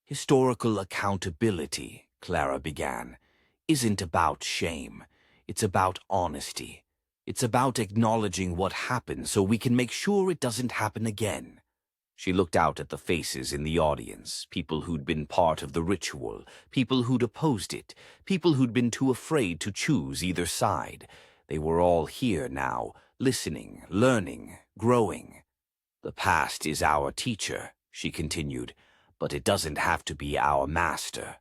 Speaker 1: "Historical accountability," Clara began, "isn't about shame. It's about honesty. It's about acknowledging what happened so we can make sure it doesn't happen again." She looked out at the faces in the audience, people who'd been part of the ritual, people who'd opposed it, people who'd been too afraid to choose either side. They were all here now, listening, learning, growing. "The past is our teacher," she continued, "but it doesn't have to be our master."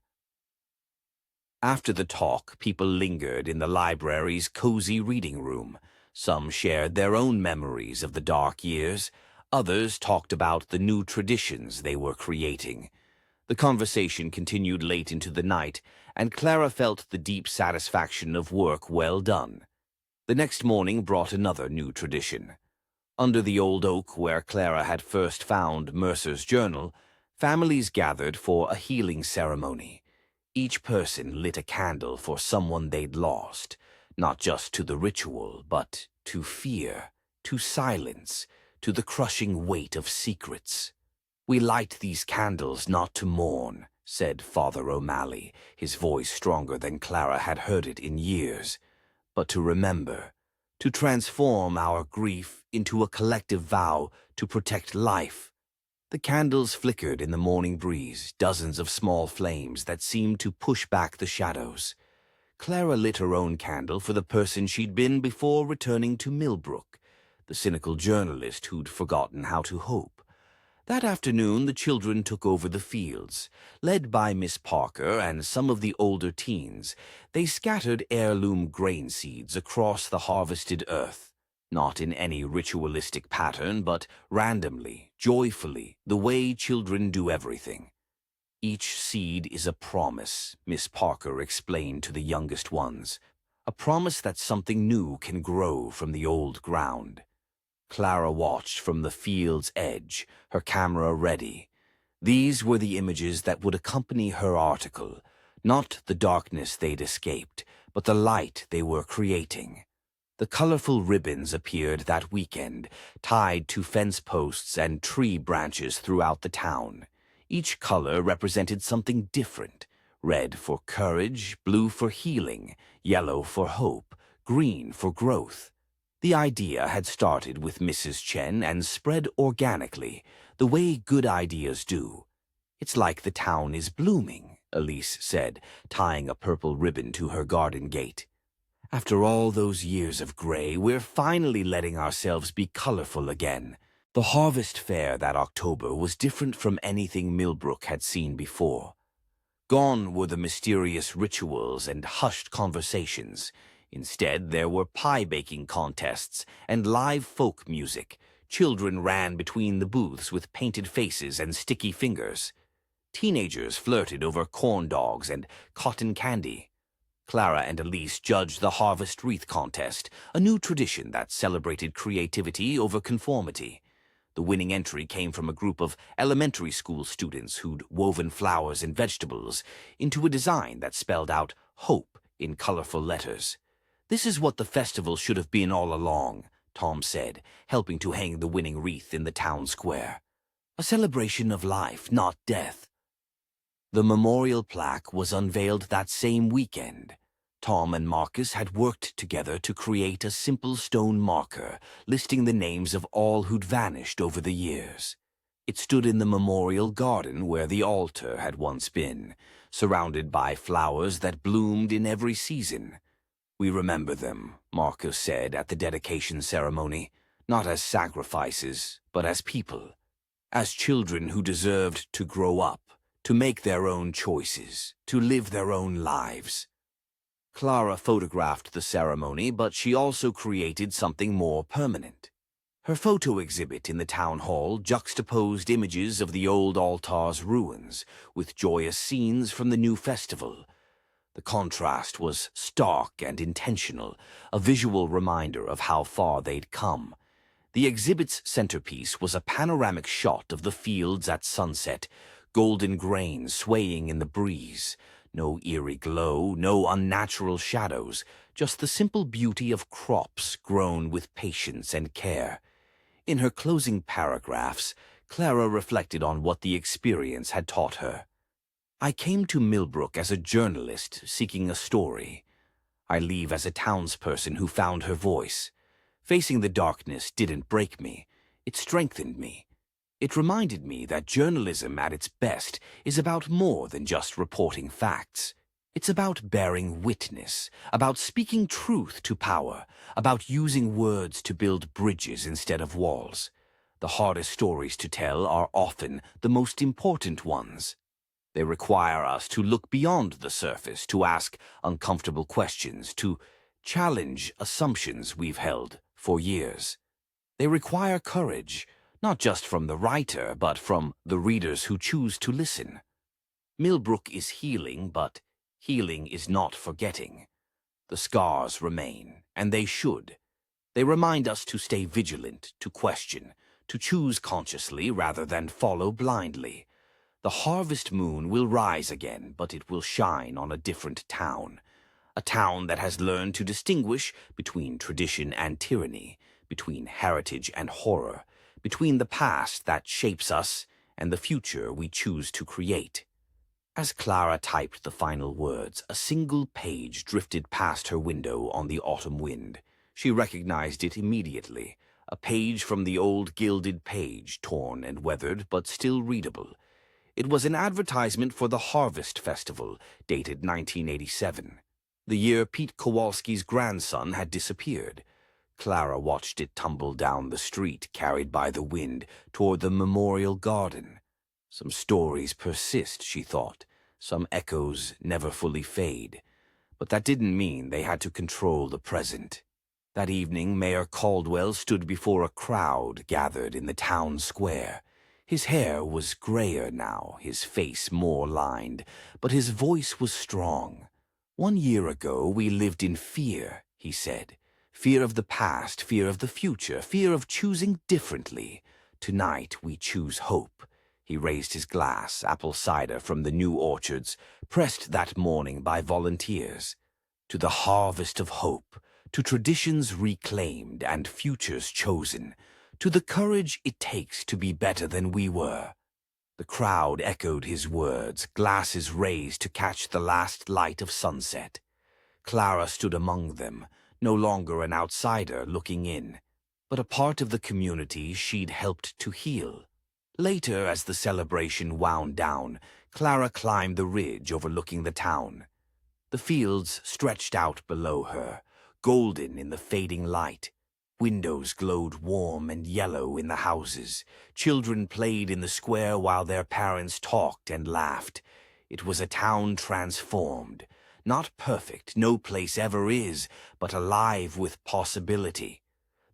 Speaker 1: After the talk, people lingered in the library's cozy reading room. Some shared their own memories of the dark years. Others talked about the new traditions they were creating. The conversation continued late into the night, and Clara felt the deep satisfaction of work well done. The next morning brought another new tradition. Under the old oak where Clara had first found Mercer's journal, families gathered for a healing ceremony. Each person lit a candle for someone they'd lost, not just to the ritual, but to fear, to silence, to the crushing weight of secrets. "We light these candles not to mourn," said Father O'Malley, his voice stronger than Clara had heard it in years, "but to remember, to transform our grief into a collective vow to protect life." The candles flickered in the morning breeze, dozens of small flames that seemed to push back the shadows. Clara lit her own candle for the person she'd been before returning to Millbrook, the cynical journalist who'd forgotten how to hope. That afternoon, the children took over the fields. Led by Miss Parker and some of the older teens, they scattered heirloom grain seeds across the harvested earth. Not in any ritualistic pattern, but randomly, joyfully, the way children do everything. "Each seed is a promise," Miss Parker explained to the youngest ones. "A promise that something new can grow from the old ground." Clara watched from the field's edge, her camera ready. These were the images that would accompany her article, not the darkness they'd escaped, but the light they were creating. The colorful ribbons appeared that weekend, tied to fence posts and tree branches throughout the town. Each color represented something different: red for courage, blue for healing, yellow for hope, green for growth. The idea had started with Mrs. Chen and spread organically, the way good ideas do. "It's like the town is blooming," Elise said, tying a purple ribbon to her garden gate. "After all those years of gray, we're finally letting ourselves be colorful again." The harvest fair that October was different from anything Millbrook had seen before. Gone were the mysterious rituals and hushed conversations. Instead, there were pie-baking contests and live folk music. Children ran between the booths with painted faces and sticky fingers. Teenagers flirted over corn dogs and cotton candy. Clara and Elise judged the harvest wreath contest, a new tradition that celebrated creativity over conformity. The winning entry came from a group of elementary school students who'd woven flowers and vegetables into a design that spelled out hope in colorful letters. "This is what the festival should have been all along," Tom said, helping to hang the winning wreath in the town square. "A celebration of life, not death." The memorial plaque was unveiled that same weekend. Tom and Marcus had worked together to create a simple stone marker listing the names of all who'd vanished over the years. It stood in the memorial garden where the altar had once been, surrounded by flowers that bloomed in every season. "We remember them," Marcus said at the dedication ceremony, "not as sacrifices, but as people, as children who deserved to grow up, to make their own choices, to live their own lives." Clara photographed the ceremony, but she also created something more permanent. Her photo exhibit in the town hall juxtaposed images of the old altar's ruins with joyous scenes from the new festival. The contrast was stark and intentional, a visual reminder of how far they'd come. The exhibit's centerpiece was a panoramic shot of the fields at sunset, golden grain swaying in the breeze. No eerie glow, no unnatural shadows, just the simple beauty of crops grown with patience and care. In her closing paragraphs, Clara reflected on what the experience had taught her. "I came to Millbrook as a journalist seeking a story. I leave as a townsperson who found her voice. Facing the darkness didn't break me. It strengthened me. It reminded me that journalism at its best is about more than just reporting facts. It's about bearing witness, about speaking truth to power, about using words to build bridges instead of walls. The hardest stories to tell are often the most important ones. They require us to look beyond the surface, to ask uncomfortable questions, to challenge assumptions we've held for years. They require courage, not just from the writer, but from the readers who choose to listen. Millbrook is healing, but healing is not forgetting. The scars remain, and they should. They remind us to stay vigilant, to question, to choose consciously rather than follow blindly. The harvest moon will rise again, but it will shine on a different town. A town that has learned to distinguish between tradition and tyranny, between heritage and horror, between the past that shapes us and the future we choose to create. As Clara typed the final words, a single page drifted past her window on the autumn wind. She recognized it immediately, a page from the old gilded page, torn and weathered but still readable. It was an advertisement for the Harvest Festival, dated 1987, the year Pete Kowalski's grandson had disappeared. Clara watched it tumble down the street, carried by the wind, toward the memorial garden. Some stories persist, she thought. Some echoes never fully fade. But that didn't mean they had to control the present. That evening, Mayor Caldwell stood before a crowd gathered in the town square. His hair was grayer now, his face more lined, but his voice was strong. "1 year ago, we lived in fear," he said. "Fear of the past, fear of the future, fear of choosing differently. Tonight we choose hope." He raised his glass, apple cider from the new orchards, pressed that morning by volunteers. "To the harvest of hope, to traditions reclaimed and futures chosen, to the courage it takes to be better than we were." The crowd echoed his words, glasses raised to catch the last light of sunset. Clara stood among them, no longer an outsider looking in, but a part of the community she'd helped to heal. Later, as the celebration wound down, Clara climbed the ridge overlooking the town. The fields stretched out below her, golden in the fading light. Windows glowed warm and yellow in the houses. Children played in the square while their parents talked and laughed. It was a town transformed. Not perfect, no place ever is, but alive with possibility.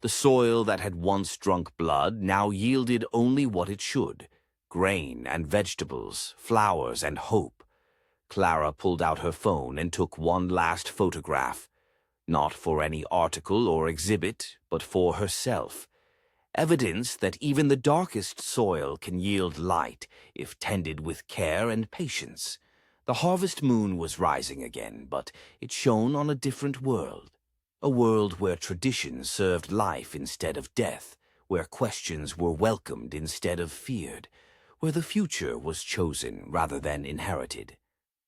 Speaker 1: The soil that had once drunk blood now yielded only what it should: grain and vegetables, flowers and hope. Clara pulled out her phone and took one last photograph. Not for any article or exhibit, but for herself. Evidence that even the darkest soil can yield light if tended with care and patience. The harvest moon was rising again, but it shone on a different world. A world where tradition served life instead of death, where questions were welcomed instead of feared, where the future was chosen rather than inherited.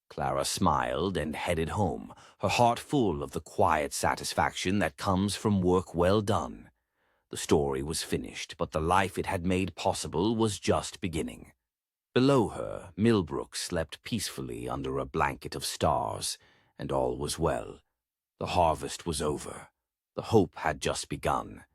Speaker 1: Clara smiled and headed home, her heart full of the quiet satisfaction that comes from work well done. The story was finished, but the life it had made possible was just beginning. Below her, Millbrook slept peacefully under a blanket of stars, and all was well. The harvest was over. The hope had just begun,